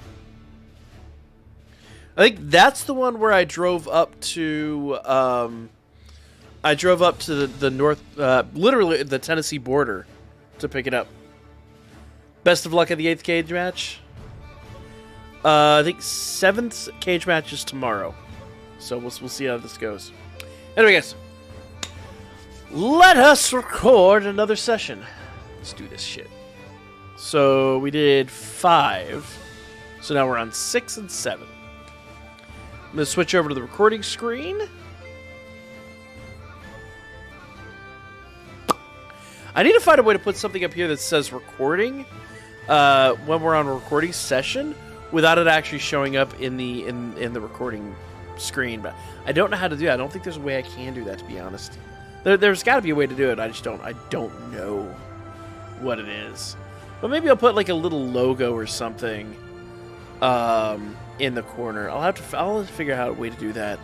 I think that's the one where I drove up to. The north, literally the Tennessee border, to pick it up. Best of luck at the 8th cage match. I think 7th cage match is tomorrow, so we'll see how this goes. Anyway, guys, let us record another session. Let's do this shit. So we did 5. So now we're on 6 and 7. I'm going to switch over to the recording screen. I need to find a way to put something up here that says recording when we're on a recording session without it actually showing up in the recording screen. But I don't know how to do that. I don't think there's a way I can do that, to be honest. There's got to be a way to do it. I don't know what it is. But maybe I'll put like a little logo or something in the corner. I'll have to figure out a way to do that.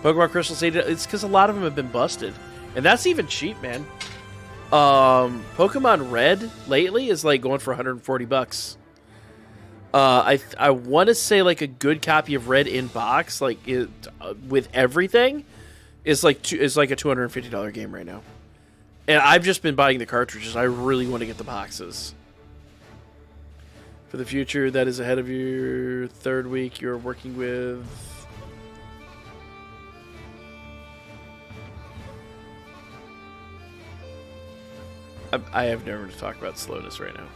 Pokemon Crystal Stadium, it's because a lot of them have been busted. And that's even cheap, man. Pokemon Red lately is like going for $140. I want to say like a good copy of Red in box, like with everything, is like a $250 game right now. And I've just been buying the cartridges. I really want to get the boxes. For the future that is ahead of your 3rd week, you're working with... I have never to talk about slowness right now.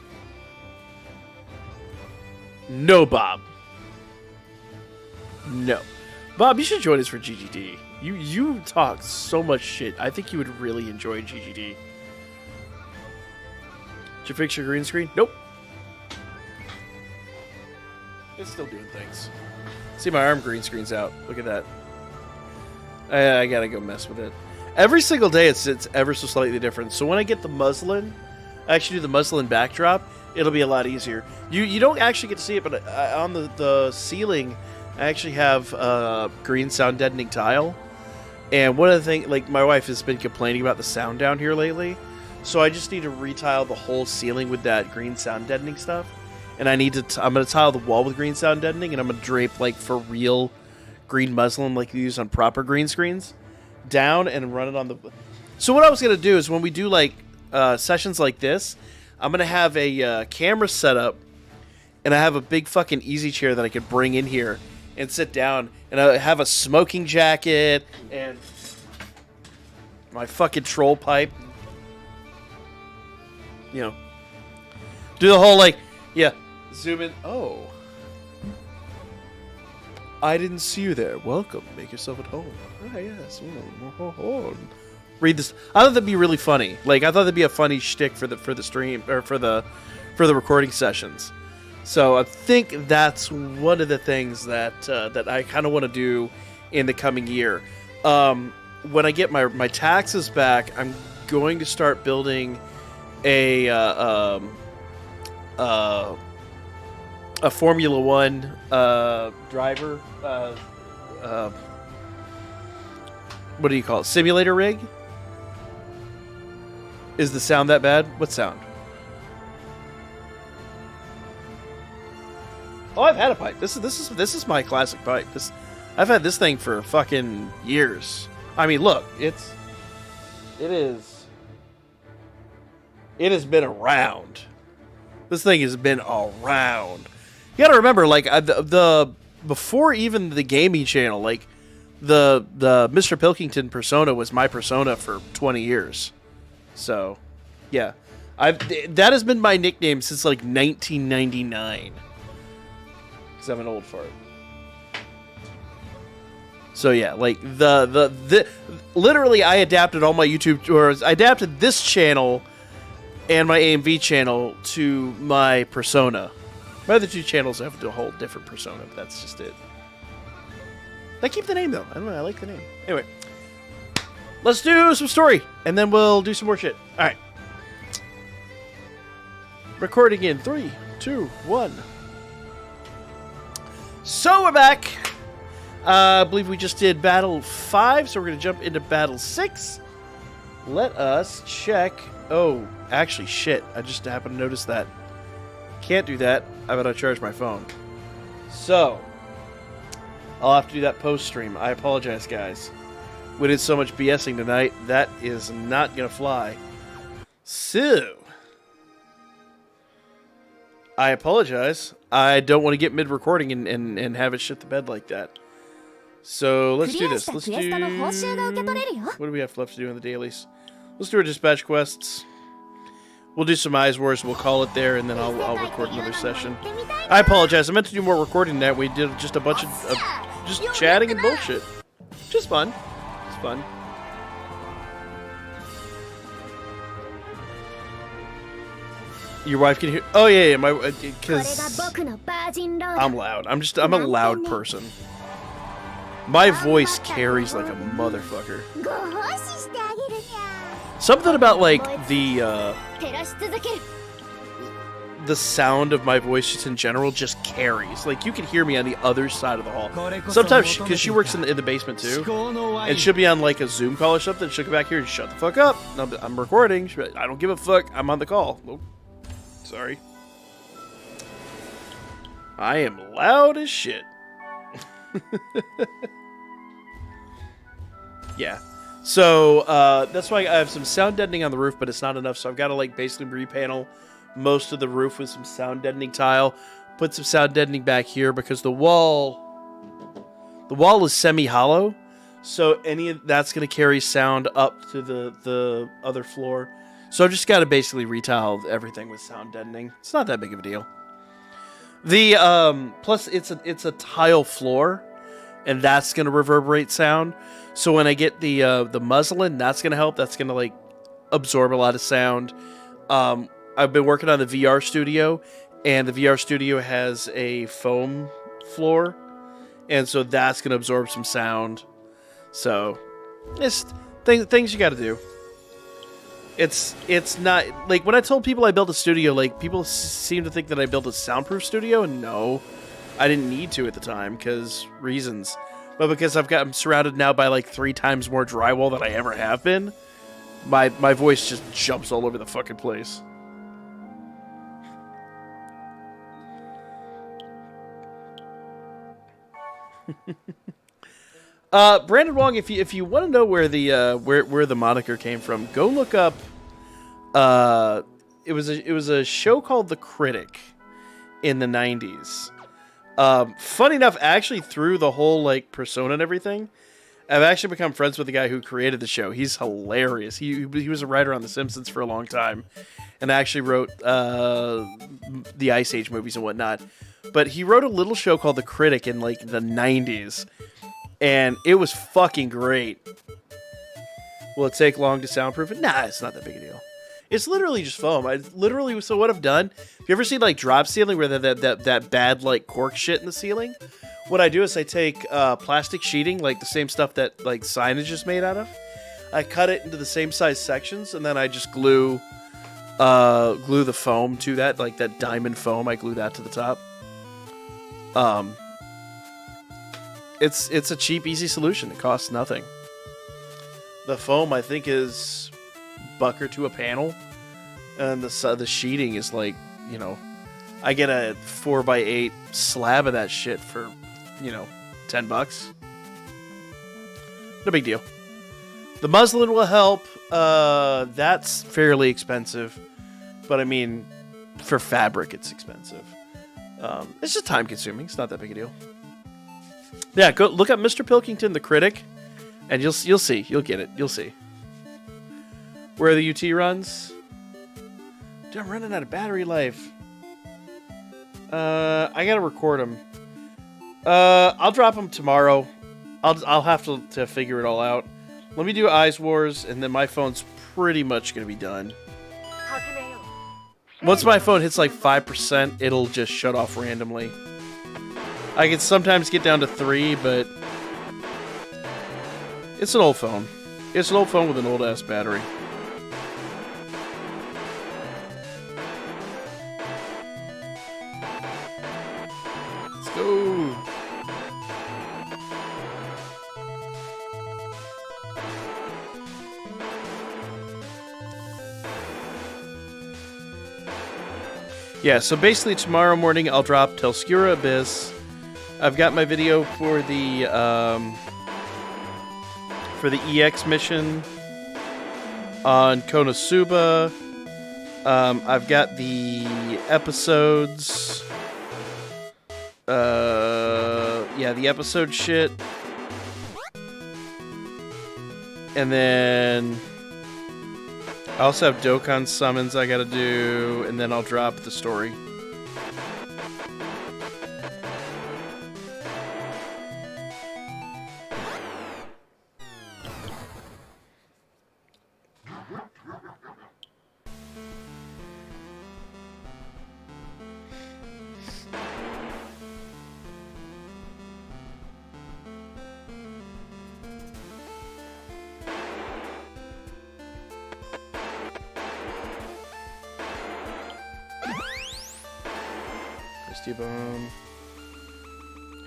No, Bob. No. Bob, you should join us for GGD. You talk so much shit. I think you would really enjoy GGD. Did you fix your green screen? Nope. It's still doing things. See, my arm green screen's out. Look at that. I gotta go mess with it. Every single day it's ever so slightly different. So when I get the muslin, I actually do the muslin backdrop, it'll be a lot easier. You don't actually get to see it, but on the ceiling, I actually have green sound deadening tile. And one of the things, like, my wife has been complaining about the sound down here lately. So I just need to retile the whole ceiling with that green sound deadening stuff. And I need to, I'm going to tile the wall with green sound deadening, and I'm going to drape, like, for real green muslin like you use on proper green screens down and run it on the... So what I was going to do is when we do, like, sessions like this, I'm going to have a camera set up, and I have a big fucking easy chair that I could bring in here and sit down, and I have a smoking jacket and my fucking troll pipe. You know, do the whole, like, yeah, zoom in. Oh, I didn't see you there. Welcome. Make yourself at home. Ah, yes. Read this. I thought that'd be really funny. Like, I thought that'd be a funny shtick for the stream or for the recording sessions. So I think that's one of the things that that I kind of want to do in the coming year. When I get my taxes back, I'm going to start building a Formula One driver. What do you call it? Simulator rig? Is the sound that bad? What sound? Oh, I've had a pipe. This is my classic pipe. I've had this thing for fucking years. I mean, look, it has been around. This thing has been around. You gotta remember, like, the before even the gaming channel, like, the Mr. Pilkington persona was my persona for 20 years. So, yeah. That has been my nickname since, like, 1999. Because I'm an old fart. So, yeah, like, literally, I adapted all my YouTube, or I adapted this channel and my AMV channel to my persona. My other two channels have a whole different persona, but that's just it. I keep the name, though. I don't know, I like the name. Anyway, let's do some story, and then we'll do some more shit. All right. Recording in 3, 2, 1. So we're back. I believe we just did Battle 5, so we're going to jump into Battle 6. Let us check. Oh, actually, shit. I just happened to notice that. Can't do that. I better charge my phone. So, I'll have to do that post-stream. I apologize, guys. We did so much BSing tonight. That is not going to fly. So, I apologize. I don't want to get mid-recording and have it shit the bed like that. So, let's do this. Let's do... What do we have left to do in the dailies? Let's do our dispatch quests. We'll do some Eyes Wars. We'll call it there, and then I'll record another session. I apologize. I meant to do more recording than that. We did just a bunch of just chatting and bullshit. Just fun. It's fun. Your wife can hear... Oh, yeah. My... Because I'm loud. I'm a loud person. My voice carries like a motherfucker. Something about, like, the sound of my voice just in general just carries. Like, you can hear me on the other side of the hall. Sometimes, because she works in the basement, too, and she'll be on, like, a Zoom call or something, she'll come back here and shut the fuck up. I'm recording. She'll be like, I don't give a fuck. I'm on the call. Oh, sorry. I am loud as shit. Yeah. So, that's why I have some sound deadening on the roof, but it's not enough, so I've got to, like, basically repanel most of the roof with some sound deadening tile, put some sound deadening back here, because the wall is semi-hollow, so any of that's going to carry sound up to the other floor. So I've just got to basically retile everything with sound deadening. It's not that big of a deal. The, plus it's a tile floor, and that's going to reverberate sound. So when I get the muslin, that's going to help. That's going to, like, absorb a lot of sound. I've been working on the VR studio, and the VR studio has a foam floor, and so that's going to absorb some sound. So, it's things you got to do. It's not, like, when I told people I built a studio, like, people seem to think that I built a soundproof studio, and no, I didn't need to at the time, because reasons. But because I'm surrounded now by, like, 3 times more drywall than I ever have been, My voice just jumps all over the fucking place. Brandon Wong, if you want to know where the where the moniker came from, go look up. It was a show called The Critic in the 90s. Funny enough, actually through the whole like persona and everything, I've actually become friends with the guy who created the show. He's hilarious. He was a writer on The Simpsons for a long time, and actually wrote the Ice Age movies and whatnot. But he wrote a little show called The Critic in like the 90s, and it was fucking great. Will it take long to soundproof it? Nah, it's not that big a deal. It's literally just foam. So what I've done, have you ever seen like drop ceiling where that bad like cork shit in the ceiling? What I do is I take plastic sheeting, like the same stuff that like signage is made out of. I cut it into the same size sections, and then I just glue the foam to that, like that diamond foam. I glue that to the top. It's a cheap, easy solution. It costs nothing. The foam, I think, is $1 to a panel, and the sheeting is like, you know, I get a 4x8 slab of that shit for, you know, $10. No big deal. The muslin will help. That's fairly expensive, but I mean, for fabric, it's expensive. It's just time consuming. It's not that big a deal. Yeah, go look up Mr. Pilkington, the Critic, and you'll see. You'll get it. You'll see. Where the UT runs? Dude, I'm running out of battery life. I gotta record them. I'll drop them tomorrow. I'll have to figure it all out. Let me do Eyes Wars, and then my phone's pretty much gonna be done. Once my phone hits like 5%, it'll just shut off randomly. I can sometimes get down to 3, but it's an old phone. It's an old phone with an old ass battery. Let's go. Yeah, so basically tomorrow morning I'll drop Telskura Abyss. I've got my video for the EX mission on Konosuba. I've got the episodes. The episode shit. And then I also have Dokkan summons I gotta do, and then I'll drop the story.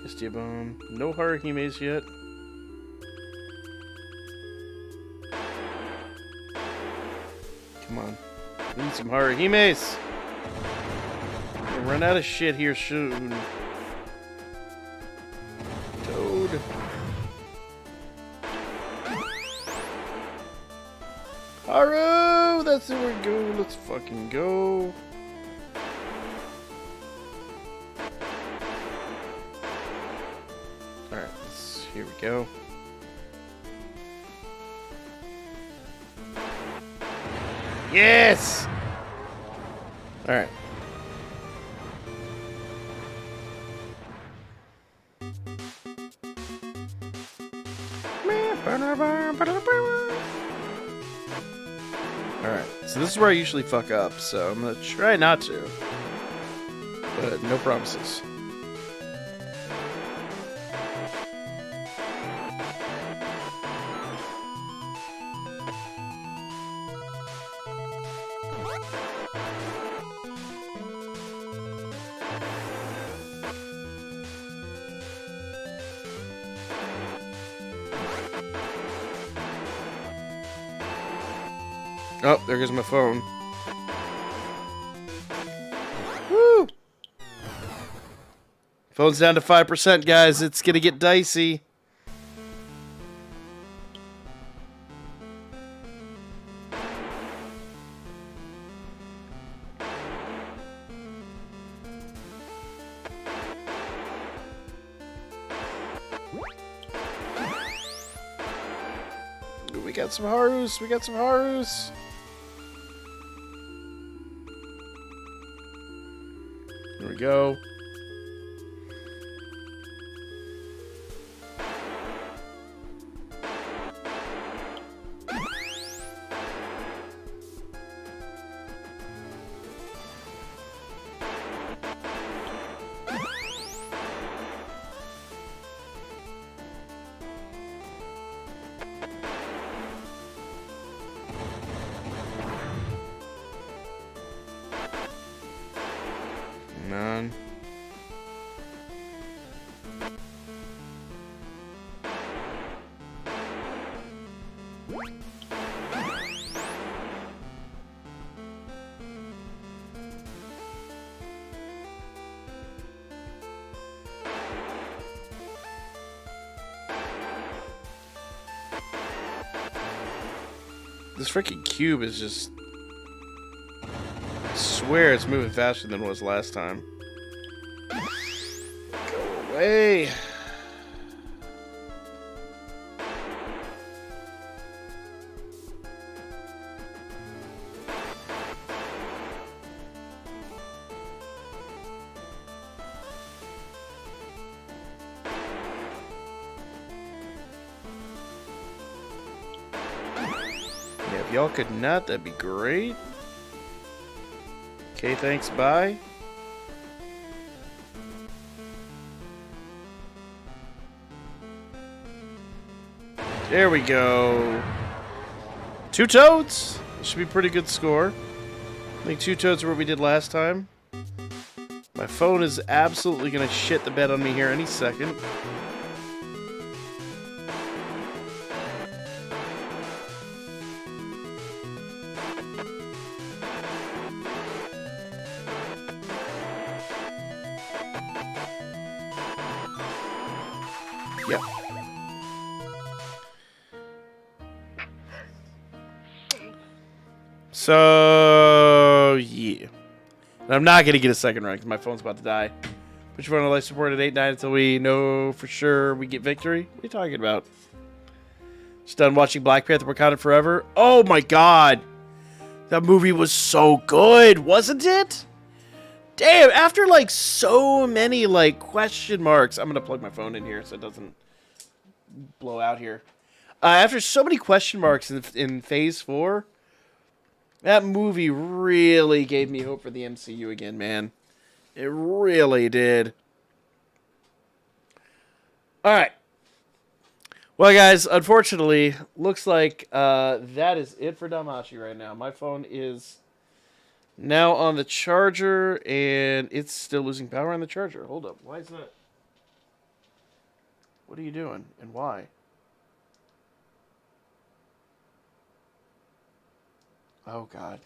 Hystia Bomb. No Haruhimes yet. Come on. We need some Haruhimes! We'll run out of shit here soon. Toad. Haru! That's where we go. Let's fucking go. Alright, here we go. Yes! Alright. Alright, so this is where I usually fuck up, so I'm gonna try not to. But no promises. Oh, there goes my phone. Woo! Phone's down to 5%, guys. It's gonna get dicey. We got some Harus. We got some Harus. Here we go. Man. This freaking cube is just... I swear it's moving faster than it was last time. Go away. Yeah, if y'all could not, that'd be great. Okay, thanks, bye. There we go. 2 toads! Should be a pretty good score. I think 2 toads are what we did last time. My phone is absolutely gonna shit the bed on me here any second. Yep. So, yeah. And I'm not going to get a second run because my phone's about to die. Put your phone on life support at 8-9 until we know for sure we get victory. What are you talking about? Just done watching Black Panther Wakanda Forever. Oh my god. That movie was so good, wasn't it? Damn, after like so many like question marks. I'm going to plug my phone in here so it doesn't blow out here. After so many question marks in Phase 4, that movie really gave me hope for the MCU again, man. It really did. Alright. Well, guys, unfortunately, looks like that is it for Damashi right now. My phone is now on the charger, and it's still losing power on the charger. Hold up. Why is that? What are you doing, and why? Oh, God.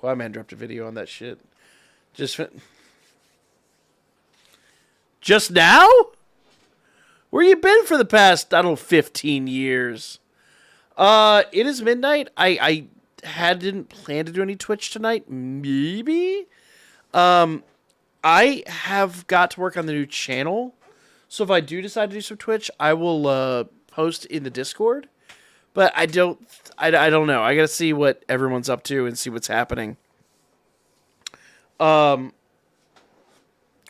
Quaman dropped a video on that shit. Just now? Where you been for the past, I don't know, 15 years? It is midnight. I didn't plan to do any Twitch tonight. Maybe? I have got to work on the new channel. So if I do decide to do some Twitch, I will post in the Discord. But I don't know. I gotta see what everyone's up to and see what's happening. Or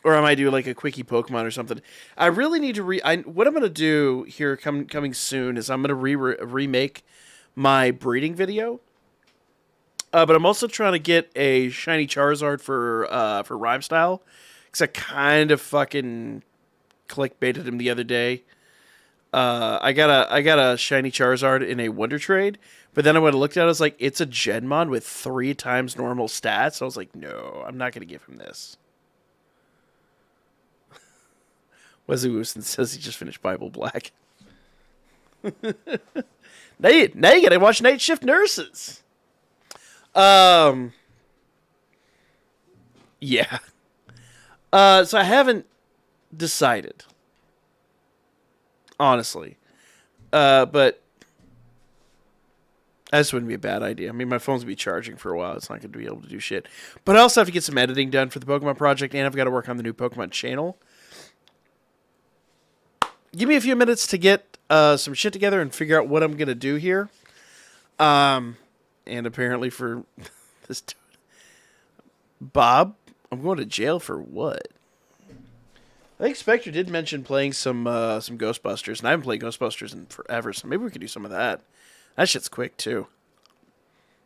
I might do like a quickie Pokemon or something. I really need to what I'm gonna do here coming soon is I'm gonna remake my breeding video. But I'm also trying to get a shiny Charizard for Rhyme Style, because I kind of fucking clickbaited him the other day. I got a shiny Charizard in a Wonder Trade, but then when I looked at it, I was like, it's a Genmon with 3 times normal stats. I was like, no, I'm not gonna give him this. Wesley Wilson says he just finished Bible Black. now you gotta watch Night Shift Nurses. Yeah. So I haven't decided, honestly. But this wouldn't be a bad idea. I mean, my phone's going to be charging for a while. It's not going to be able to do shit. But I also have to get some editing done for the Pokemon project, and I've got to work on the new Pokemon channel. Give me a few minutes to get some shit together and figure out what I'm going to do here. And apparently for this dude, Bob, I'm going to jail for what? I think Spectre did mention playing some Ghostbusters, and I haven't played Ghostbusters in forever, so maybe we could do some of that. That shit's quick, too.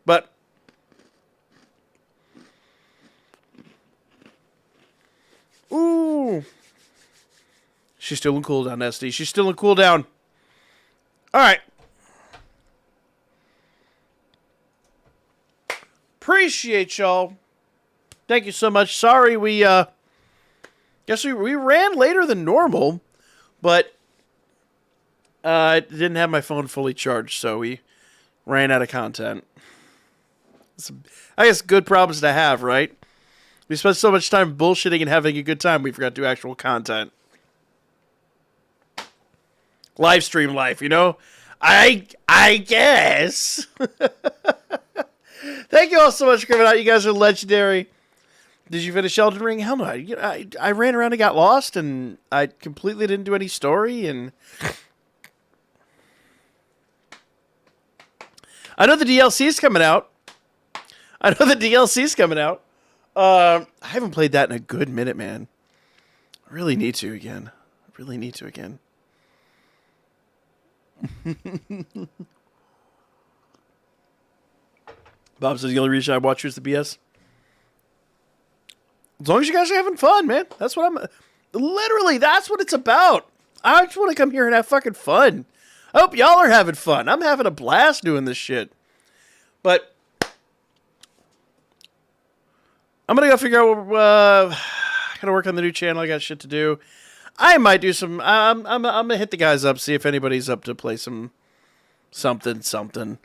But ooh. She's still in cooldown, SD. She's still in cooldown. Alright. Appreciate y'all. Thank you so much. Sorry we guess we ran later than normal, but I didn't have my phone fully charged, so we ran out of content. I guess good problems to have, right? We spent so much time bullshitting and having a good time, we forgot to do actual content. Live stream life, you know? I guess. Thank you all so much for coming out. You guys are legendary. Did you finish Elden Ring? Hell no. I ran around and got lost, and I completely didn't do any story, and I know the DLC's coming out. I haven't played that in a good minute, man. I really need to again. Bob says the only reason I watch you is the BS. As long as you guys are having fun, man. That's what that's what it's about. I just want to come here and have fucking fun. I hope y'all are having fun. I'm having a blast doing this shit. But I'm going to go figure out I got to work on the new channel. I got shit to do. I might do some I'm going to hit the guys up, see if anybody's up to play some something.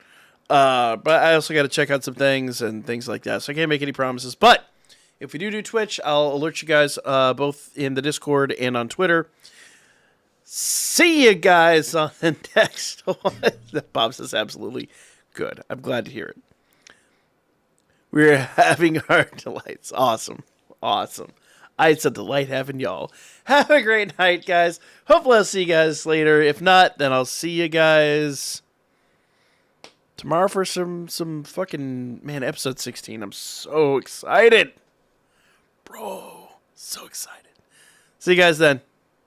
But I also got to check out some things and things like that. So I can't make any promises. But if we do Twitch, I'll alert you guys both in the Discord and on Twitter. See you guys on the next one. Bob says absolutely good. I'm glad to hear it. We're having our delights. Awesome. It's a delight having y'all. Have a great night, guys. Hopefully I'll see you guys later. If not, then I'll see you guys tomorrow for some fucking, man, episode 16. I'm so excited. Bro, so excited. See you guys then.